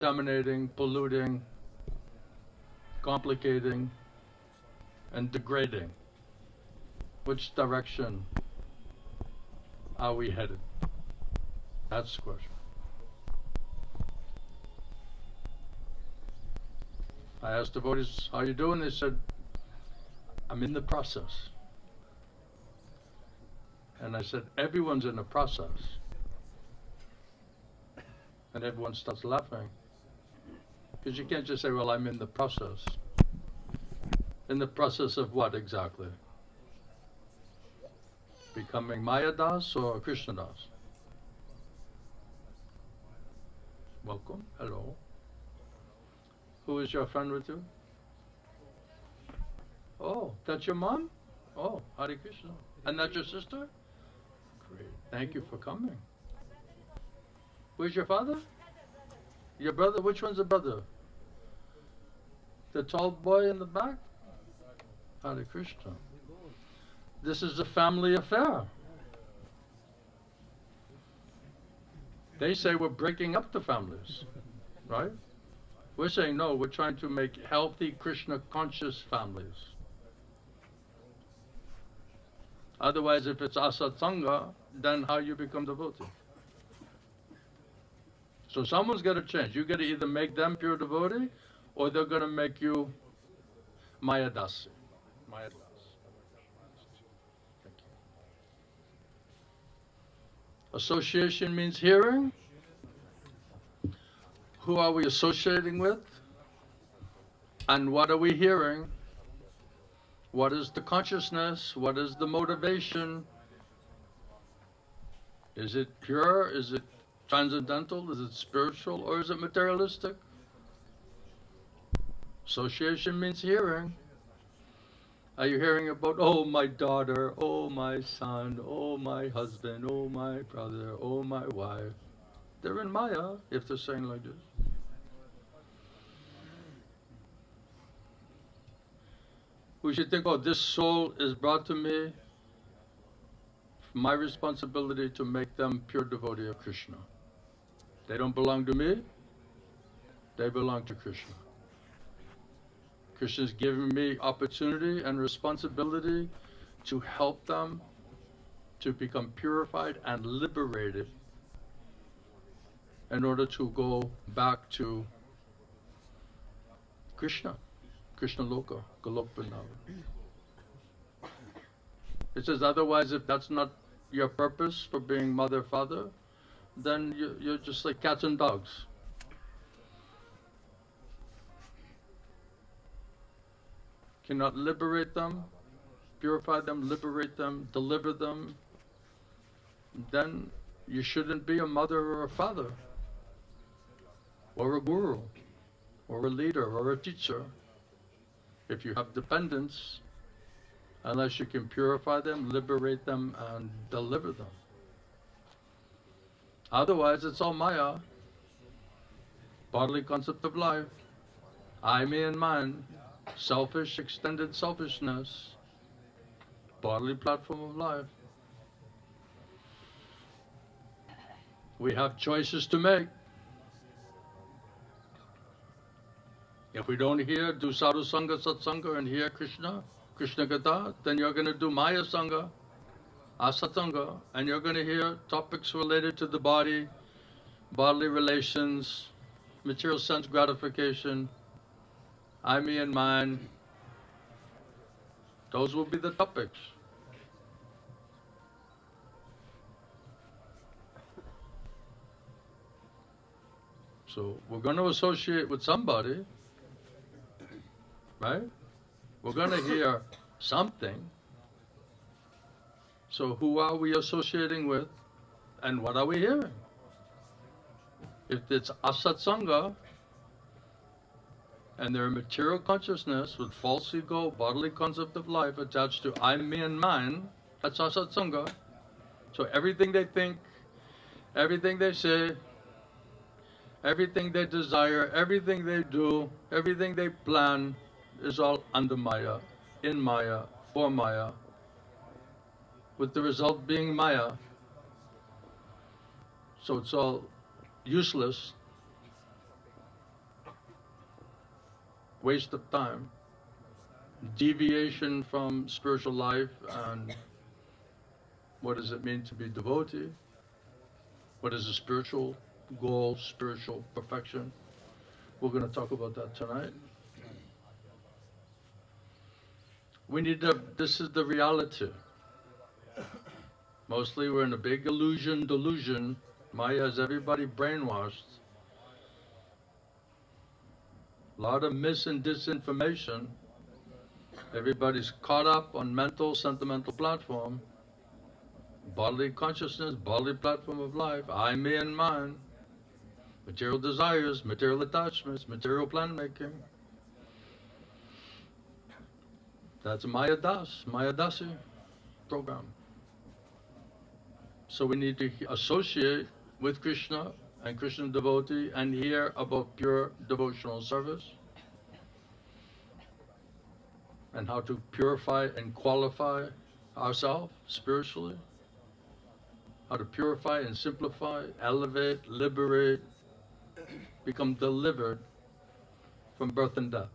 contaminating, polluting, complicating, and degrading? Which direction are we headed? That's the question. I asked devotees, how you doing? They said, I'm in the process. And I said, everyone's in the process. And everyone starts laughing. Because you can't just say, well, I'm in the process. In the process of what exactly? Becoming Maya Das or Kṛṣṇa Das? Welcome. Hello. Who is your friend with you? Oh, that's your mom? Oh, Hare Krishna. And that's your sister? Great. Thank you for coming. Where's your father? Your brother? Which one's the brother? The tall boy in the back? Hare Krishna. This is a family affair. They say we're breaking up the families, right? We're saying no, we're trying to make healthy Krishna conscious families. Otherwise, if it's asatanga, then how you become devotee? So someone's got to change. You got to either make them pure devotee, or they're going to make you Maya Dasi. Maya Das. Thank you. Association means hearing. Who are we associating with? And what are we hearing? What is the consciousness? What is the motivation? Is it pure? Is it transcendental? Is it spiritual? Or is it materialistic? Association means hearing. Are you hearing about, oh, my daughter, oh, my son, oh, my husband, oh, my brother, oh, my wife? They're in Maya if they're saying like this. We should think, oh, this soul is brought to me, my responsibility to make them pure devotee of Kṛṣṇa. They don't belong to me, they belong to Kṛṣṇa. Krishna's given me opportunity and responsibility to help them to become purified and liberated in order to go back to Kṛṣṇa, Kṛṣṇa Loka, Golok Vrindavan. It says otherwise, if that's not your purpose for being mother, father, then you're just like cats and dogs. Cannot liberate them, purify them, liberate them, deliver them, then you shouldn't be a mother or a father, or a guru, or a leader, or a teacher. If you have dependents, unless you can purify them, liberate them, and deliver them. Otherwise, it's all Maya, bodily concept of life, I, me, and mine, selfish, extended selfishness, bodily platform of life. We have choices to make. If we don't hear, do sadhu sangha, satsanga, and hear Kṛṣṇa, Kṛṣṇa Katha, then you're going to do Maya Sangha, Asatanga, and you're going to hear topics related to the body, bodily relations, material sense gratification, I, me, and mine. Those will be the topics. So we're going to associate with somebody, right? We're going to hear something. So who are we associating with, and what are we hearing? If it's asatsanga, and their material consciousness with false ego, bodily concept of life attached to I, me, and mine, that's asatsanga. So everything they think, everything they say, everything they desire, everything they do, everything they plan is all under Maya, in Maya, for Maya, with the result being Maya. So it's all useless waste of time, deviation from spiritual life, and what does it mean to be devotee? What is the spiritual goal, spiritual perfection? We're going to talk about that tonight. We need to, this is the reality. Mostly we're in a big delusion. Maya has everybody brainwashed. A lot of mis and disinformation. Everybody's caught up on mental, sentimental platform. Bodily consciousness, bodily platform of life, I, me, and mine. Material desires, material attachments, material plan making. That's Mayadasi program. So we need to associate with Krishna and Krishna devotee and hear about pure devotional service and how to purify and qualify ourselves spiritually, how to purify and simplify, elevate, liberate, become delivered from birth and death.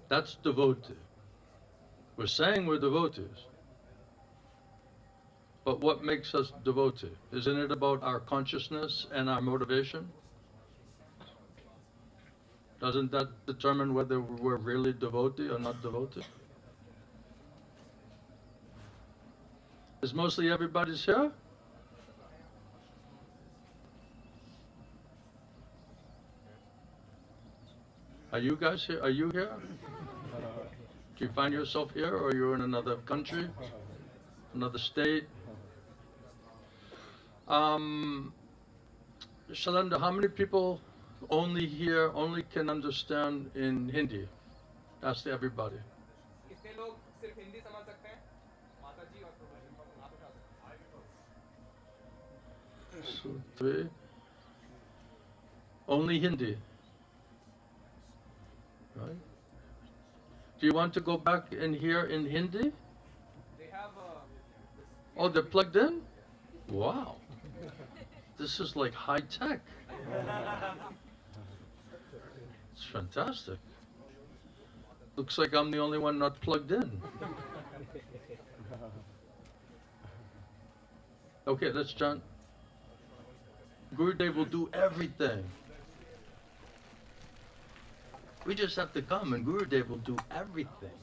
That's devotee. We're saying we're devotees. But what makes us devotee? Isn't it about our consciousness and our motivation? Doesn't that determine whether we're really devotee or not devotee? Is mostly everybody's here? Are you guys here? Are you here? Do you find yourself here, or you're in another country, another state? Shalanda, how many people only can understand in Hindi? Ask everybody. So, 3. Only Hindi. Right? Do you want to go back in here in Hindi? They have Oh, they're plugged in? Wow. This is like high tech. It's fantastic. Looks like I'm the only one not plugged in. Okay, let's chant. Gurudev will do everything. We just have to come and Gurudev will do everything.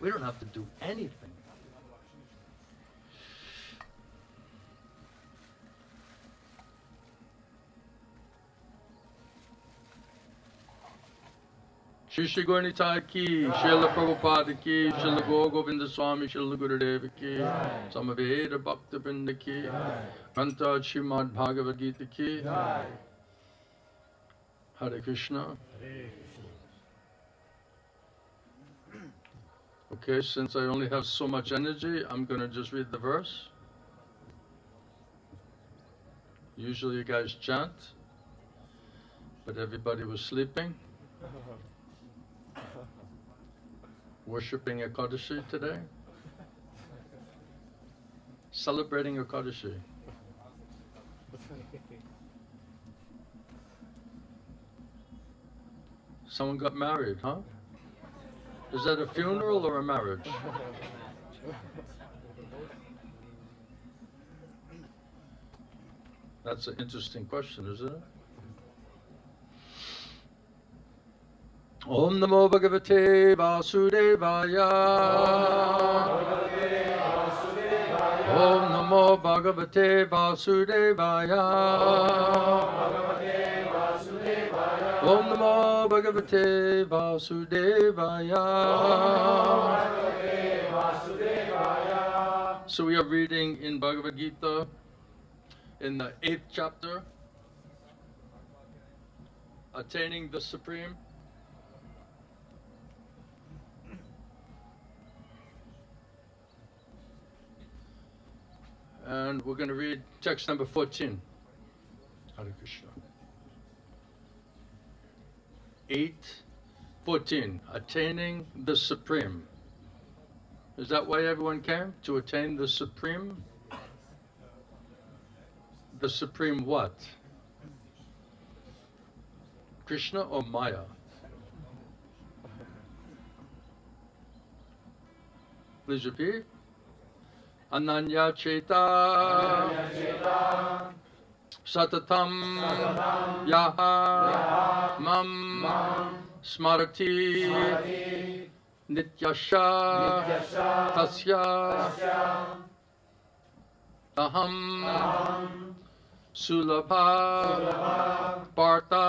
We don't have to do anything. Shri Gauranitai ki, Srila Prabhupada ki, Srila Gaur Govinda Swami, Srila Gurudev ki, Samaveda Bhakta Vrinda ki, Grantha Srimad Bhagavad Gita ki, Hare Krishna. Okay, since I only have so much energy, I'm going to just read the verse. Usually you guys chant, but everybody was sleeping. Worshipping Ekadashi today. Celebrating Ekadashi. Someone got married, huh? Is that a funeral or a marriage? That's an interesting question, isn't it? Om Namo Bhagavate Vasudevaya. Om Namo Bhagavate Vasudevaya. Om Namo Bhagavate Vasudevaya. So we are reading in Bhagavad Gita in the 8th chapter, Attaining the Supreme. And we're going to read text number 14. Hare Krishna. 8:14. Attaining the Supreme. Is that why everyone came? To attain the Supreme? The Supreme what? Krishna or Maya? Please repeat. Ananya-cetāḥ satatam aham smarati nityaśaḥ tasya aham su-labhaḥ pārtha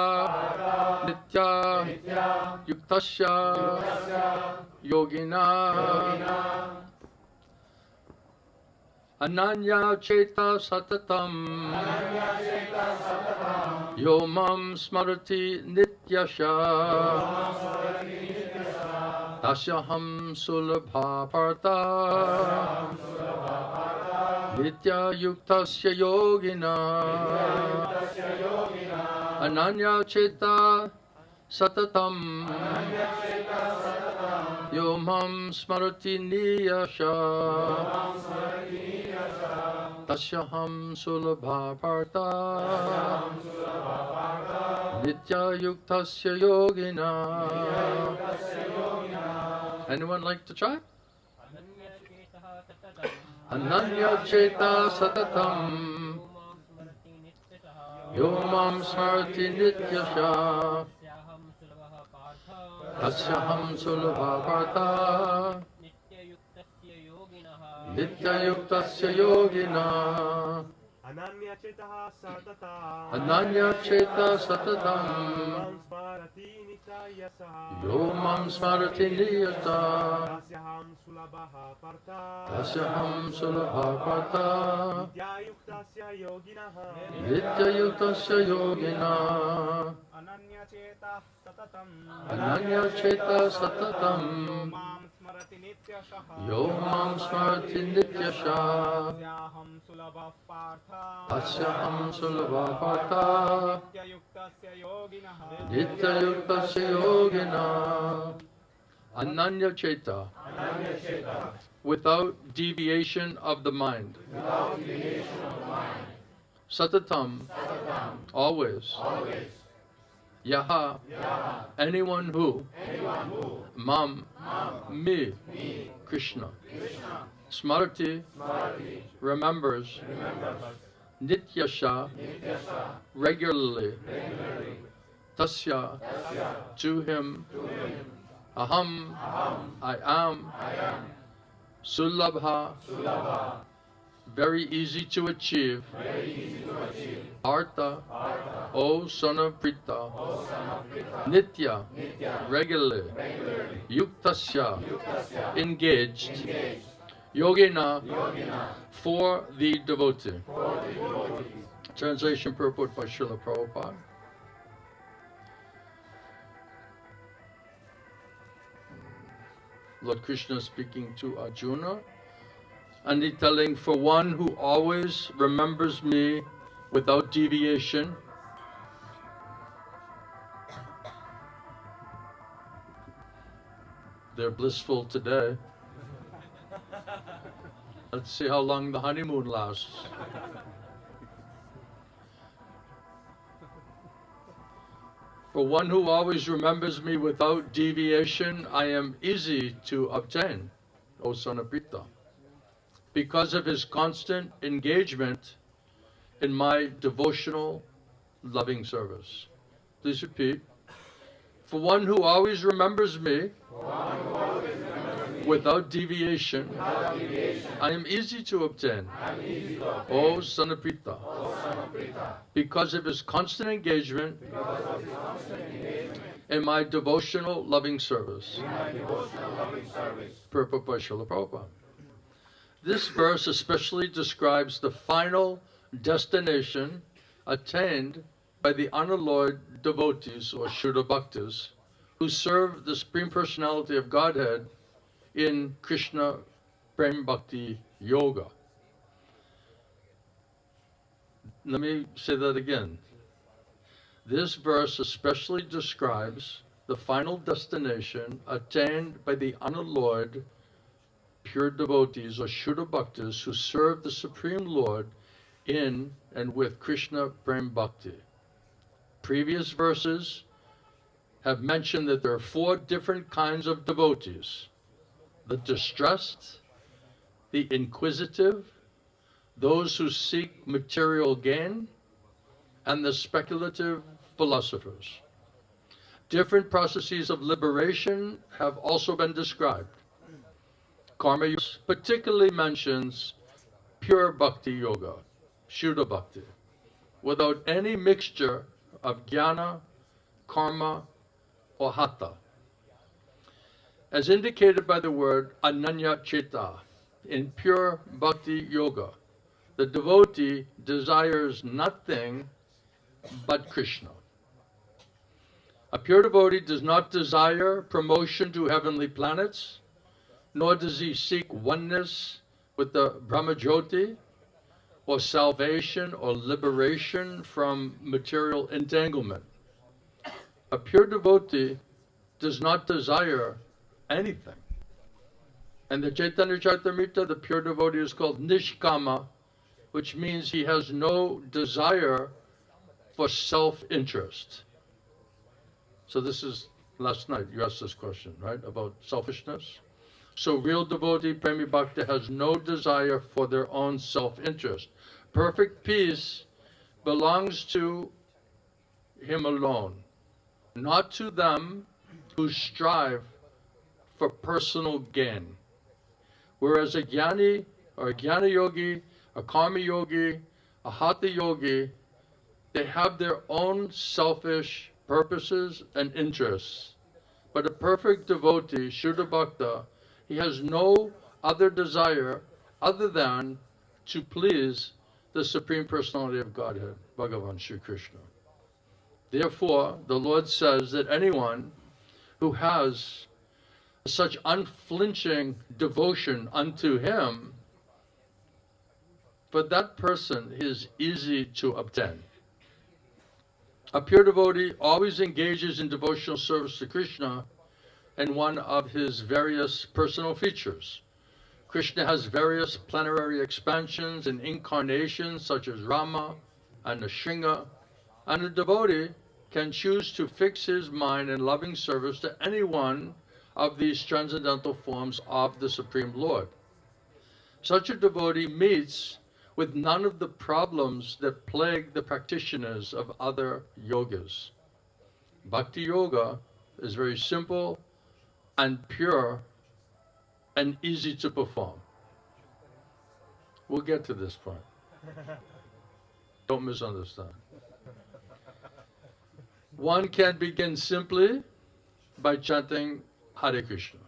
nitya-yuktasya yoginaḥ ananya-cetāḥ satatam yomam smarati nityaśaḥ tasyāhaṁ su-labhaḥ pārtha nitya-yuktasya yoginaḥ ananya-cetāḥ satatam yomam smarati nityaśaḥ tasyāhaṁ su-labhaḥ pārtha nitya-yuktasya yoginaḥ. Anyone like to try? Ananya-cetāḥ satatam yomam smarati nityaśaḥ tasyāhaṁ su-labhaḥ pārtha nitya-yuktasya yoginaḥ ananya-cetāḥ satatam yomam smarati nityaśaḥ tasyāhaṁ su-labhaḥ pārtha nitya-yuktasya yoginaḥ ananya-cetāḥ satatam yomam smarati nityaśaḥ tasyāhaṁ su-labhaḥ pārtha nitya-yuktasya yoginaḥ. Ananya-cetāḥ, without deviation of the mind. Satatam, always. Yaha, anyone who. Mam, me, Kṛṣṇa. Smarati, remembers. Nityaśaḥ, regularly. Tasya, to him. Aham, I am. Su-labhaḥ, very easy to achieve. Partha, O son of Pṛthā. Nitya, regularly. Yuktasya, engaged. Yoginaḥ, for the devotee. Translation purport by Srila Prabhupada. Lord Krishna speaking to Arjuna, and he telling, for one who always remembers me without deviation, they're blissful today. Let's see how long the honeymoon lasts. For one who always remembers me without deviation, I am easy to obtain, O son of Pṛthā, because of his constant engagement in my devotional loving service. Please repeat. For one who always remembers me without deviation, I am easy to obtain, O son of Pṛthā, because of his constant engagement in my devotional loving service. Purport by Srila Prabhupada. This verse especially describes the final destination attained by the unalloyed devotees or Shuddha Bhaktas who serve the Supreme Personality of Godhead in Kṛṣṇa Prem Bhakti Yoga. Let me say that again. This verse especially describes the final destination attained by the unalloyed pure devotees or Shuddha Bhaktas who serve the Supreme Lord in and with Kṛṣṇa Prem Bhakti. Previous verses have mentioned that there are 4 different kinds of devotees: the distressed, the inquisitive, those who seek material gain, and the speculative philosophers. Different processes of liberation have also been described. Karma-yoga particularly mentions pure bhakti-yoga, Shuddha bhakti, without any mixture of jnana, karma, or haṭha. As indicated by the word ananya-cetāḥ, in pure bhakti-yoga, the devotee desires nothing but Kṛṣṇa. A pure devotee does not desire promotion to heavenly planets, nor does he seek oneness with the brahma-jyotir, or salvation or liberation from material entanglement. A pure devotee does not desire anything. And the Caitanya-caritāmṛta, the pure devotee, is called nishkama, which means he has no desire for self-interest. So this is, last night you asked this question, right, about selfishness. So real devotee, Premi Bhakta, has no desire for their own self-interest. Perfect peace belongs to him alone, not to them who strive for personal gain. Whereas a jnani or a jñāna-yogī, a karma-yogī, a haṭha-yogī, they have their own selfish purposes and interests. But a perfect devotee, Shuddha Bhakta, he has no other desire other than to please the Supreme Personality of Godhead, Bhagavan Sri Kṛṣṇa. Therefore, the Lord says that anyone who has such unflinching devotion unto him, for that person is easy to obtain. A pure devotee always engages in devotional service to Kṛṣṇa and one of his various personal features. Kṛṣṇa has various plenary expansions and incarnations such as Rama and Nrsimha, and a devotee can choose to fix his mind in loving service to any one of these transcendental forms of the Supreme Lord. Such a devotee meets with none of the problems that plague the practitioners of other yogas. Bhakti-yoga is very simple and pure and easy to perform. We'll get to this point. Don't misunderstand. One can begin simply by chanting Hare Krishna.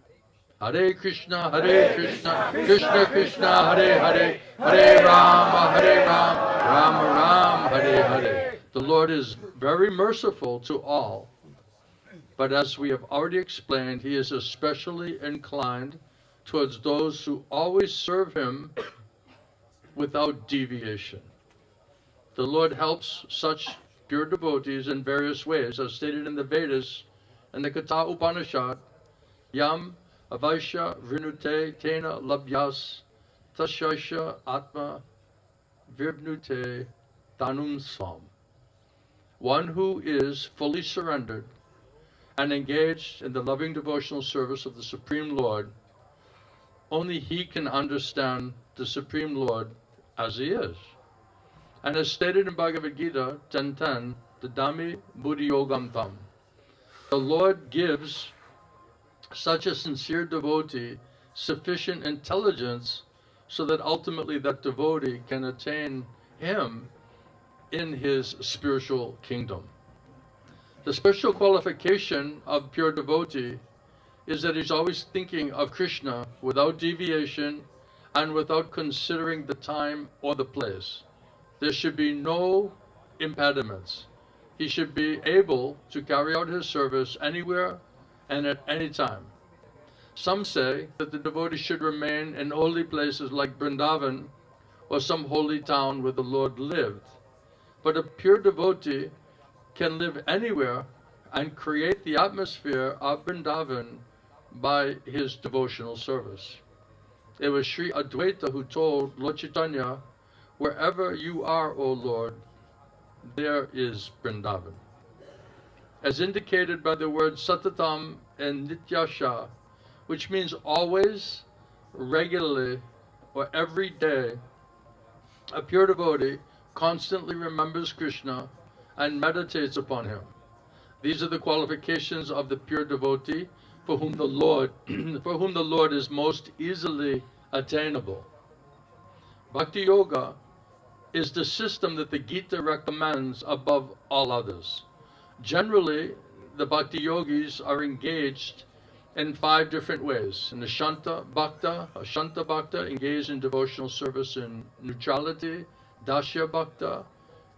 Hare Krishna, Hare Krishna, Krishna Krishna, Hare Hare, Hare Rama, Hare Rama, Rama Rama, Hare Hare. The Lord is very merciful to all, but as we have already explained, He is especially inclined towards those who always serve Him without deviation. The Lord helps such pure devotees in various ways, as stated in the Vedas and the Gita Upanishad. Yam avaisya vrinute tena labhyas tasyasya atma vibnute tanum svam. One who is fully surrendered and engaged in the loving devotional service of the Supreme Lord, only he can understand the Supreme Lord as he is. And as stated in Bhagavad Gita 10:10, the Dhami buddhi yogam tam, the Lord gives such a sincere devotee sufficient intelligence so that ultimately that devotee can attain him in his spiritual kingdom. The special qualification of pure devotee is that he's always thinking of Kṛṣṇa without deviation and without considering the time or the place. There should be no impediments. He should be able to carry out his service anywhere and at any time. Some say that the devotee should remain in holy places like Vrindavan or some holy town where the Lord lived. But a pure devotee can live anywhere and create the atmosphere of Vrindavan by his devotional service. It was Sri Advaita who told Lord Chaitanya, "Wherever you are, O Lord, there is Vrindavan." As indicated by the words satatam and nityaśaḥ, which means always, regularly, or every day, a pure devotee constantly remembers Kṛṣṇa and meditates upon him. These are the qualifications of the pure devotee for whom the Lord is most easily attainable. Bhakti-yoga is the system that the Gita recommends above all others. Generally, the bhakti-yogis are engaged in 5 different ways. In the Shanta Bhakta, engaged in devotional service in neutrality. Dasya Bhakta,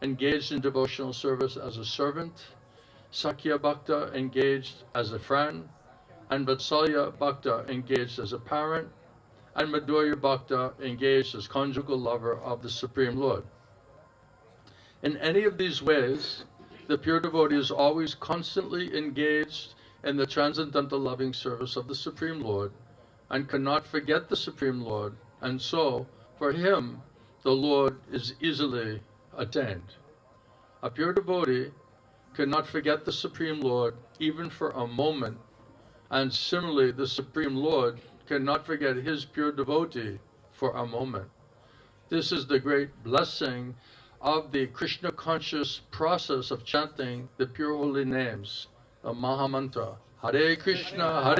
engaged in devotional service as a servant. Sakya Bhakta, engaged as a friend. And Vatsalya Bhakta, engaged as a parent. And Madhurya Bhakta, engaged as conjugal lover of the Supreme Lord. In any of these ways, the pure devotee is always constantly engaged in the transcendental loving service of the Supreme Lord and cannot forget the Supreme Lord, and so, for him, the Lord is easily attained. A pure devotee cannot forget the Supreme Lord even for a moment, and similarly, the Supreme Lord cannot forget his pure devotee for a moment. This is the great blessing of the Krishna conscious process of chanting the pure holy names, a Mahamantra. Hare Krishna,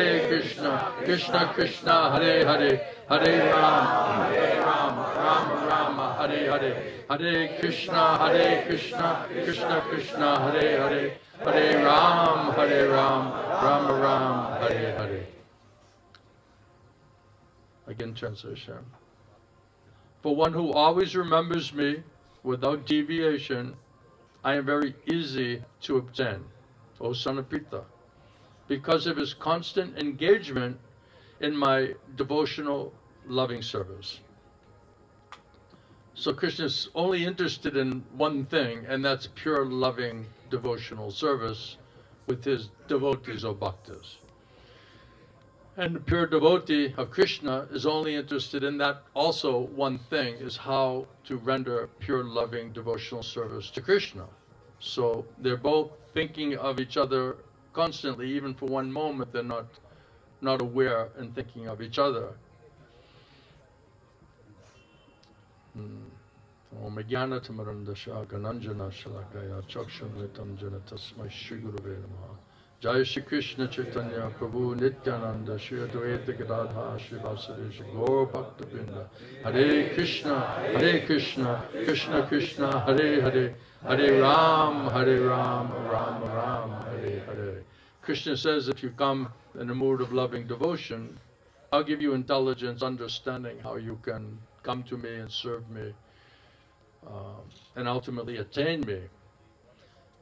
Krishna Krishna, Hare Hare, Hare Rama, Rama Rama, Hare Hare, Hare Krishna, Krishna Krishna, Hare Hare, Hare Ram, Rama Ram, Hare Hare. Again, translation. For one who always remembers me without deviation, I am very easy to obtain, O son of Pṛthā, because of his constant engagement in my devotional loving service. So Krishna is only interested in one thing, and that's pure loving devotional service with his devotees or bhaktas. And the pure devotee of Kṛṣṇa is only interested in that also one thing, is how to render pure loving devotional service to Kṛṣṇa. So they're both thinking of each other constantly, even for one moment they're not aware and thinking of each other. Om jñāna-timirandasya gananjana-shalakaya chakshunritam jana tasmai Shri Gurave Namaha. Jai Shri Krishna Caitanya Prabhu Nityananda Shri Advaita Gadadhara Shri Vasudeva Shri Gaur Bhakta-vrinda. Hare Krishna, Krishna Krishna, Hare Hare, Hare Ram, Ram Ram, Hare Hare. Krishna says, if you come in a mood of loving devotion, I'll give you intelligence, understanding how you can come to me and serve me and ultimately attain me.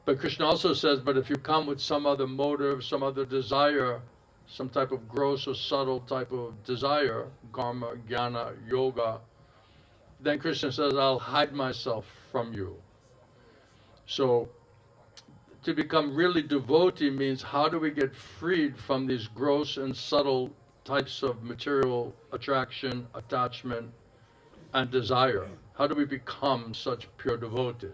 But Krishna also says, but if you come with some other motive, some other desire, some type of gross or subtle type of desire, karma, jñāna-yoga, then Krishna says, I'll hide myself from you. So to become really devotee means, how do we get freed from these gross and subtle types of material attraction, attachment, and desire? How do we become such pure devotee?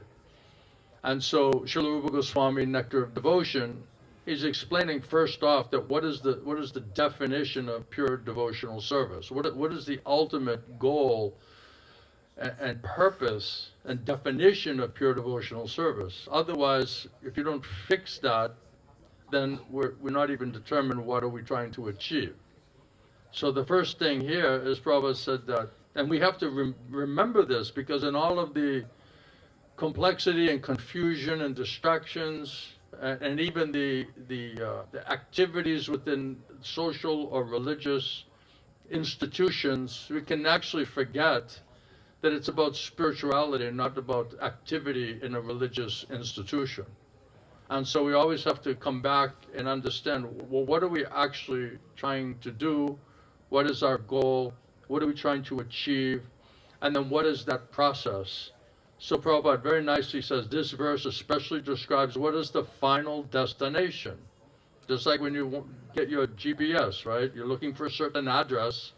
And so Srila Rupa Goswami, Nectar of Devotion, is explaining first off that what is the definition of pure devotional service? What is the ultimate goal and purpose and definition of pure devotional service? Otherwise, if you don't fix that, then we're not even determined what are we trying to achieve. So the first thing here is, Prabhupada said that, and we have to remember this, because in all of the complexity and confusion and distractions, and even the activities within social or religious institutions, we can actually forget that it's about spirituality and not about activity in a religious institution. And so we always have to come back and understand, well, what are we actually trying to do? What is our goal? What are we trying to achieve? And then what is that process? So Prabhupada very nicely says, this verse especially describes what is the final destination. Just like when you get your GPS, right? You're looking for a certain address.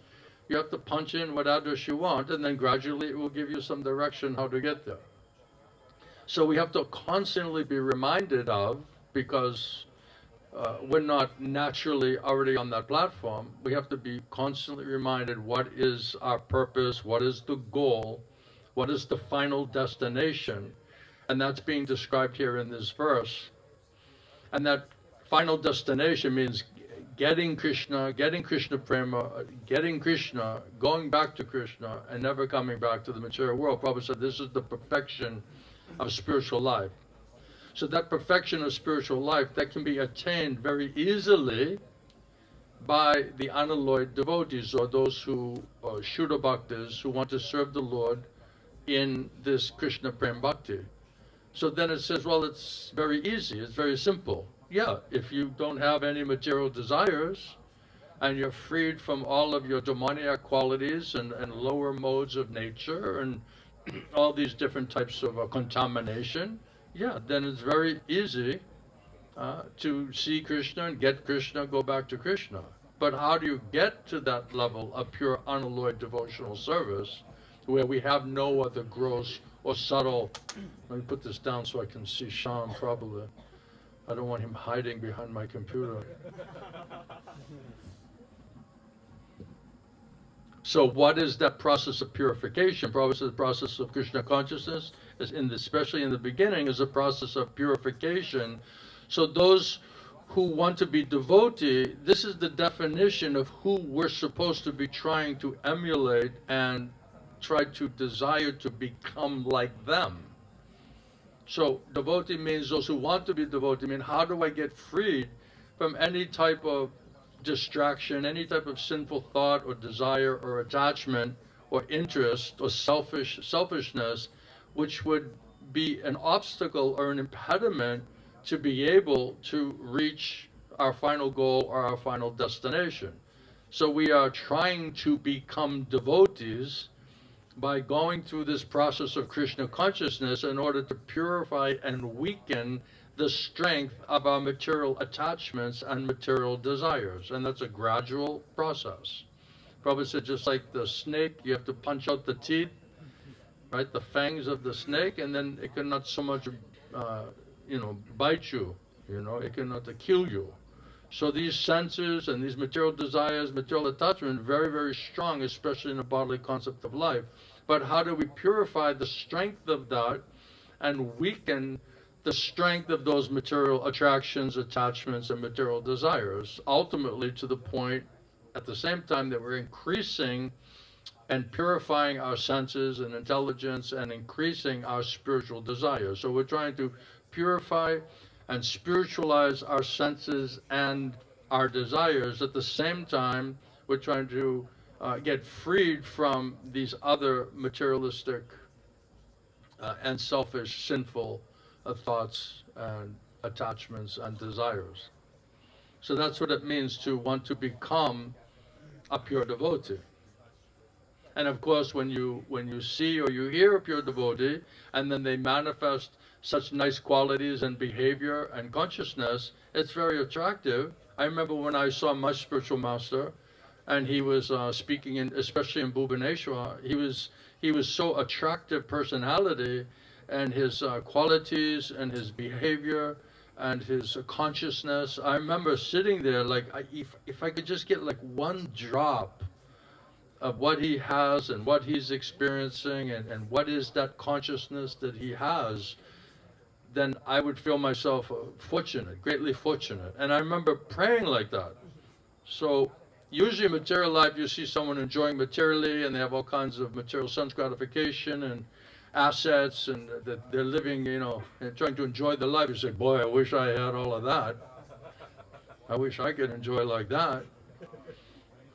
You have to punch in what address you want, and then gradually it will give you some direction how to get there. So we have to constantly be reminded of, because we're not naturally already on that platform. We have to be constantly reminded what is our purpose, what is the goal, what is the final destination, and that's being described here in this verse. And that final destination means getting Kṛṣṇa, getting Kṛṣṇa prema, getting Kṛṣṇa, going back to Kṛṣṇa, and never coming back to the material world. Prabhupada said this is the perfection of spiritual life. So that perfection of spiritual life, that can be attained very easily by the unalloyed devotees, or those who are Shuddha Bhaktas, who want to serve the Lord in this Kṛṣṇa Prem Bhakti. So then it says, well, it's very easy, it's very simple. Yeah, if you don't have any material desires, and you're freed from all of your demoniac qualities and lower modes of nature and all these different types of contamination, yeah, then it's very easy to see Kṛṣṇa and get Kṛṣṇa, go back to Kṛṣṇa. But how do you get to that level of pure unalloyed devotional service where we have no other gross or subtle? Let me put this down so I can see Shyam properly. I don't want him hiding behind my computer. So what is that process of purification? Probably the process of Kṛṣṇa consciousness, is especially in the beginning, is a process of purification. So those who want to be devotee, this is the definition of who we're supposed to be trying to emulate and try to desire to become like them. So devotee means those who want to be devotee. I mean, how do I get freed from any type of distraction, any type of sinful thought or desire or attachment or interest or selfishness, which would be an obstacle or an impediment to be able to reach our final goal or our final destination. So we are trying to become devotees by going through this process of Kṛṣṇa consciousness in order to purify and weaken the strength of our material attachments and material desires. And that's a gradual process. Prabhupada said, just like the snake, you have to punch out the teeth, right, the fangs of the snake, and then it cannot so much, bite you, it cannot kill you. So these senses and these material desires, material attachment, very, very strong, especially in the bodily concept of life. But how do we purify the strength of that and weaken the strength of those material attractions, attachments, and material desires, ultimately to the point, at the same time, that we're increasing and purifying our senses and intelligence and increasing our spiritual desires. So we're trying to purify and spiritualize our senses and our desires. At the same time, we're trying to get freed from these other materialistic and selfish, sinful thoughts and attachments and desires. So that's what it means to want to become a pure devotee. And of course, when you see or you hear a pure devotee, and then they manifest such nice qualities and behavior and consciousness, it's very attractive. I remember when I saw my spiritual master, and he was speaking especially in Bhubaneswar, he was so attractive personality, and his qualities and his behavior and his consciousness. I remember sitting there like, if I could just get like one drop of what he has and what he's experiencing and what is that consciousness that he has, then I would feel myself fortunate, greatly fortunate. And I remember praying like that. So usually in material life, you see someone enjoying materially, and they have all kinds of material sense gratification and assets, and that they're living, and trying to enjoy their life. You say, boy, I wish I had all of that. I wish I could enjoy like that,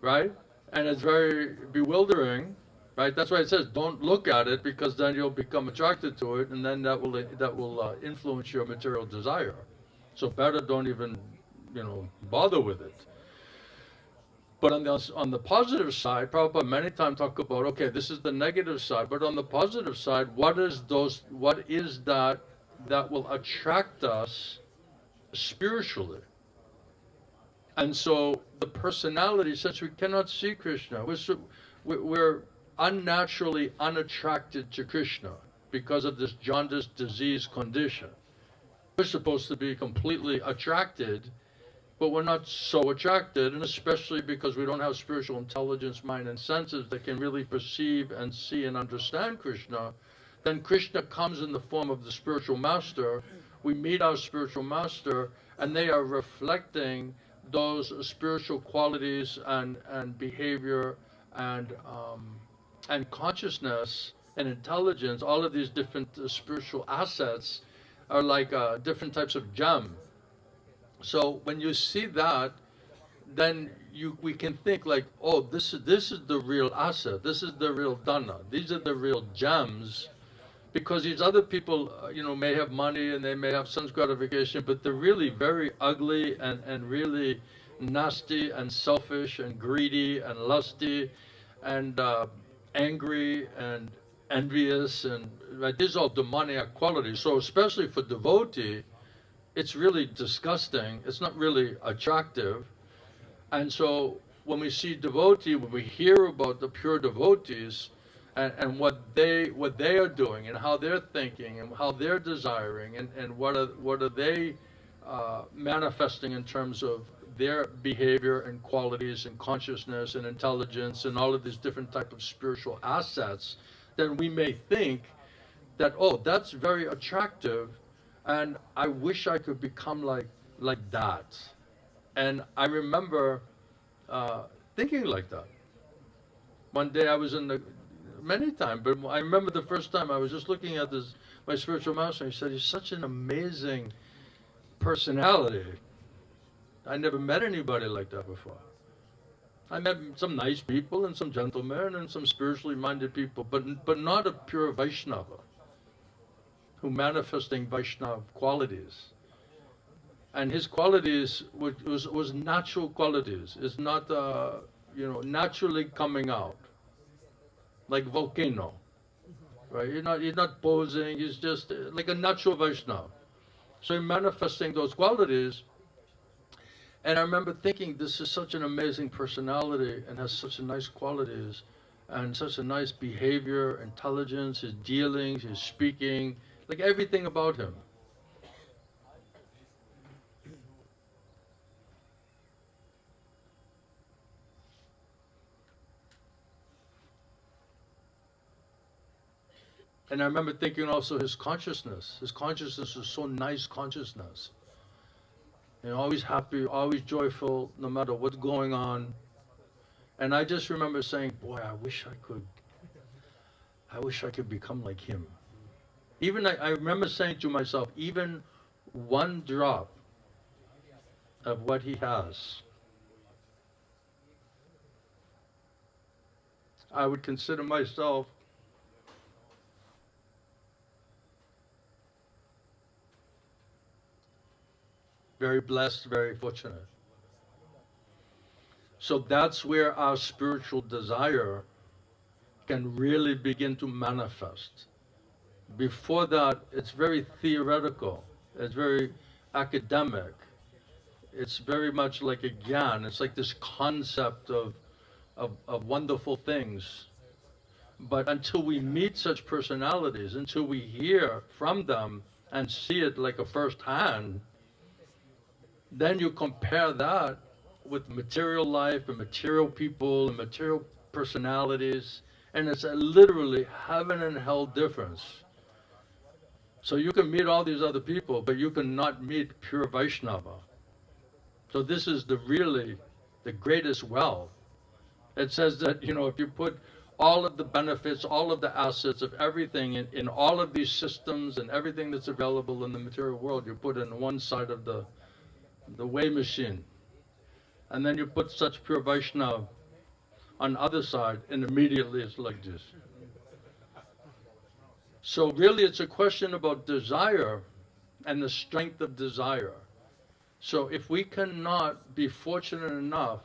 right? And it's very bewildering, right? That's why it says, don't look at it, because then you'll become attracted to it, and then that will influence your material desire. So better don't even, bother with it. But on the positive side, Prabhupada many times talk about, okay, this is the negative side, but on the positive side, what is that will attract us spiritually? And so the personality, since we cannot see Kṛṣṇa, we're unnaturally unattracted to Kṛṣṇa because of this jaundice disease condition. We're supposed to be completely attracted but we're not so attracted, and especially because we don't have spiritual intelligence, mind, and senses that can really perceive and see and understand Kṛṣṇa, then Kṛṣṇa comes in the form of the spiritual master. We meet our spiritual master, and they are reflecting those spiritual qualities and behavior and consciousness and intelligence. All of these different spiritual assets are like different types of gem. So when you see that, then we can think like, oh, this is the real asset. This is the real dana. These are the real gems. Because these other people, may have money and they may have sense gratification, but they're really very ugly and really nasty and selfish and greedy and lusty and angry and envious, and right, these are all demoniac qualities. So especially for devotee, it's really disgusting. It's not really attractive. And so when we see devotee, when we hear about the pure devotees, and what they are doing and how they're thinking and how they're desiring and what are they manifesting in terms of their behavior and qualities and consciousness and intelligence and all of these different type of spiritual assets, then we may think that, oh, that's very attractive, and I wish I could become like that. And I remember thinking like that. One day I was in the many times, but I remember the first time I was just looking at my spiritual master, and he said, he's such an amazing personality. I never met anybody like that before. I met some nice people and some gentlemen and some spiritually minded people, but not a pure Vaishnava who manifesting Vaishnava qualities. And his qualities was natural qualities. It's not naturally coming out. Like volcano, right? He's not posing. He's just like a natural Vaishnava. So he's manifesting those qualities. And I remember thinking, this is such an amazing personality and has such nice qualities and such a nice behavior, intelligence, his dealings, his speaking, like everything about him. And I remember thinking also his consciousness. His consciousness is so nice consciousness. Always happy, always joyful, no matter what's going on. And I just remember saying, boy, I wish I could become like him. Even I remember saying to myself, even one drop of what he has, I would consider myself very blessed, very fortunate. So that's where our spiritual desire can really begin to manifest. Before that, it's very theoretical, it's very academic, it's very much like a jnana. It's like this concept of wonderful things. But until we meet such personalities, until we hear from them and see it like a first-hand, then you compare that with material life and material people and material personalities, and it's literally heaven and hell difference. So you can meet all these other people, but you cannot meet pure Vaishnava. So this is really the greatest wealth. It says that, if you put all of the benefits, all of the assets of everything in all of these systems and everything that's available in the material world, you put in one side of the weigh machine, and then you put such pure Vaishnava on the other side, and immediately it's like this. So really it's a question about desire and the strength of desire. So if we cannot be fortunate enough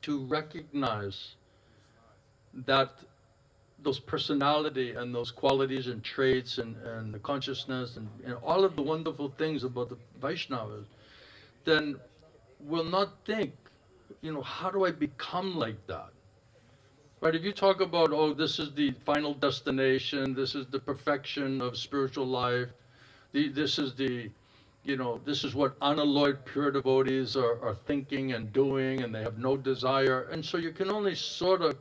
to recognize that those personality and those qualities and traits and the consciousness and all of the wonderful things about the Vaishnavas, then we'll not think, how do I become like that? Right? If you talk about, oh, this is the final destination, this is the perfection of spiritual life, this is the you know, this is what unalloyed pure devotees are thinking and doing, and they have no desire. And so you can only sort of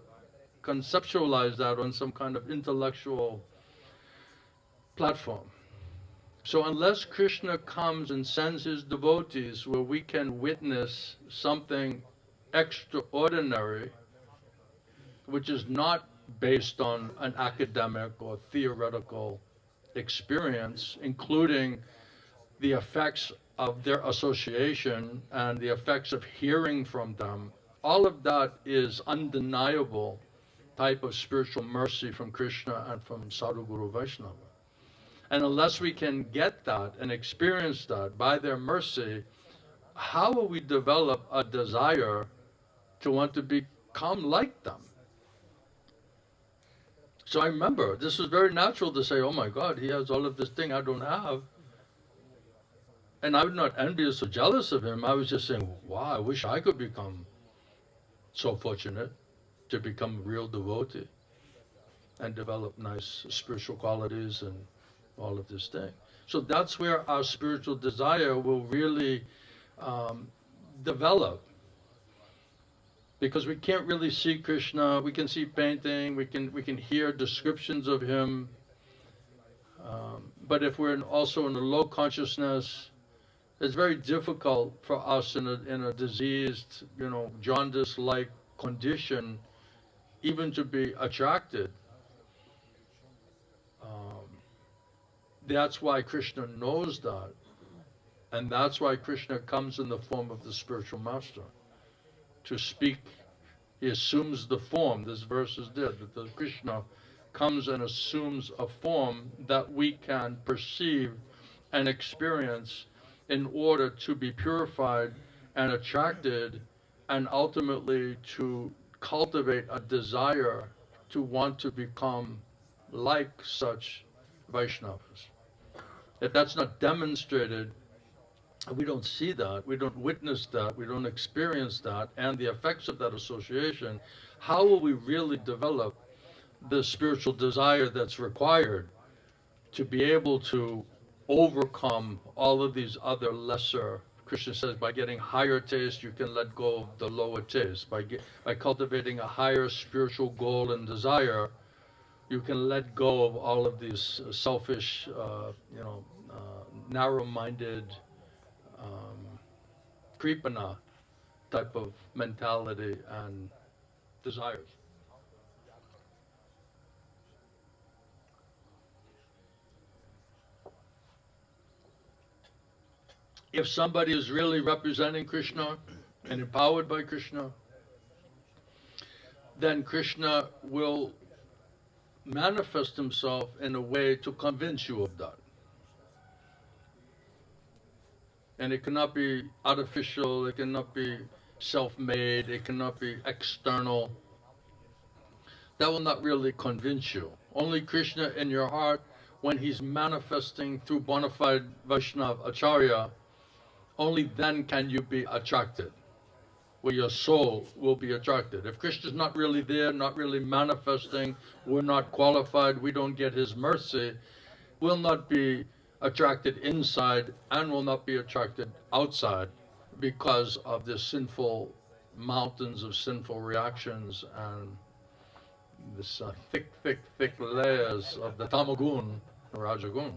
conceptualize that on some kind of intellectual platform. So unless Kṛṣṇa comes and sends his devotees where we can witness something extraordinary, which is not based on an academic or theoretical experience, including the effects of their association and the effects of hearing from them, all of that is undeniable type of spiritual mercy from Kṛṣṇa and from Sadhu Guru Vaishnava. And unless we can get that and experience that by their mercy, how will we develop a desire to want to become like them? So I remember, this was very natural to say, oh my God, he has all of this thing I don't have. And I was not envious or jealous of him. I was just saying, wow, I wish I could become so fortunate to become a real devotee and develop nice spiritual qualities and all of this thing. So that's where our spiritual desire will really develop. Because we can't really see Kṛṣṇa, we can see painting, we can hear descriptions of him, but if we're also in a low consciousness, it's very difficult for us in a diseased, you know, jaundice-like condition, even to be attracted. That's why Kṛṣṇa knows that, and that's why Kṛṣṇa comes in the form of the spiritual master to speak. He assumes the form, this verse is there, that the Kṛṣṇa comes and assumes a form that we can perceive and experience in order to be purified and attracted, and ultimately to cultivate a desire to want to become like such Vaishnavas. If that's not demonstrated, we don't see that, we don't witness that, we don't experience that, and the effects of that association, how will we really develop the spiritual desire that's required to be able to overcome all of these other lesser, Kṛṣṇa says, by getting higher taste, you can let go of the lower taste. By cultivating a higher spiritual goal and desire, you can let go of all of these selfish, narrow-minded, Kripanā type of mentality and desires. If somebody is really representing Kṛṣṇa and empowered by Kṛṣṇa, then Kṛṣṇa will manifest himself in a way to convince you of that. And it cannot be artificial, it cannot be self-made, it cannot be external. That will not really convince you. Only Kṛṣṇa in your heart, when he's manifesting through bona fide Vaishnava Acharya, only then can you be attracted, where your soul will be attracted. If Kṛṣṇa is not really there, not really manifesting, we're not qualified, we don't get his mercy, we'll not be attracted inside and will not be attracted outside because of the sinful mountains of sinful reactions and this thick layers of the tamagun, rajagun.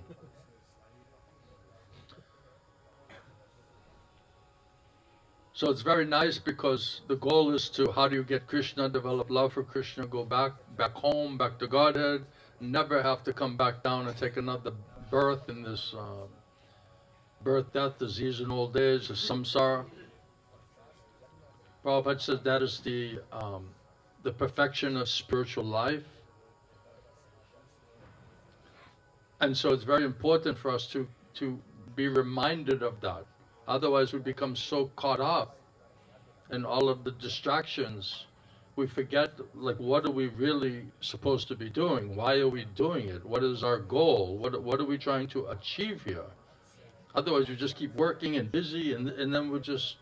So it's very nice because the goal is to, how do you get Kṛṣṇa, develop love for Kṛṣṇa, go back home, back to Godhead, never have to come back down and take another birth in this birth, death, disease, and old age, the samsara. Prabhupada says that is the perfection of spiritual life. And so it's very important for us to be reminded of that. Otherwise we become so caught up in all of the distractions, we forget, like, what are we really supposed to be doing? Why are we doing it? What is our goal? What are we trying to achieve here? Otherwise we just keep working and busy, and then we're just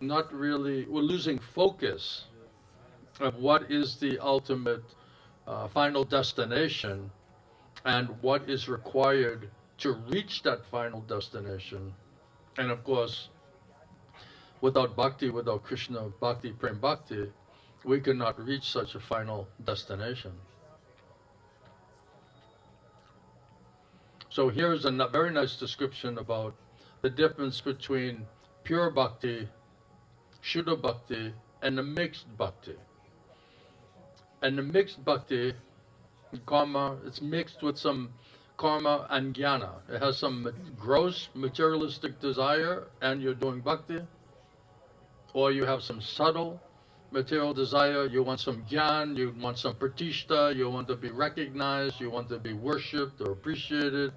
not really, we're losing focus of what is the ultimate final destination and what is required to reach that final destination. And of course, without bhakti, without Krishna bhakti, prem bhakti, we cannot reach such a final destination. So here's a very nice description about the difference between pure bhakti, Shuddha bhakti, and the mixed bhakti. And the mixed bhakti, karma, it's mixed with some karma and jnana. It has some gross materialistic desire and you're doing bhakti, or you have some subtle material desire, you want some jnana, you want some pratishtha, you want to be recognized, you want to be worshipped or appreciated,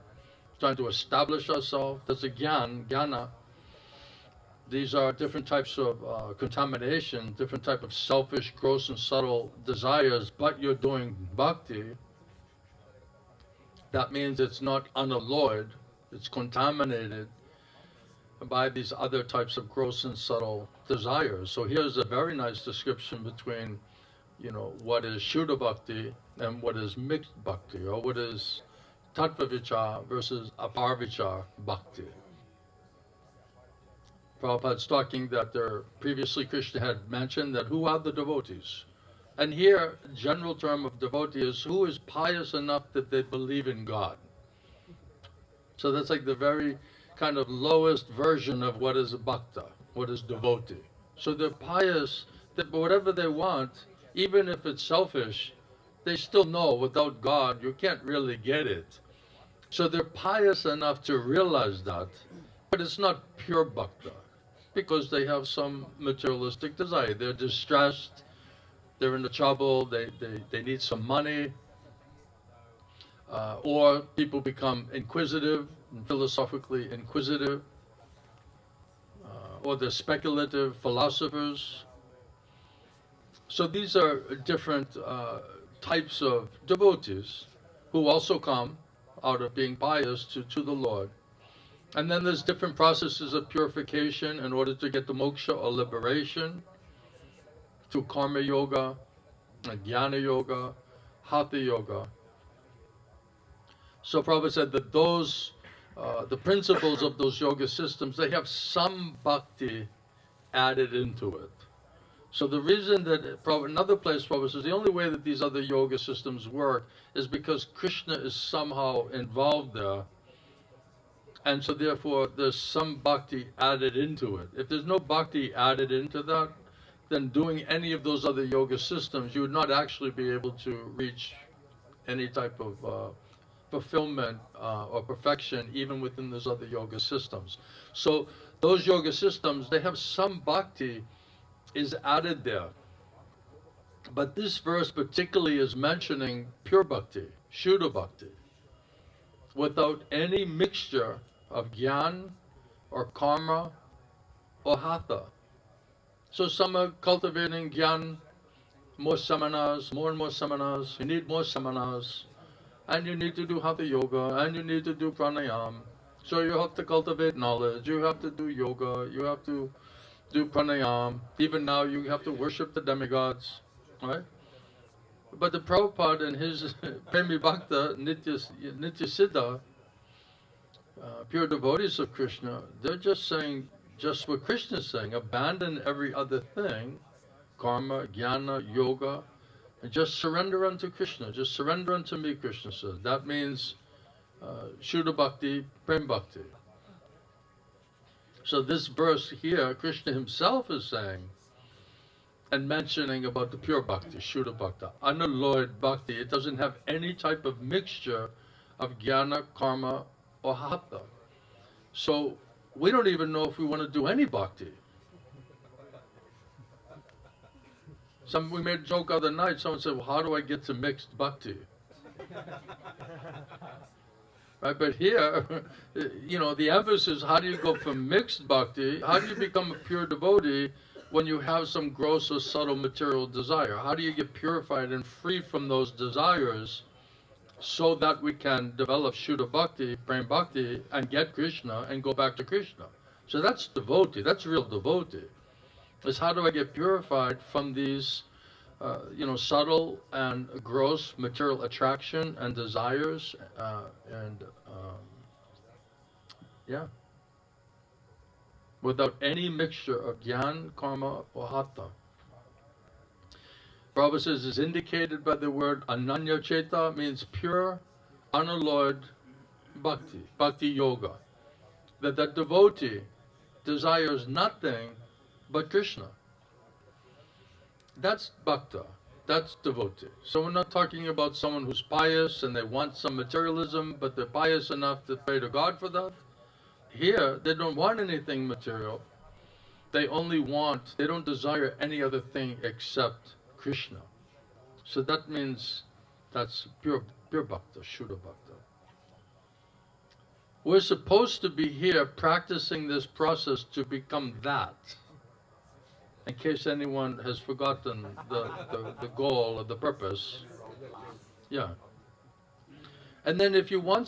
trying to establish ourselves. That's a jnana. These are different types of contamination, different type of selfish, gross and subtle desires, but you're doing bhakti. That means it's not unalloyed, it's contaminated by these other types of gross and subtle desires. So here's a very nice description between, what is Shuddha bhakti and what is mixed bhakti, or what is tattva vichar versus aparvichar bhakti. Prabhupada's talking that previously Krishna had mentioned that who are the devotees? And here, general term of devotee is who is pious enough that they believe in God. So that's like the very kind of lowest version of what is a bhakta, what is devotee. So they're pious that whatever they want, even if it's selfish, they still know without God you can't really get it. So they're pious enough to realize that, but it's not pure bhakta, because they have some materialistic desire. They're distressed, they're in the trouble, they need some money, or people become inquisitive, philosophically inquisitive, or they're speculative philosophers. So these are different types of devotees who also come out of being pious to the Lord. And then there's different processes of purification in order to get the moksha or liberation, through karma-yoga, jñāna-yoga, haṭha-yoga. So Prabhupada said that those, the principles of those yoga systems, they have some bhakti added into it. So the reason that, another place Prabhupada says, the only way that these other yoga systems work is because Krishna is somehow involved there. And so therefore there's some bhakti added into it. If there's no bhakti added into that, then doing any of those other yoga systems, you would not actually be able to reach any type of fulfillment or perfection even within those other yoga systems. So those yoga systems, they have some bhakti is added there. But this verse particularly is mentioning pure bhakti, Shuddha bhakti, without any mixture of jnana or karma or hatha. So some are cultivating jnana, more seminars, more and more seminars. You need more seminars, and you need to do haṭha-yoga, and you need to do pranayama. So you have to cultivate knowledge, you have to do yoga, you have to do pranayama. Even now you have to worship the demigods, right? But the Prabhupada and his Premi Bhakta, nitya-siddha, pure devotees of Krishna, they're just saying, just what Krishna is saying, abandon every other thing, karma, jnana, yoga, and just surrender unto Krishna, just surrender unto me, Krishna says. That means Shuddha bhakti, prem bhakti. So this verse here, Krishna himself is saying, and mentioning about the pure bhakti, Shuddha bhakti, unalloyed bhakti. It doesn't have any type of mixture of jnana, karma, or hatha. So we don't even know if we want to do any bhakti. We made a joke the other night, someone said, well, how do I get to mixed bhakti? Right, but here, the emphasis is how do you go from mixed bhakti, how do you become a pure devotee when you have some gross or subtle material desire? How do you get purified and free from those desires so that we can develop Shuddha bhakti, prem bhakti, and get Krishna and go back to Krishna? So that's devotee, that's real devotee. Is how do I get purified from these subtle and gross material attraction and desires and Yeah. Without any mixture of jnana, karma, or hatha. Prabhupada says is indicated by the word ananya-cetāḥ, means pure, unalloyed bhakti, bhakti-yoga. That the devotee desires nothing but Kṛṣṇa. That's bhakta, that's devotee. So we're not talking about someone who's pious and they want some materialism, but they're pious enough to pray to God for that. Here, they don't want anything material. They don't desire any other thing except Kṛṣṇa. So that means that's pure bhakta, Shuddha bhakta. We're supposed to be here practicing this process to become that. In case anyone has forgotten the goal or the purpose. Yeah. And then if you want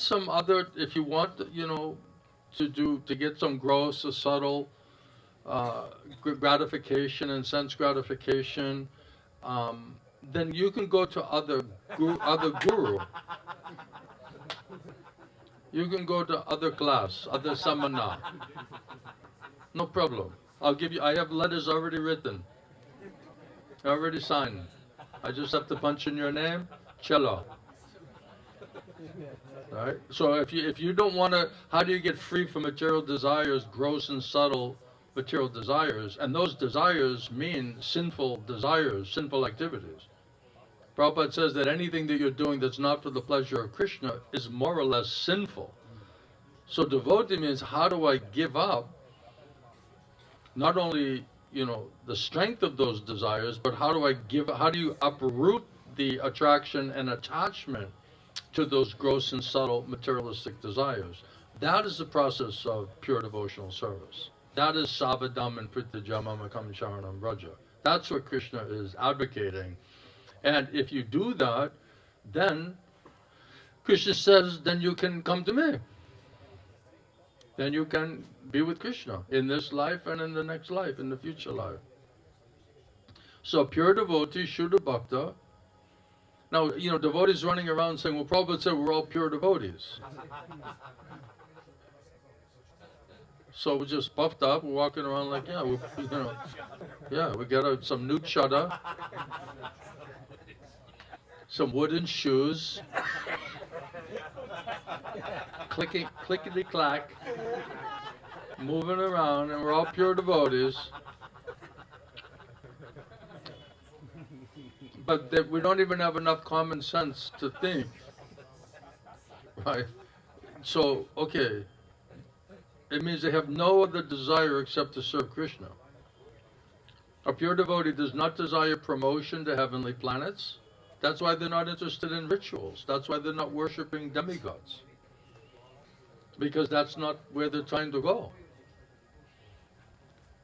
to get some gross or subtle gratification and sense gratification, then you can go to other guru. You can go to other class, other samana. No problem. I have letters already written, already signed. I just have to punch in your name, cello. Right? So if you don't want to, how do you get free from material desires, gross and subtle material desires? And those desires mean sinful desires, sinful activities. Prabhupada says that anything that you're doing that's not for the pleasure of Kṛṣṇa is more or less sinful. So devotee means, how do I give up not only the strength of those desires, but how do you uproot the attraction and attachment to those gross and subtle materialistic desires? That is the process of pure devotional service. That is savadam and Pṛthā mamakam sharanam vraja. That's what Kṛṣṇa is advocating. And if you do that, then Kṛṣṇa says, then you can come to me. Then you can be with Kṛṣṇa in this life and in the next life, in the future life. So pure devotee, Shuddha bhakta. Now, devotees running around saying, well, Prabhupada said we're all pure devotees. So we're just puffed up, we're walking around like, we got some new chada, some wooden shoes, clickety-clack, moving around, and we're all pure devotees. But that we don't even have enough common sense to think, right? So, okay, it means they have no other desire except to serve Kṛṣṇa. A pure devotee does not desire promotion to heavenly planets. That's why they're not interested in rituals. That's why they're not worshipping demigods. Because that's not where they're trying to go.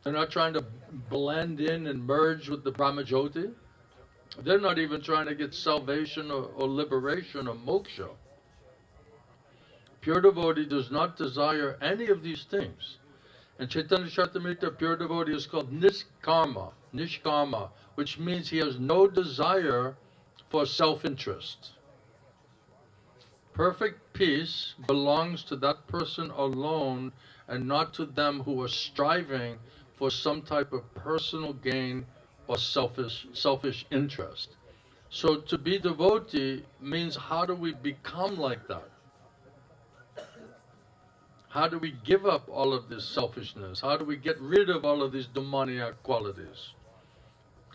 They're not trying to blend in and merge with the brahma-jyotir. They're not even trying to get salvation or liberation or moksha. Pure devotee does not desire any of these things. And Caitanya-caritāmṛta, pure devotee, is called nishkarma, which means he has no desire for self-interest. Perfect peace belongs to that person alone and not to them who are striving for some type of personal gain or selfish interest. So to be devotee means, how do we become like that? How do we give up all of this selfishness? How do we get rid of all of these demoniac qualities?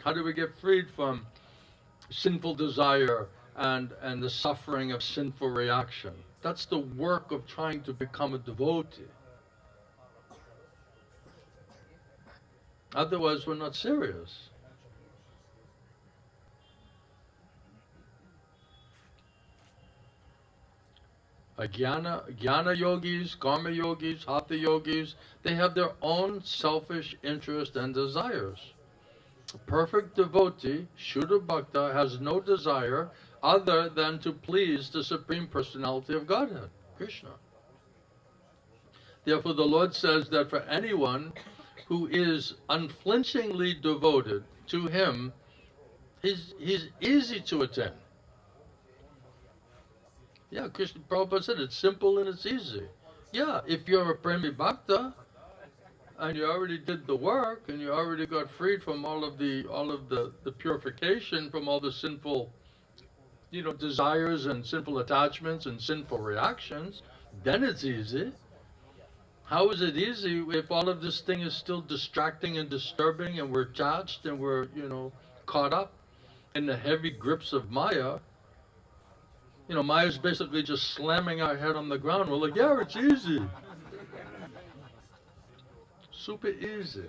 How do we get freed from sinful desire and the suffering of sinful reaction? That's the work of trying to become a devotee. Otherwise, we're not serious. Jñāna-yogīs, karma-yogīs, haṭha-yogīs, they have their own selfish interest and desires. A perfect devotee, Shuddha bhakta, has no desire other than to please the Supreme Personality of Godhead, Kṛṣṇa. Therefore, the Lord says that for anyone who is unflinchingly devoted to Him, he's easy to attain. Yeah, Kṛṣṇa Prabhupada said it's simple and it's easy. Yeah, if you're a Premi Bhakta and you already did the work and you already got freed from all of the purification from all the sinful, desires and sinful attachments and sinful reactions, then it's easy. How is it easy if all of this thing is still distracting and disturbing and we're attached and we're, caught up in the heavy grips of Maya? Maya is basically just slamming our head on the ground. We're like, yeah, it's easy. Super easy.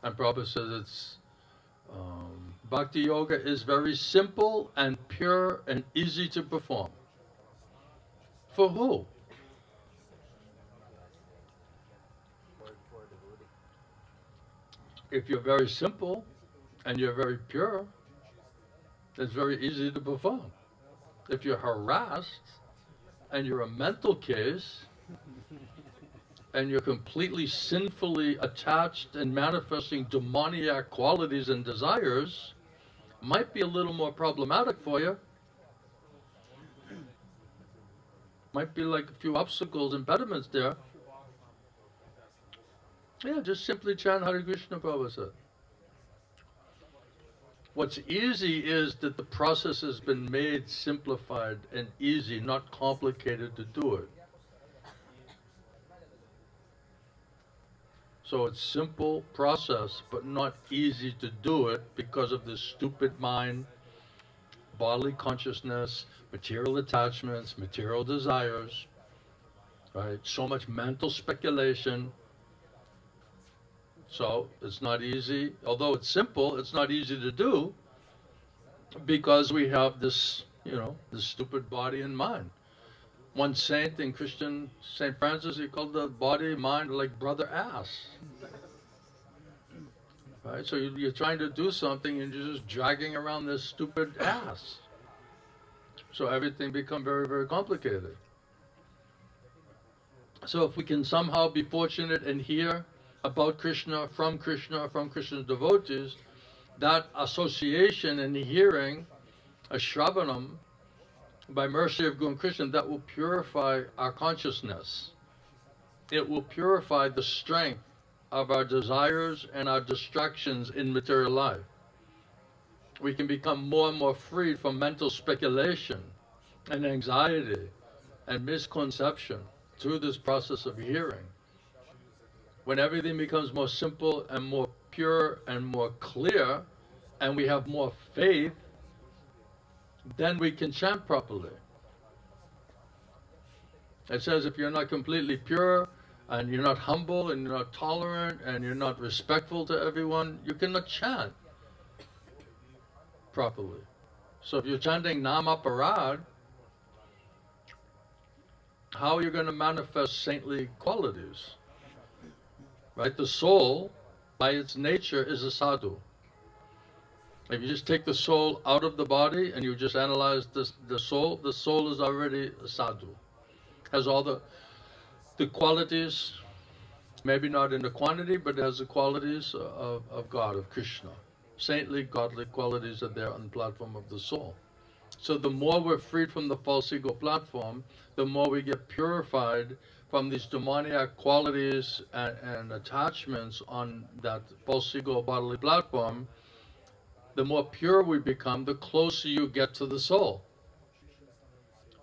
And Prabhupada says it's bhakti-yoga is very simple and pure and easy to perform. For who? If you're very simple and you're very pure, it's very easy to perform. If you're harassed and you're a mental case and you're completely sinfully attached and manifesting demoniac qualities and desires, might be a little more problematic for you. Might be like a few obstacles, impediments there. Yeah, just simply chant Hare Krishna, Prabhupada said. What's easy is that the process has been made simplified and easy, not complicated to do it. So it's simple process, but not easy to do it because of this stupid mind, bodily consciousness, material attachments, material desires, right? So much mental speculation. So it's not easy, although it's simple, it's not easy to do because we have this, this stupid body and mind. One saint in Christian, St. Francis, he called the body, mind like brother ass. Right? So you're trying to do something and you're just dragging around this stupid ass. So everything becomes very, very complicated. So if we can somehow be fortunate and hear about Krishna, from Krishna's devotees, that association and hearing, a shravanam, by mercy of Guru Krishna, that will purify our consciousness. It will purify the strength of our desires and our distractions in material life. We can become more and more freed from mental speculation and anxiety and misconception through this process of hearing. When everything becomes more simple and more pure and more clear, and we have more faith, then we can chant properly. It says if you're not completely pure, and you're not humble, and you're not tolerant, and you're not respectful to everyone, you cannot chant properly. So if you're chanting Namaparad, how are you going to manifest saintly qualities? Right? The soul, by its nature, is a sadhu. If you just take the soul out of the body and you just analyze the soul is already a sadhu. Has all the qualities, maybe not in the quantity, but it has the qualities of God, of Kṛṣṇa. Saintly, godly qualities are there on the platform of the soul. So the more we're freed from the false ego platform, the more we get purified from these demoniac qualities and attachments on that false ego bodily platform. The more pure we become, the closer you get to the soul.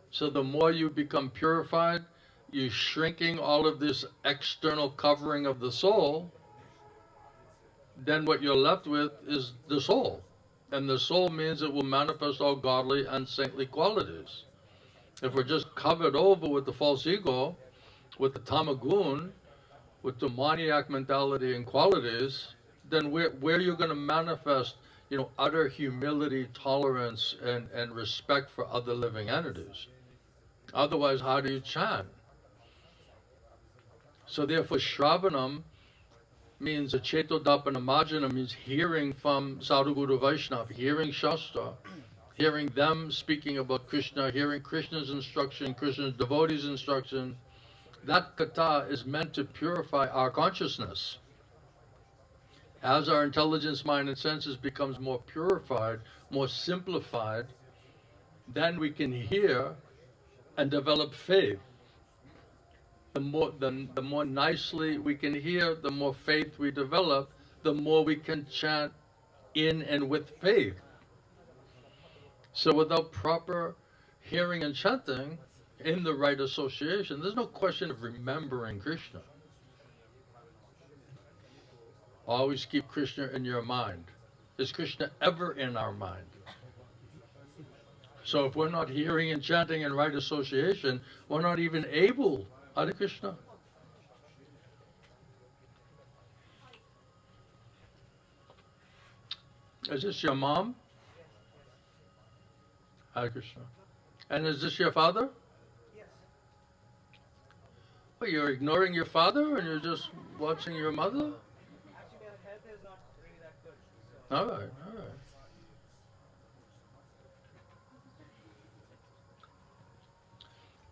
So the more you become purified, you're shrinking all of this external covering of the soul, then what you're left with is the soul. And the soul means it will manifest all godly and saintly qualities. If we're just covered over with the false ego, with the tamagun, with demoniac mentality and qualities, then where are you going to manifest, utter humility, tolerance, and respect for other living entities? Otherwise, how do you chant? So therefore, Shravanam means a Cetodapana means hearing from Sadhguru Vaishnava, hearing Shastra, hearing them speaking about Kṛṣṇa, hearing Krishna's instruction, Krishna's devotees' instruction. That katha is meant to purify our consciousness. As our intelligence, mind, and senses becomes more purified, more simplified, then we can hear and develop faith. The more nicely we can hear, the more faith we develop, the more we can chant in and with faith. So without proper hearing and chanting in the right association, there's no question of remembering Krishna. Always keep Krishna in your mind. Is Krishna ever in our mind? So if we're not hearing and chanting in right association, we're not even able, Hare Krishna. Is this your mom? Hare Krishna. And is this your father? Yes. Well, you're ignoring your father and you're just watching your mother? Actually, my health is not really that good. So. All right, all right.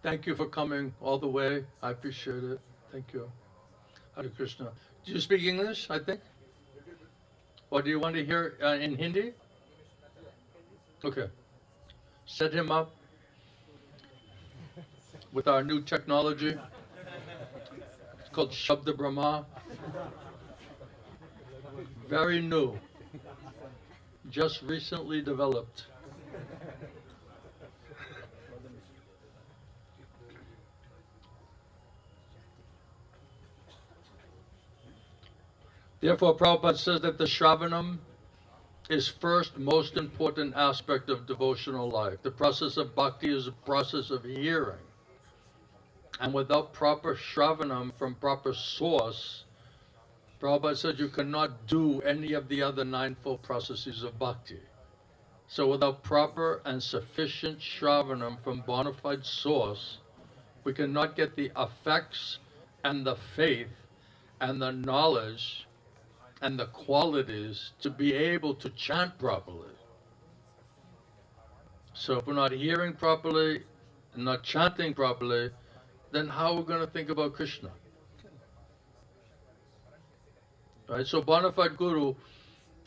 Thank you for coming all the way. I appreciate it. Thank you. Hare Krishna. Do you speak English, I think? Or do you want to hear in Hindi? Okay. Set him up with our new technology. It's called Shabda Brahma. Very new. Just recently developed. Therefore, Prabhupada says that the Shravanam is first most important aspect of devotional life. The process of bhakti is a process of hearing. And without proper Shravanam from proper source, Prabhupada said you cannot do any of the other ninefold processes of bhakti. So without proper and sufficient Shravanam from bona fide source, we cannot get the effects and the faith and the knowledge and the qualities to be able to chant properly. So if we're not hearing properly and not chanting properly, then how are we going to think about Krishna? Right? So bona fide Guru,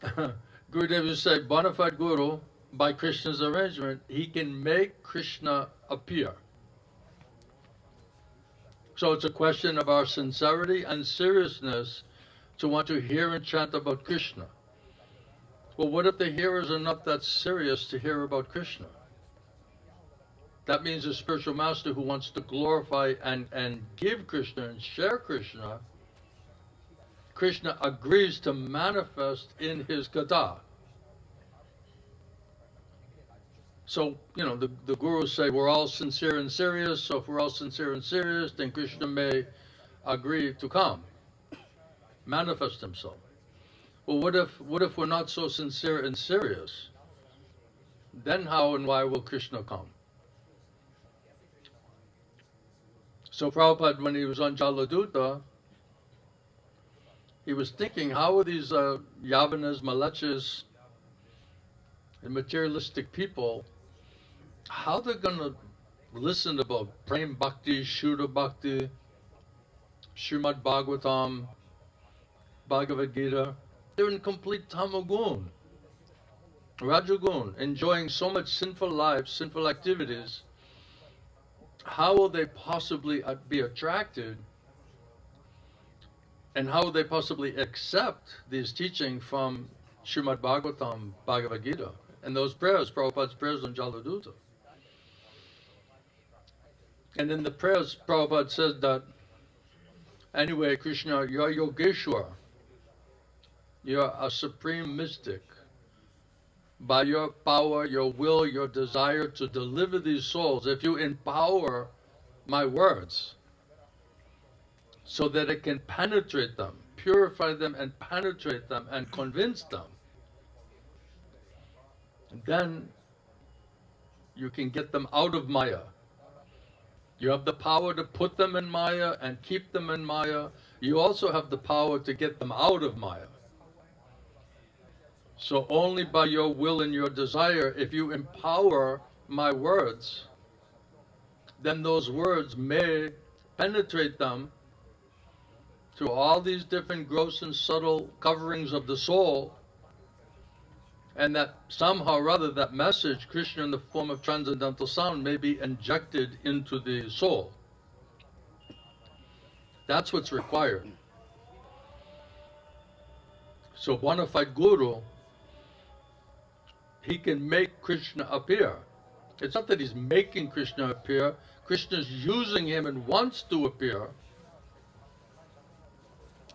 Gurudev used to say, bona fide Guru, by Krishna's arrangement, he can make Krishna appear. So it's a question of our sincerity and seriousness to want to hear and chant about Krishna. Well, what if the hearers are not that serious to hear about Krishna? That means a spiritual master who wants to glorify and give Krishna and share Krishna, Krishna agrees to manifest in his Katha. So, you know, the gurus say we're all sincere and serious, so if we're all sincere and serious, then Krishna may agree to come, manifest himself. Well, what if we're not so sincere and serious? Then how and why will Krishna come? So Prabhupada, when he was on Jaladuta, he was thinking, how are these Yavanas, Malachas, and materialistic people, how they're going to listen about Prem Bhakti, Shuddha Bhakti, Srimad Bhagavatam, Bhagavad Gita? They're in complete tamagun, rajagun, enjoying so much sinful lives, sinful activities. How will they possibly be attracted, and how will they possibly accept these teachings from Srimad Bhagavatam, Bhagavad Gita, and those prayers, Prabhupada's prayers on Jaladuta? And in the prayers, Prabhupada said that, anyway, Krishna, you're Yogeshwar. You're a supreme mystic. By your power, your will, your desire to deliver these souls, if you empower my words so that it can penetrate them, purify them and penetrate them and convince them, then you can get them out of Maya. You have the power to put them in Maya and keep them in Maya. You also have the power to get them out of Maya. So only by your will and your desire, if you empower my words, then those words may penetrate them through all these different gross and subtle coverings of the soul, and that somehow or other that message, Krishna in the form of transcendental sound, may be injected into the soul. That's what's required. So bona fide guru, he can make Krishna appear. It's not that he's making Krishna appear. Krishna's using him and wants to appear.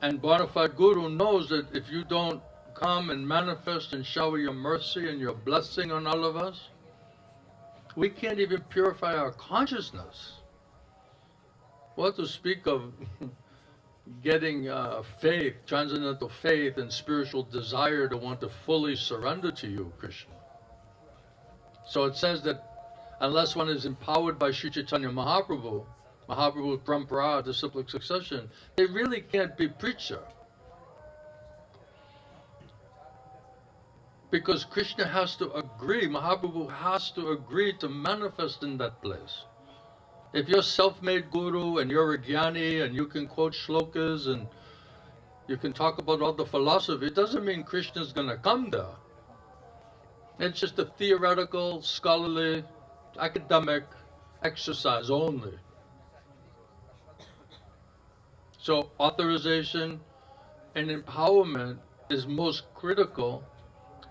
And bona fide guru knows that if you don't come and manifest and shower your mercy and your blessing on all of us, we can't even purify our consciousness. What to speak of getting faith, transcendental faith and spiritual desire to want to fully surrender to you, Krishna. So it says that unless one is empowered by Sri Chaitanya Mahaprabhu, Mahaprabhu Pṛthā, disciplic succession, they really can't be preacher. Because Krishna has to agree, Mahaprabhu has to agree to manifest in that place. If you're self-made guru and you're a jnani and you can quote shlokas and you can talk about all the philosophy, it doesn't mean Krishna's going to come there. It's just a theoretical, scholarly, academic exercise only. So authorization and empowerment is most critical,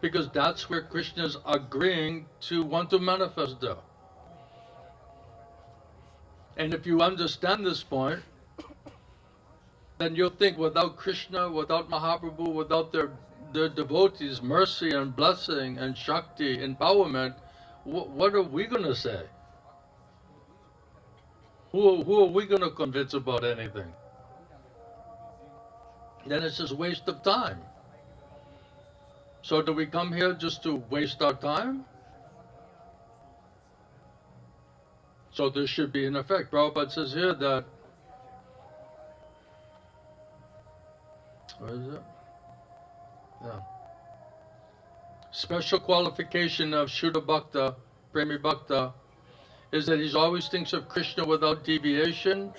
because that's where Krishna is agreeing to want to manifest there. And if you understand this point, then you'll think without Krishna, without Mahaprabhu, without their devotees' mercy and blessing and Shakti, empowerment, what are we going to say? Who are we going to convince about anything? Then it's just waste of time. So do we come here just to waste our time? So there should be an effect. Prabhupada says here that, where is it? Yeah. Special qualification of Shuddha Bhakta, Premi Bhakta, is that he always thinks of Krishna without deviation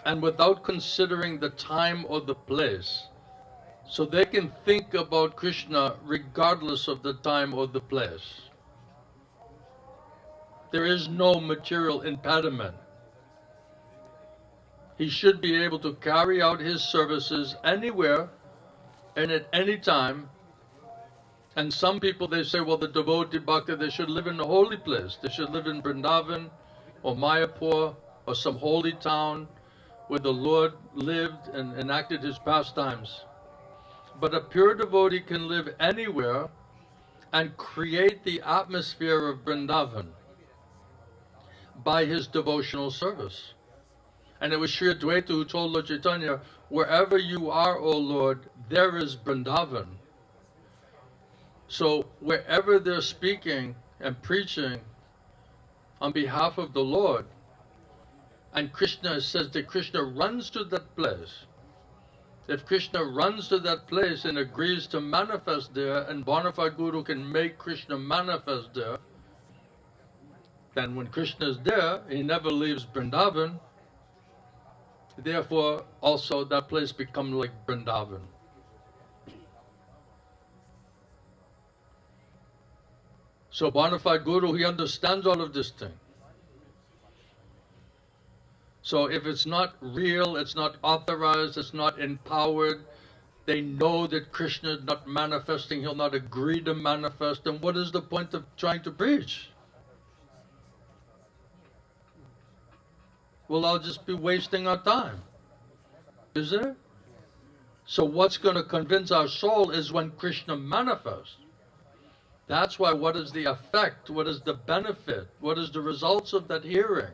and without considering the time or the place. So they can think about Krishna regardless of the time or the place. There is no material impediment. He should be able to carry out his services anywhere and at any time. And some people, they say, well, the devotee bhakta, they should live in a holy place. They should live in Vrindavan or Mayapur or some holy town where the Lord lived and enacted his pastimes. But a pure devotee can live anywhere and create the atmosphere of Vrindavan by his devotional service. And it was Sri Advaita who told Lord Chaitanya, wherever you are, O Lord, there is Vrindavan. So wherever they're speaking and preaching on behalf of the Lord, and Krishna says that Krishna runs to that place. If Krishna runs to that place and agrees to manifest there, and bona fide guru can make Krishna manifest there, then when Krishna is there, he never leaves Vrindavan. Therefore, also that place becomes like Vrindavan. So bona fide guru, he understands all of this thing. So if it's not real, it's not authorized, it's not empowered, they know that Krishna is not manifesting, he'll not agree to manifest, then what is the point of trying to preach? Well, I'll just be wasting our time, isn't it? So what's going to convince our soul is when Krishna manifests. That's why, what is the effect, what is the benefit, what is the results of that hearing?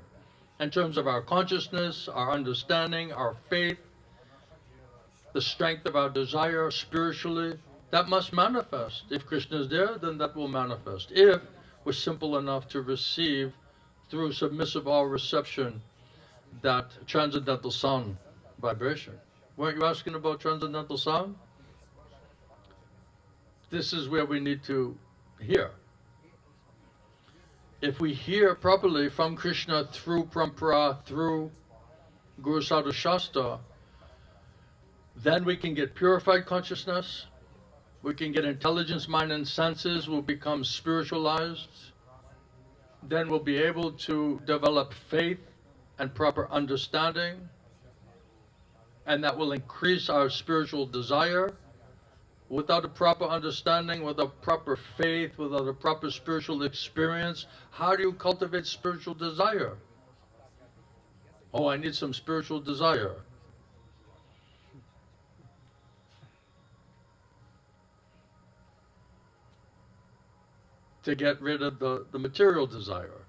In terms of our consciousness, our understanding, our faith, the strength of our desire spiritually, that must manifest. If Krishna is there, then that will manifest. If we're simple enough to receive through submissive all reception that transcendental sound vibration. Weren't you asking about transcendental sound? This is where we need to hear. If we hear properly from Krishna through Pṛthā, through Guru Sadhu Shastra, Then we can get purified consciousness. We can get intelligence, mind, and senses will become spiritualized. Then we'll be able to develop faith and proper understanding. And that will increase our spiritual desire. Without a proper understanding, without proper faith, without a proper spiritual experience, how do you cultivate spiritual desire? Oh, I need some spiritual desire. To get rid of the material desire.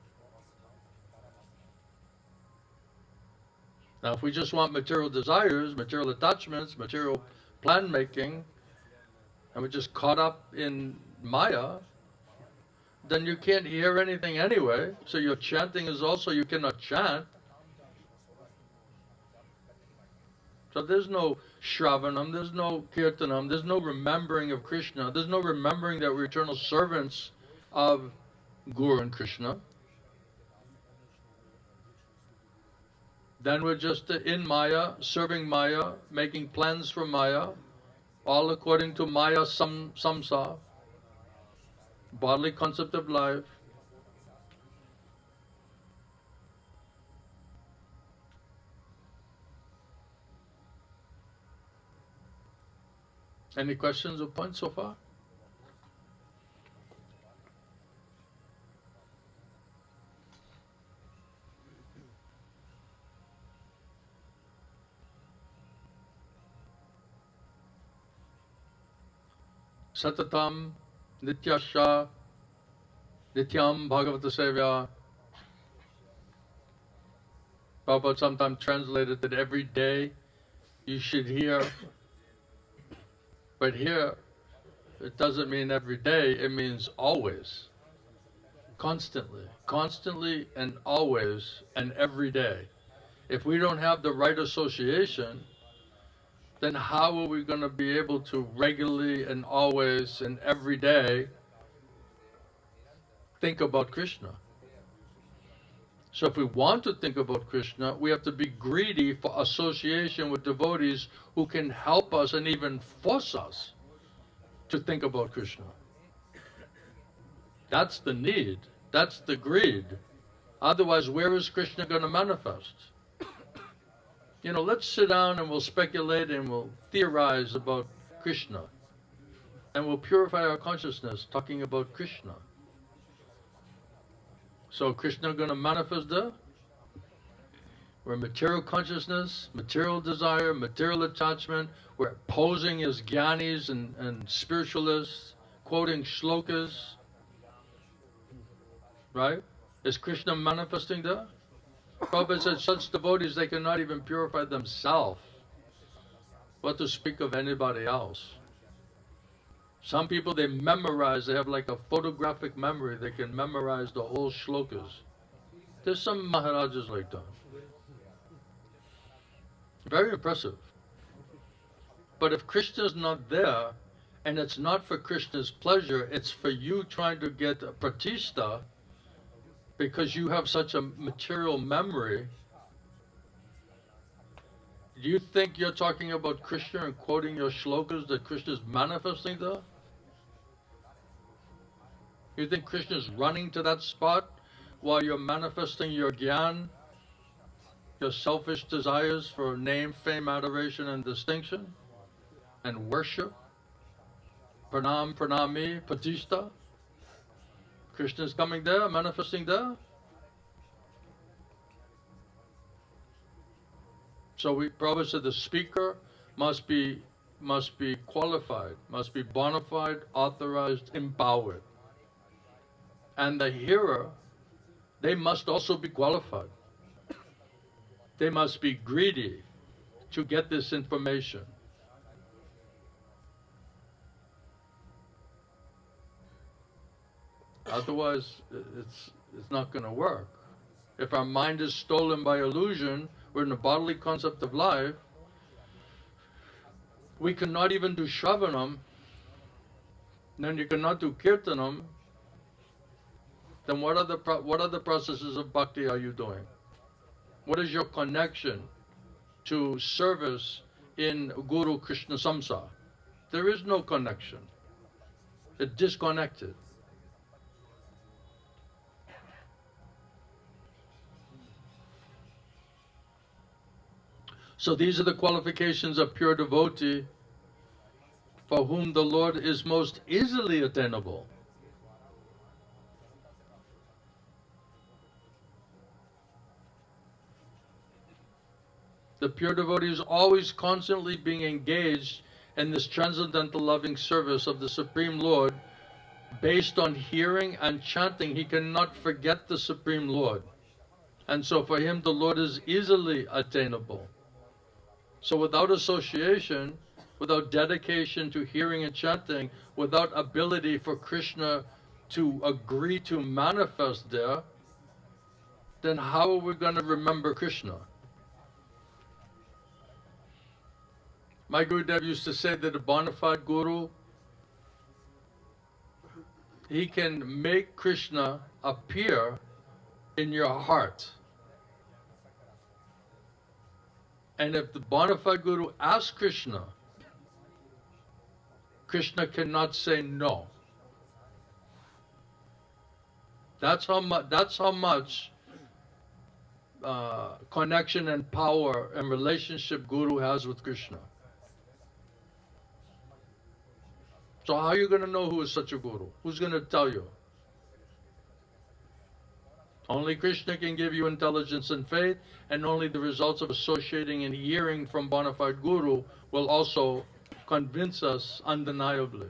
Now, if we just want material desires, material attachments, material plan making, and we're just caught up in Maya, then you can't hear anything anyway. So your chanting is also, you cannot chant. So there's no Shravanam, there's no Kirtanam, there's no remembering of Kṛṣṇa, there's no remembering that we're eternal servants of Guru and Kṛṣṇa. Then we're just in Maya, serving Maya, making plans for Maya, all according to Maya samsara, bodily concept of life. Any questions or points so far? Satatam, nityaśaḥ, nityam bhagavata sevya. Prabhupada sometimes translated that every day you should hear. But here, it doesn't mean every day, it means always. Constantly. Constantly and always and every day. If we don't have the right association, then how are we going to be able to regularly and always and every day think about Kṛṣṇa? So if we want to think about Kṛṣṇa, we have to be greedy for association with devotees who can help us and even force us to think about Kṛṣṇa. That's the need. That's the greed. Otherwise, where is Kṛṣṇa going to manifest? You know, let's sit down and we'll speculate and we'll theorize about Kṛṣṇa. And we'll purify our consciousness talking about Kṛṣṇa. So Kṛṣṇa going to manifest there? We're material consciousness, material desire, material attachment. We're posing as jnanis and spiritualists, quoting shlokas. Right? Is Kṛṣṇa manifesting there? Prabhupada said such devotees, they cannot even purify themselves. What to speak of anybody else? Some people, they memorize, they have like a photographic memory, they can memorize the whole shlokas. There's some Maharajas like that. Very impressive. But if Kṛṣṇa's not there, and it's not for Kṛṣṇa's pleasure, it's for you trying to get a pratishtha, because you have such a material memory, do you think you're talking about Kṛṣṇa and quoting your shlokas that Kṛṣṇa is manifesting there? You think Kṛṣṇa is running to that spot while you're manifesting your jnana, your selfish desires for name, fame, adoration, and distinction, and worship? Pranam, pranami, pratishtha. Kṛṣṇa is coming there, manifesting there. So Prabhupada said the speaker must be qualified, must be bona fide, authorized, empowered. And the hearer, they must also be qualified. They must be greedy to get this information. Otherwise, it's not going to work. If our mind is stolen by illusion, we're in the bodily concept of life, we cannot even do Shravanam, then you cannot do Kirtanam, then what other processes of bhakti are you doing? What is your connection to service in Guru Krishna Samsa. There is no connection. It's disconnected. So these are the qualifications of pure devotee for whom the Lord is most easily attainable. The pure devotee is always constantly being engaged in this transcendental loving service of the Supreme Lord based on hearing and chanting. He cannot forget the Supreme Lord. And so for him, the Lord is easily attainable. So without association, without dedication to hearing and chanting, without ability for Krishna to agree to manifest there, then how are we going to remember Krishna? My Gurudev used to say that a bona fide Guru, he can make Krishna appear in your heart. And if the bona fide Guru asks Krishna, Krishna cannot say no. That's how much connection and power and relationship Guru has with Krishna. So how are you going to know who is such a Guru? Who's going to tell you? Only Krishna can give you intelligence and faith, and only the results of associating and hearing from bona fide Guru will also convince us undeniably.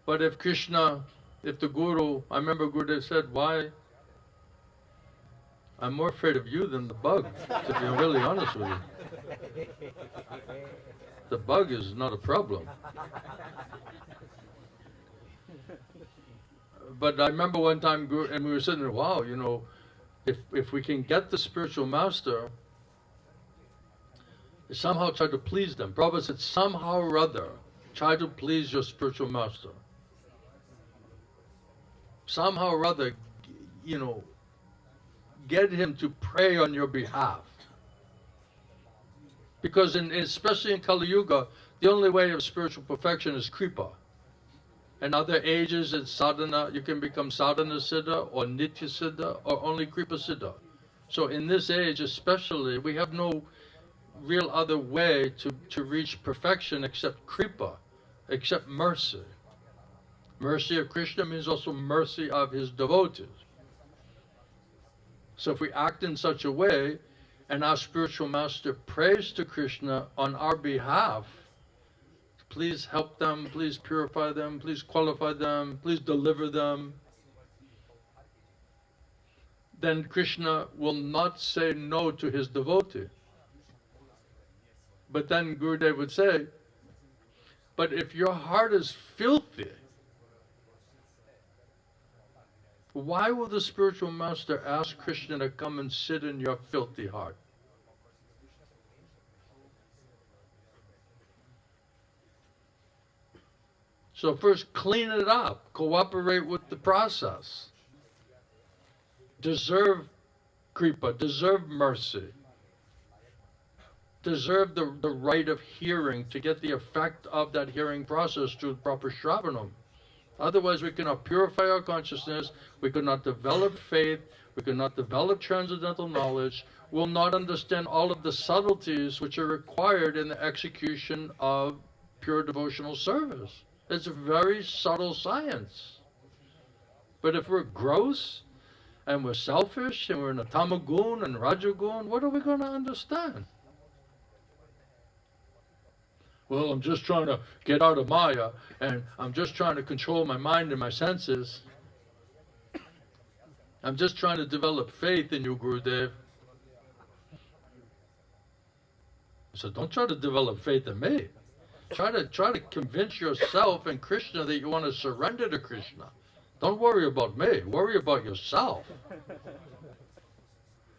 But if Krishna, if the Guru, I remember Gurudev said, why? I'm more afraid of you than the bug, to be really honest with you. The bug is not a problem. But I remember one time, and we were sitting there, wow, you know, if we can get the spiritual master, somehow try to please them. Prabhupada said, somehow or other, try to please your spiritual master. Somehow or other, you know, get him to pray on your behalf. Because especially in Kali Yuga, the only way of spiritual perfection is kripa. In other ages, it's sadhana. You can become sadhana siddha or nitya siddha or only kripa siddha. So in this age especially, we have no real other way to reach perfection except kripa, except mercy. Mercy of Krishna means also mercy of his devotees. So if we act in such a way, and our spiritual master prays to Krishna on our behalf, please help them, please purify them, please qualify them, please deliver them, then Krishna will not say no to his devotee. But then Gurudev would say, but if your heart is filthy, why will the spiritual master ask Krishna to come and sit in your filthy heart? So first clean it up, cooperate with the process. Deserve kripa, deserve mercy. Deserve the right of hearing to get the effect of that hearing process through proper shravanam. Otherwise, we cannot purify our consciousness, we cannot develop faith, we cannot develop transcendental knowledge, we'll not understand all of the subtleties which are required in the execution of pure devotional service. It's a very subtle science. But if we're gross, and we're selfish, and we're in a tamagun and rajagun, what are we going to understand? Well, I'm just trying to get out of Maya, and I'm just trying to control my mind and my senses. I'm just trying to develop faith in you, Gurudev. So don't try to develop faith in me. Try to convince yourself and Krishna that you want to surrender to Krishna. Don't worry about me. Worry about yourself.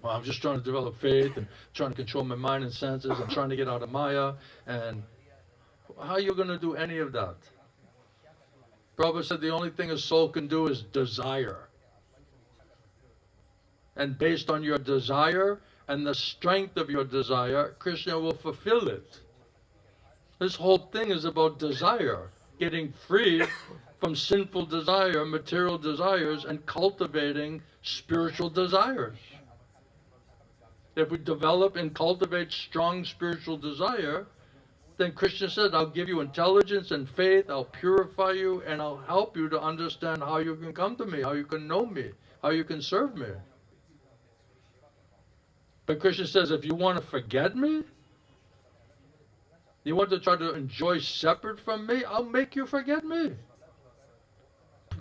Well, I'm just trying to develop faith and trying to control my mind and senses. I'm trying to get out of Maya, and how are you going to do any of that? Prabhupada said the only thing a soul can do is desire. And based on your desire and the strength of your desire, Kṛṣṇa will fulfill it. This whole thing is about desire, getting free from sinful desire, material desires, and cultivating spiritual desires. If we develop and cultivate strong spiritual desire, then Kṛṣṇa said, I'll give you intelligence and faith, I'll purify you, and I'll help you to understand how you can come to me, how you can know me, how you can serve me. But Kṛṣṇa says, if you want to forget me, you want to try to enjoy separate from me, I'll make you forget me.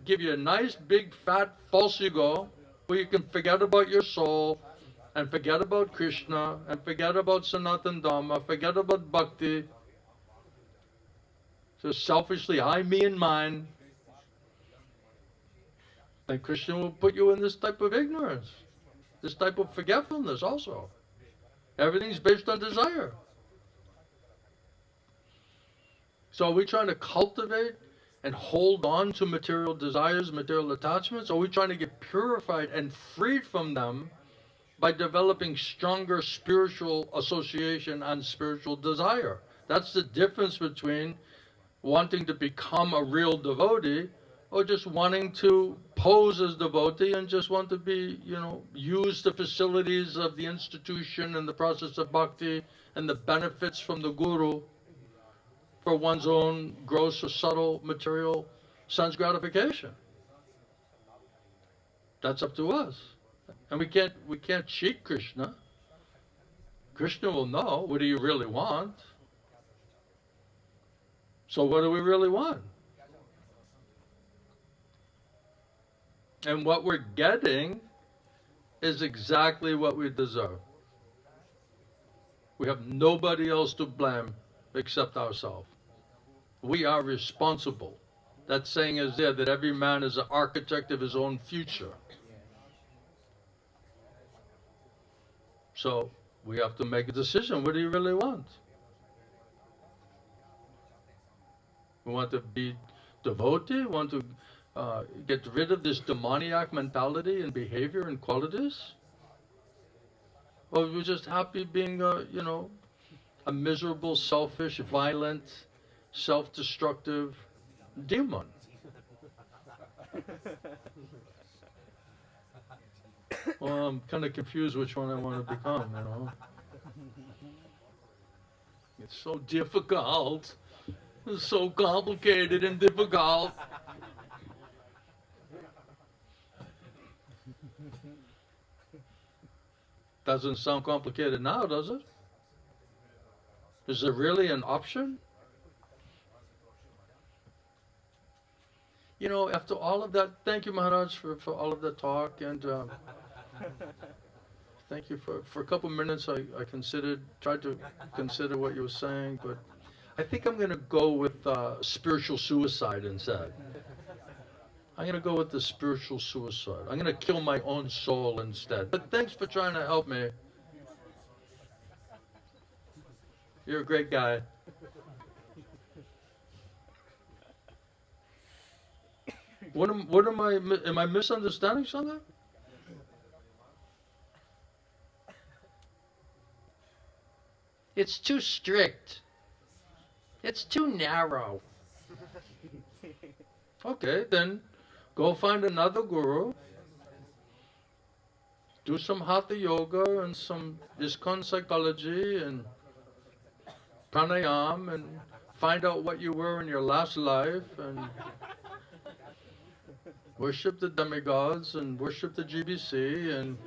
Give you a nice, big, fat, false ego, where you can forget about your soul, and forget about Kṛṣṇa, and forget about Sanatana Dharma, forget about bhakti. So selfishly, I, me, and mine. Then Kṛṣṇa will put you in this type of ignorance, this type of forgetfulness also. Everything's based on desire. So are we trying to cultivate and hold on to material desires, material attachments? Or are we trying to get purified and freed from them by developing stronger spiritual association and spiritual desire? That's the difference between wanting to become a real devotee or just wanting to pose as devotee and just want to be, use the facilities of the institution and the process of bhakti and the benefits from the guru for one's own gross or subtle material sense gratification. That's up to us. And we can't cheat Kṛṣṇa. Kṛṣṇa will know, what do you really want? So what do we really want? And what we're getting is exactly what we deserve. We have nobody else to blame except ourselves. We are responsible. That saying is there, that every man is an architect of his own future. So we have to make a decision. What do you really want? We want to be devotee? We want to get rid of this demoniac mentality and behavior and qualities? Or we're just happy being a miserable, selfish, violent, self-destructive demon? Well, I'm kind of confused which one I want to become, It's so difficult. It's so complicated and difficult. Doesn't sound complicated now, does it? Is there really an option? After all of that, thank you, Maharaj, for all of that talk, and thank you for a couple minutes. I tried to consider what you were saying, but I think I'm going to go with spiritual suicide instead. I'm going to go with the spiritual suicide. I'm going to kill my own soul instead. But thanks for trying to help me. You're a great guy. Am I misunderstanding something? It's too strict. It's too narrow. Okay, then go find another guru. Do some haṭha-yoga and some ISKCON psychology and pranayam and find out what you were in your last life and worship the demigods and worship the GBC and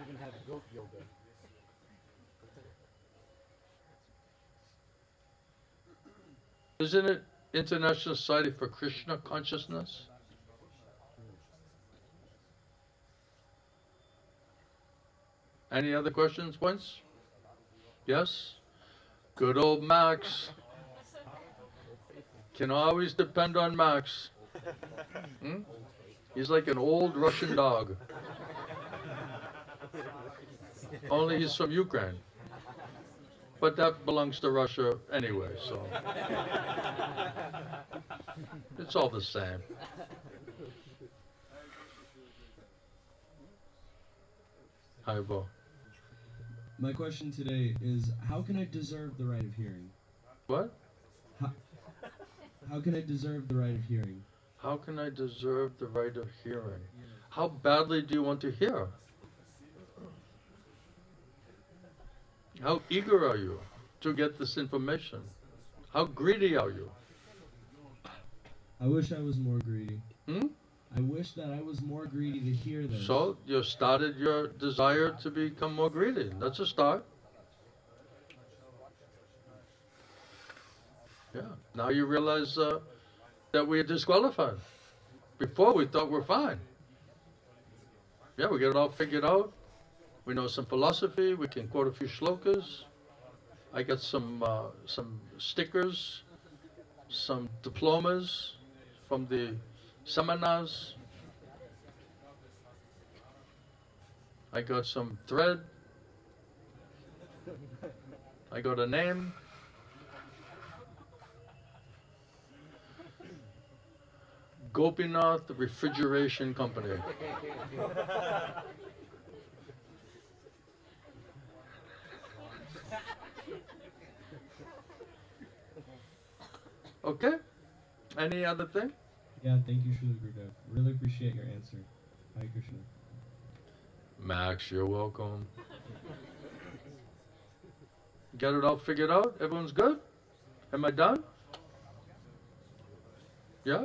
even have goat yoga. Isn't it International Society for Kṛṣṇa Consciousness? Any other questions, points? Yes? Good old Max. Can always depend on Max. He's like an old Russian dog. Only he's from Ukraine. But that belongs to Russia anyway, so it's all the same. Haribo. My question today is, how can I deserve the right of hearing? What? How can I deserve the right of hearing? How can I deserve the right of hearing? How badly do you want to hear? How eager are you to get this information? How greedy are you? I wish I was more greedy. Hmm? I wish that I was more greedy to hear this. So you started your desire to become more greedy. That's a start. Yeah. Now you realize that we are disqualified. Before we thought we're fine. Yeah, we get it all figured out. We know some philosophy. We can quote a few shlokas. I got some stickers, some diplomas from the seminars. I got some thread. I got a name. Gopinath Refrigeration Company. Okay? Any other thing? Yeah, thank you, Srila Gurudev. Really appreciate your answer. Hare Krishna. Max, you're welcome. Get it all figured out? Everyone's good? Am I done? Yeah?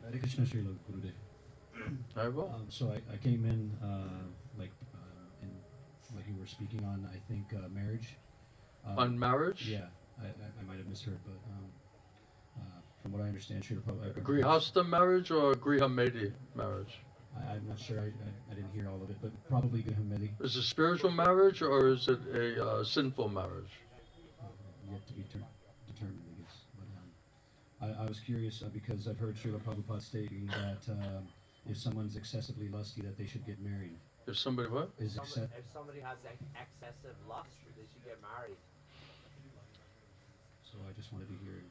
Hare Krishna, Srila Gurudev. I will. So I came in, in what you were speaking on, I think, marriage. On marriage? Yeah, I might have misheard, but from what I understand, Srila Prabhupada... Grihastha marriage or Grihamedi marriage? I'm not sure, I didn't hear all of it, but probably Grihamedi. Is it spiritual marriage or is it a sinful marriage? Yet to be determined, I guess. But I was curious because I've heard Srila Prabhupada stating that if someone's excessively lusty, that they should get married. If somebody what? If somebody has excessive lust, they should get married. So I just wanted to hear...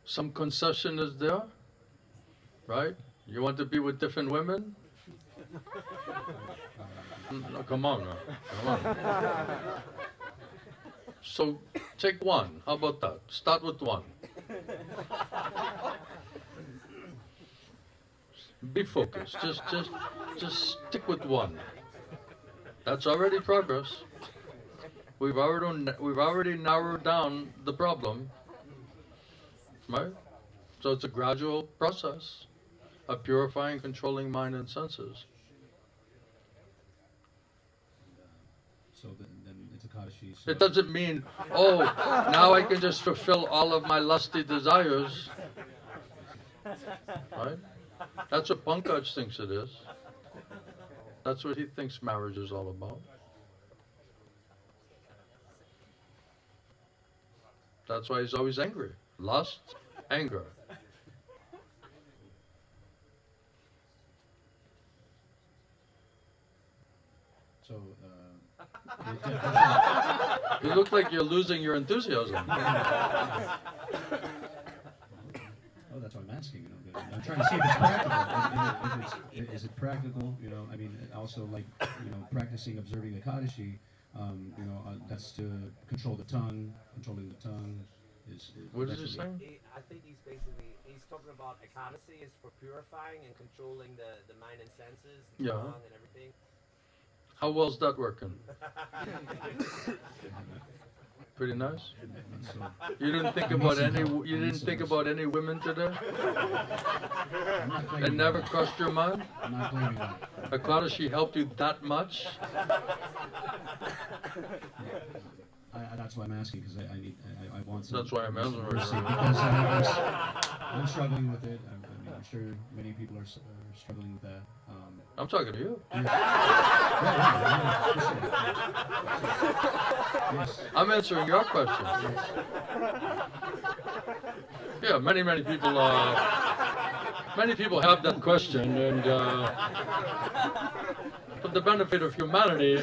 Some concession is there, right? You want to be with different women? No, come on now. Come on. So take one. How about that? Start with one. Be focused. Just stick with one. That's already progress. We've already narrowed down the problem, right? So it's a gradual process of purifying, controlling mind and senses. So then it's a Kadashi. So It doesn't mean, oh, now I can just fulfill all of my lusty desires, right? That's what Pankaj thinks it is. That's what he thinks marriage is all about. That's why he's always angry. Lust, anger. So, You look like you're losing your enthusiasm. oh, that's what I'm asking. You know, I'm trying to see if it's practical. Is it practical? You know, I mean, also like practicing observing the Kadashi. That's to control the tongue. Controlling the tongue is What is he saying? I think he's talking about ekadasi is for purifying and controlling the mind and senses, the Yeah. tongue and everything. How well's that working? Pretty nice. You didn't think about any women today? It never crossed your mind? I'm not blaming that. Akadashi helped you that much? That's why I'm asking, because I want some. That's why I'm asking. Because I'm struggling with it. I'm sure many people are struggling with that. I'm talking to you. Yes. I'm answering your question. Yeah, many people have that question, and for the benefit of humanity,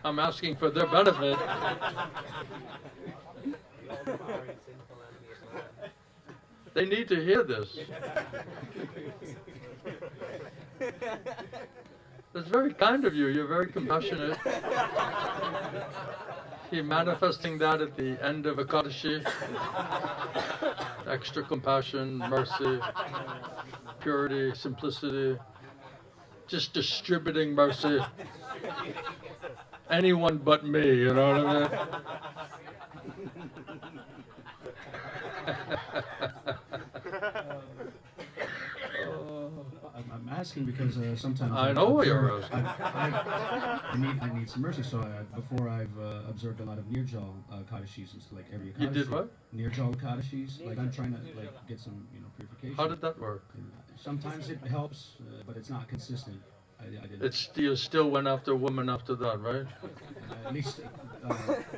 I'm asking for their benefit. They need to hear this. That's very kind of you. You're very compassionate. You're manifesting that at the end of Ekadashi. Extra compassion, mercy, purity, simplicity. Just distributing mercy. Anyone but me, you know what I mean? I'm asking because sometimes I know what you're asking. I need some mercy. So before I've observed a lot of Nirjal Kadashis, like every Ekadashi. You did what? Nirjal Kadashis. Like I'm trying to get some purification. How did that work? Sometimes it helps, but it's not consistent. I didn't. You still went after a woman after that, right? At least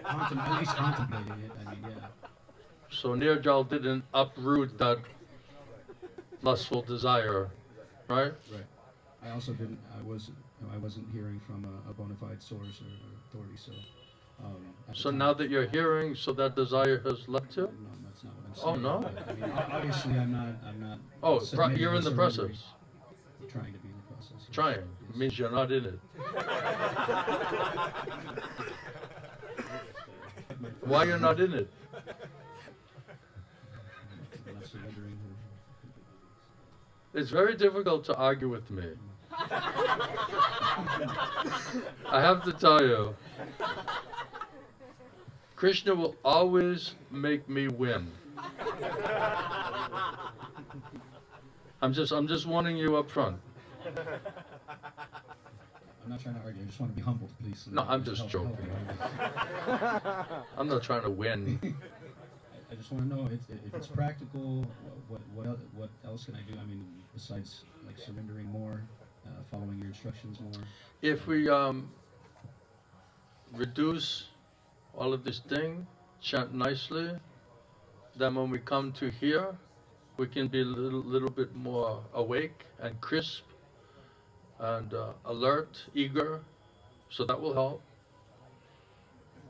contemplating it. I mean, yeah. So Nirjal didn't uproot that lustful desire, right? Right. I also didn't. I wasn't hearing from a bona fide source or authority. So. So now that you're hearing, so that desire has left you? No, that's not what I'm saying. Oh no. But, I mean, obviously, I'm not. Oh, you're in the process. I'm trying to be in the process. Yes. Trying means you're not in it. Why you're not in it? I'm not surrendering. It's very difficult to argue with me. I have to tell you, Kṛṣṇa will always make me win. I'm just warning you up front. I'm not trying to argue. I just want to be humbled, please. No, I'm just joking. I'm not trying to win. I just want to know if it's practical. What else can I do? I mean, besides like surrendering more, following your instructions more. If we reduce all of this thing, chant nicely, then when we come to here, we can be a little bit more awake and crisp and alert, eager, so that will help.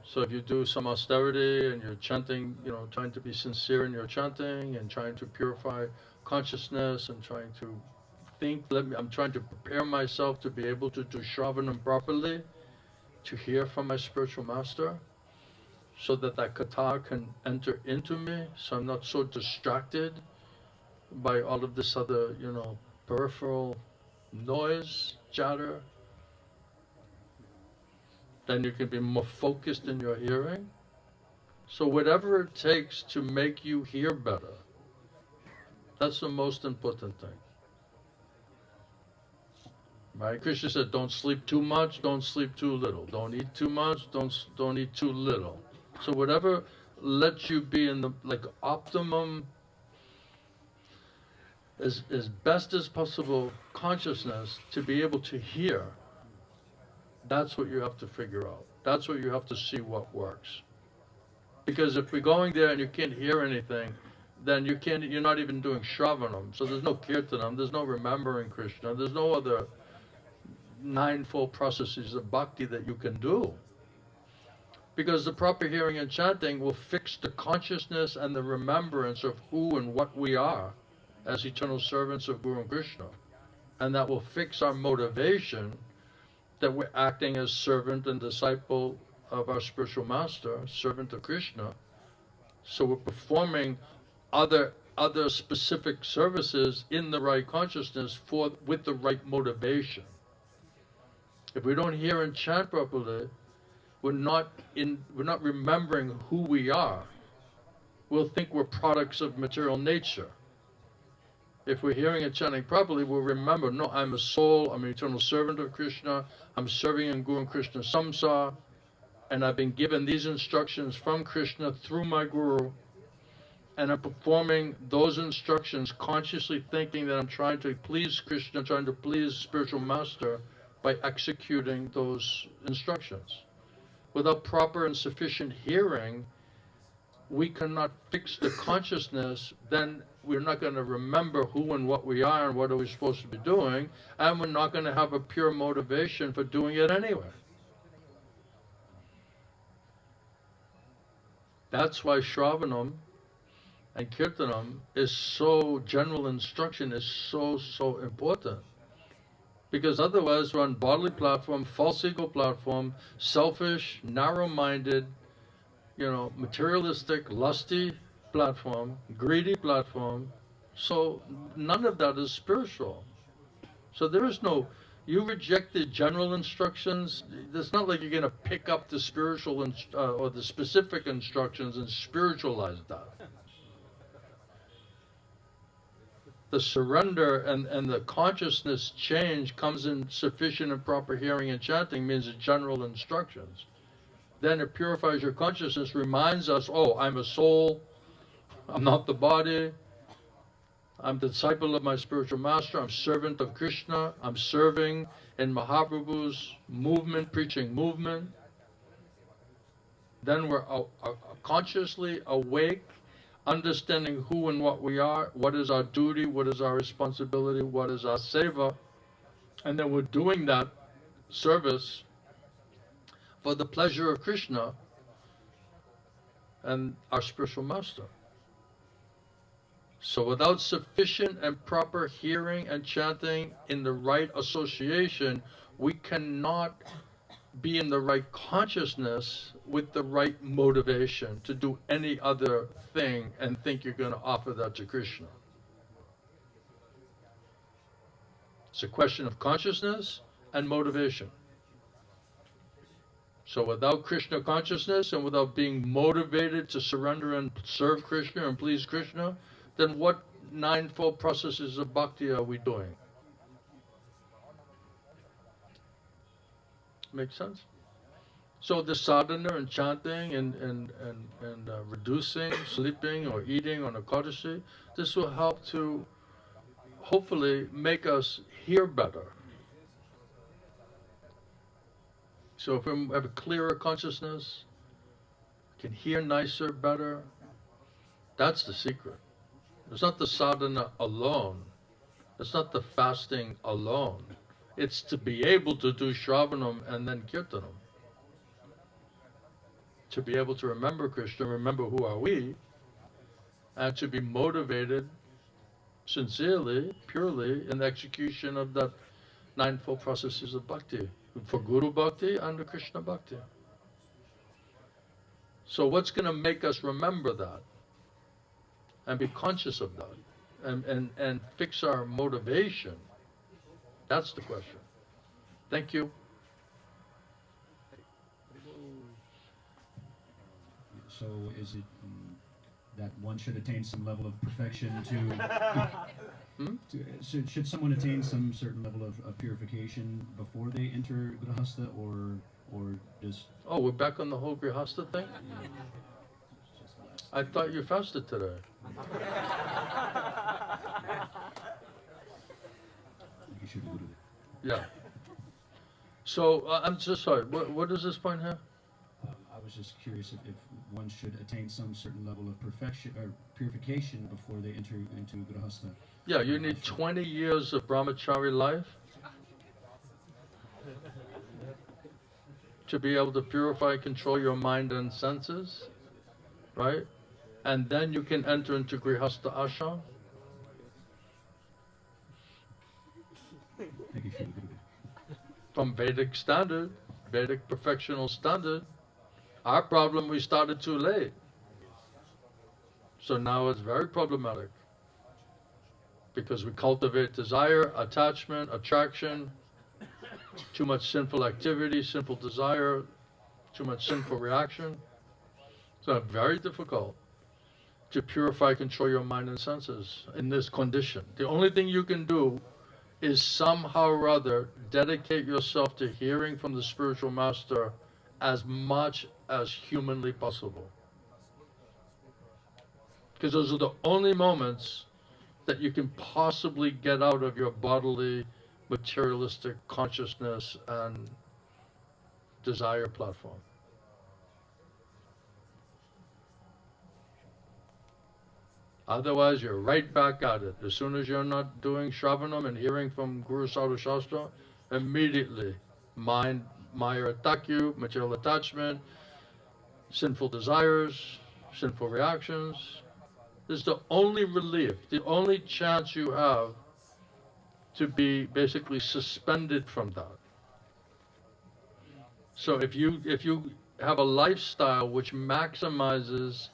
So if you do some austerity and you're chanting, trying to be sincere in your chanting and trying to purify consciousness and trying to think, I'm trying to prepare myself to be able to do Shravanam properly, to hear from my spiritual master, so that katha can enter into me, so I'm not so distracted by all of this other, peripheral noise, chatter. Then you can be more focused in your hearing. So whatever it takes to make you hear better, that's the most important thing. Right? Kṛṣṇa said, don't sleep too much, don't sleep too little. Don't eat too much, don't eat too little. So whatever lets you be in the optimum, as best as possible consciousness to be able to hear, that's what you have to figure out. That's what you have to see what works. Because if we're going there and you can't hear anything, then you're not even doing Shravanam. So there's no Kirtanam, there's no remembering Kṛṣṇa, there's no other ninefold processes of bhakti that you can do. Because the proper hearing and chanting will fix the consciousness and the remembrance of who and what we are as eternal servants of Guru and Kṛṣṇa. And that will fix our motivation that we're acting as servant and disciple of our spiritual master, servant of Kṛṣṇa. So we're performing other specific services in the right consciousness with the right motivation. If we don't hear and chant properly, we're not remembering who we are. We'll think we're products of material nature. If we're hearing and chanting properly, we'll remember, no, I'm a soul, I'm an eternal servant of Kṛṣṇa, I'm serving in Guru and Kṛṣṇa Samsara, and I've been given these instructions from Kṛṣṇa through my Guru, and I'm performing those instructions consciously thinking that I'm trying to please Kṛṣṇa, trying to please spiritual master by executing those instructions. Without proper and sufficient hearing, we cannot fix the consciousness, then we're not going to remember who and what we are and what are we supposed to be doing, and we're not going to have a pure motivation for doing it anyway. That's why Shravanam and kirtanam is so, general instruction is so important. Because otherwise we're on bodily platform, false ego platform, selfish, narrow-minded, materialistic, lusty platform, greedy platform. So none of that is spiritual. So there is no, you reject the general instructions. It's not like you're going to pick up the spiritual or the specific instructions and spiritualize that. The surrender and the consciousness change comes in sufficient and proper hearing and chanting, means the general instructions. Then it purifies your consciousness, reminds us, oh, I'm a soul, I'm not the body, I'm the disciple of my spiritual master, I'm servant of Kṛṣṇa, I'm serving in Mahaprabhu's movement, preaching movement. Then we're consciously awake, understanding who and what we are, what is our duty, what is our responsibility, what is our seva, and then we're doing that service for the pleasure of Kṛṣṇa and our spiritual master. So without sufficient and proper hearing and chanting in the right association, we cannot be in the right consciousness with the right motivation to do any other thing and think you're going to offer that to Kṛṣṇa. It's a question of consciousness and motivation. So without Kṛṣṇa consciousness and without being motivated to surrender and serve Kṛṣṇa and please Kṛṣṇa, then what ninefold processes of bhakti are we doing? Make sense? So the sadhana and chanting and reducing, sleeping or eating on Ekadashi, this will help to hopefully make us hear better. So if we have a clearer consciousness, can hear nicer, better, that's the secret. It's not the sadhana alone. It's not the fasting alone. It's to be able to do shravanam and then kirtanam. To be able to remember Kṛṣṇa, remember who are we, and to be motivated sincerely, purely in the execution of that ninefold processes of bhakti, for Guru Bhakti and the Kṛṣṇa Bhakti. So what's going to make us remember that and be conscious of that and fix our motivation? That's the question. Thank you. So is it that one should attain some level of perfection should someone attain some certain level of purification before they enter grihastha, or just... Oh, we're back on the whole grihastha thing? I thought you fasted today. You should go to Yeah. So, I'm just sorry, what is this point here? I was just curious if one should attain some certain level of perfection or purification before they enter into grihastha. Yeah, you need 20 years of brahmachari life to be able to purify and control your mind and senses, right? And then you can enter into grihastha ashram. From Vedic standard, Vedic perfectional standard. Our problem, we started too late. So now it's very problematic. Because we cultivate desire, attachment, attraction, too much sinful activity, sinful desire, too much sinful reaction. So very difficult to purify, control your mind and senses in this condition. The only thing you can do is somehow or other dedicate yourself to hearing from the spiritual master as much as humanly possible. Because those are the only moments that you can possibly get out of your bodily, materialistic consciousness and desire platform. Otherwise, you're right back at it. As soon as you're not doing shravanam and hearing from Guru Sadhu Shastra, immediately Maya attack you, material attachment, sinful desires, sinful reactions. This is the only relief, the only chance you have to be basically suspended from that. So if you have a lifestyle which maximizes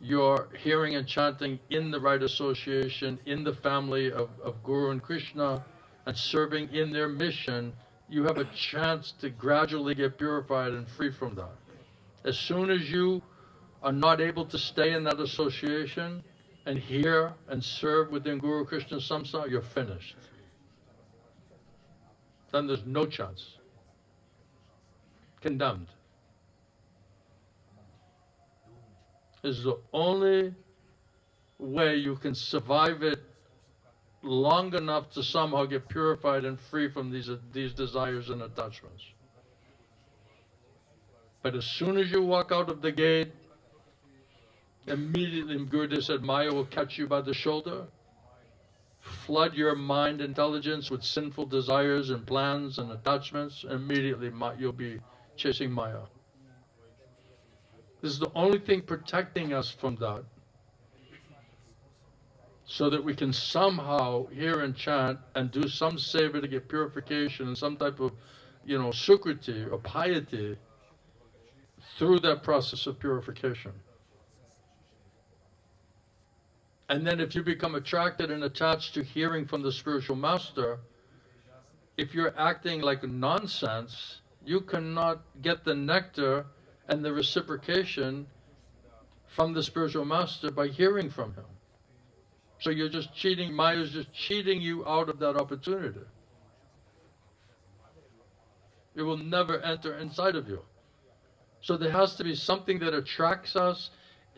your hearing and chanting in the right association, in the family of Guru and Krishna, and serving in their mission, you have a chance to gradually get purified and free from that. As soon as you are not able to stay in that association and hear and serve within Guru Krishna Samsara, you're finished. Then there's no chance. Condemned. This is the only way you can survive it long enough to somehow get purified and free from these desires and attachments. But as soon as you walk out of the gate, immediately Gurudev said, Maya will catch you by the shoulder, flood your mind intelligence with sinful desires and plans and attachments, and immediately you'll be chasing Maya. This is the only thing protecting us from that, so that we can somehow hear and chant and do some seva to get purification and some type of, sukriti or piety through that process of purification. And then if you become attracted and attached to hearing from the spiritual master, if you're acting like nonsense, you cannot get the nectar and the reciprocation from the spiritual master by hearing from him. So you're just cheating, Maya's just cheating you out of that opportunity. It will never enter inside of you. So there has to be something that attracts us,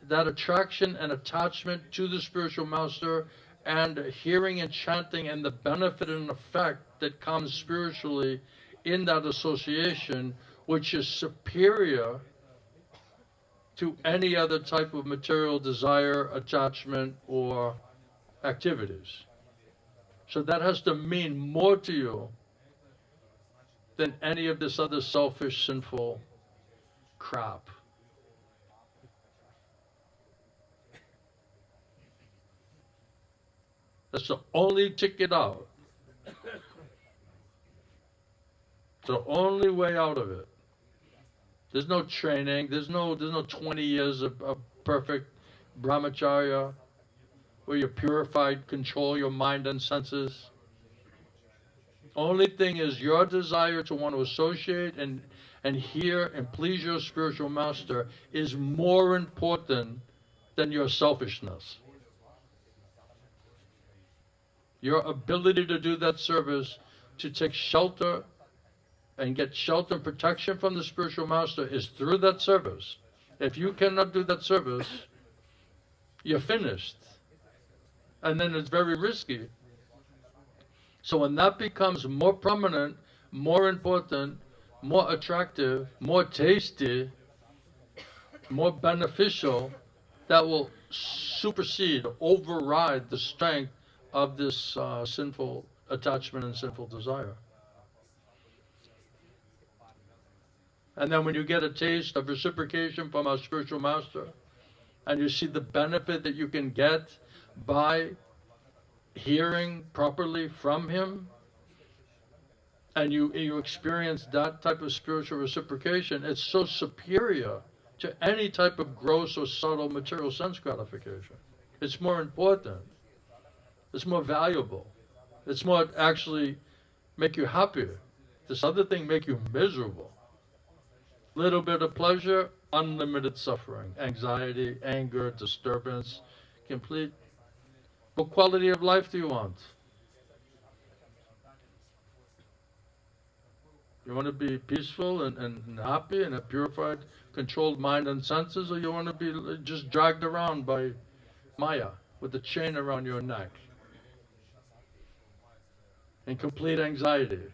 that attraction and attachment to the spiritual master, and hearing and chanting and the benefit and effect that comes spiritually in that association, which is superior to any other type of material desire, attachment, or activities. So that has to mean more to you than any of this other selfish, sinful crap. That's the only ticket out. It's the only way out of it. There's no training. There's no 20 years of perfect brahmacharya where you're purified, control your mind and senses. Only thing is your desire to want to associate and hear and please your spiritual master is more important than your selfishness. Your ability to do that service, to take shelter and get shelter and protection from the spiritual master, is through that service. If you cannot do that service, you're finished. And then it's very risky. So when that becomes more prominent, more important, more attractive, more tasty, more beneficial, that will supersede, override the strength of this sinful attachment and sinful desire. And then when you get a taste of reciprocation from our spiritual master, and you see the benefit that you can get by hearing properly from him, and you experience that type of spiritual reciprocation, it's so superior to any type of gross or subtle material sense gratification. It's more important. It's more valuable. It's more actually make you happier. This other thing make you miserable. Little bit of pleasure, unlimited suffering, anxiety, anger, disturbance, complete. What quality of life do you want? You want to be peaceful and happy and a purified, controlled mind and senses, or you want to be just dragged around by Maya with a chain around your neck? In complete anxiety,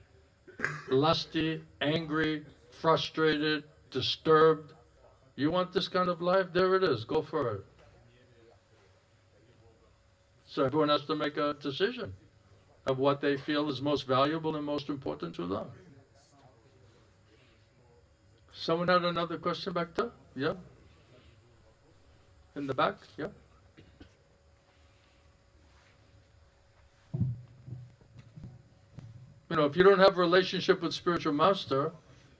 lusty, angry, frustrated, disturbed. You want this kind of life? There it is. Go for it. So everyone has to make a decision of what they feel is most valuable and most important to them. Someone had another question back there? Yeah? In the back? Yeah? You know, if you don't have a relationship with spiritual master,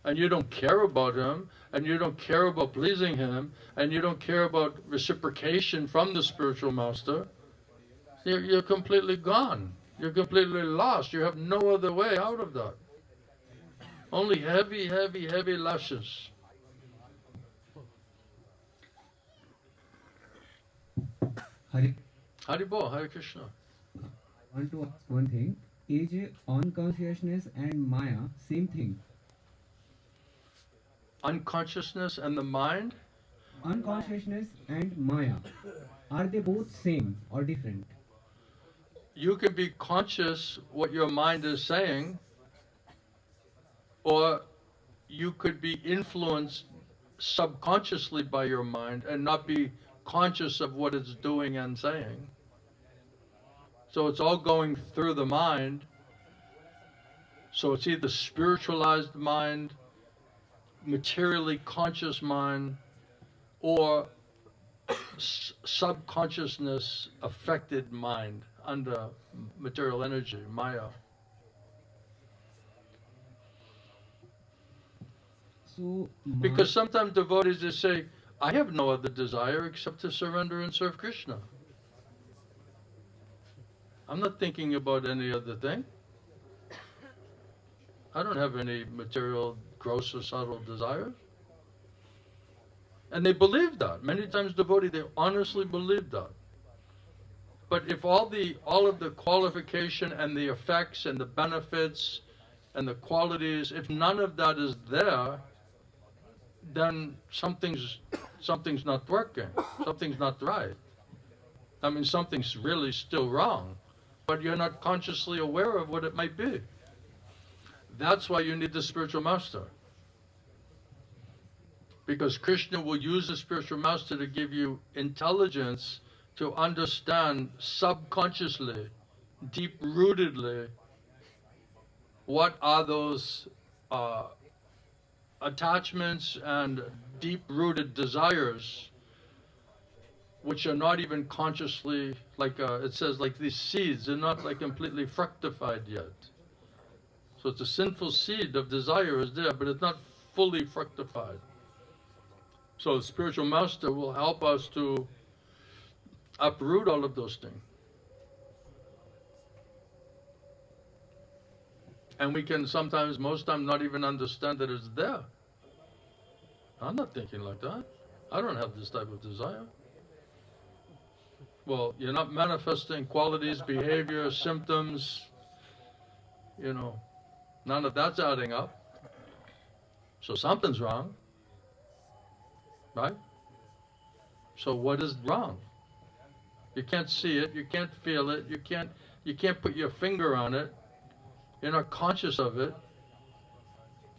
and you don't care about him, and you don't care about pleasing him, and you don't care about reciprocation from the spiritual master, you're completely gone. You're completely lost. You have no other way out of that. Only heavy, heavy, heavy lashes. Haribol, Hare Krishna. I want to ask one thing. Is unconsciousness and Maya same thing? Unconsciousness and the mind? Unconsciousness and Maya, are they both same or different? You can be conscious what your mind is saying, or you could be influenced subconsciously by your mind and not be conscious of what it's doing and saying. So it's all going through the mind. So it's either spiritualized mind, materially conscious mind, or subconsciousness affected mind under material energy, Maya. So, Because sometimes devotees just say, I have no other desire except to surrender and serve Krishna. I'm not thinking about any other thing. I don't have any material, gross or subtle desires. And they believe that. Many times devotees, they honestly believe that. But if all of the qualification and the effects and the benefits and the qualities, if none of that is there, then something's not working. Something's not right. I mean, something's really still wrong, but you're not consciously aware of what it might be. That's why you need the spiritual master. Because Krishna will use the spiritual master to give you intelligence to understand subconsciously, deep-rootedly, what are those attachments and deep-rooted desires which are not even consciously, like it says, like these seeds, they're not like completely fructified yet. So it's a sinful seed of desire is there, but it's not fully fructified. So the spiritual master will help us to uproot all of those things. And we can sometimes, most times, not even understand that it's there. I'm not thinking like that. I don't have this type of desire. Well, you're not manifesting qualities, behavior, symptoms, you know, none of that's adding up. So something's wrong, right? So what is wrong? You can't see it, you can't feel it, you can't put your finger on it. You're not conscious of it.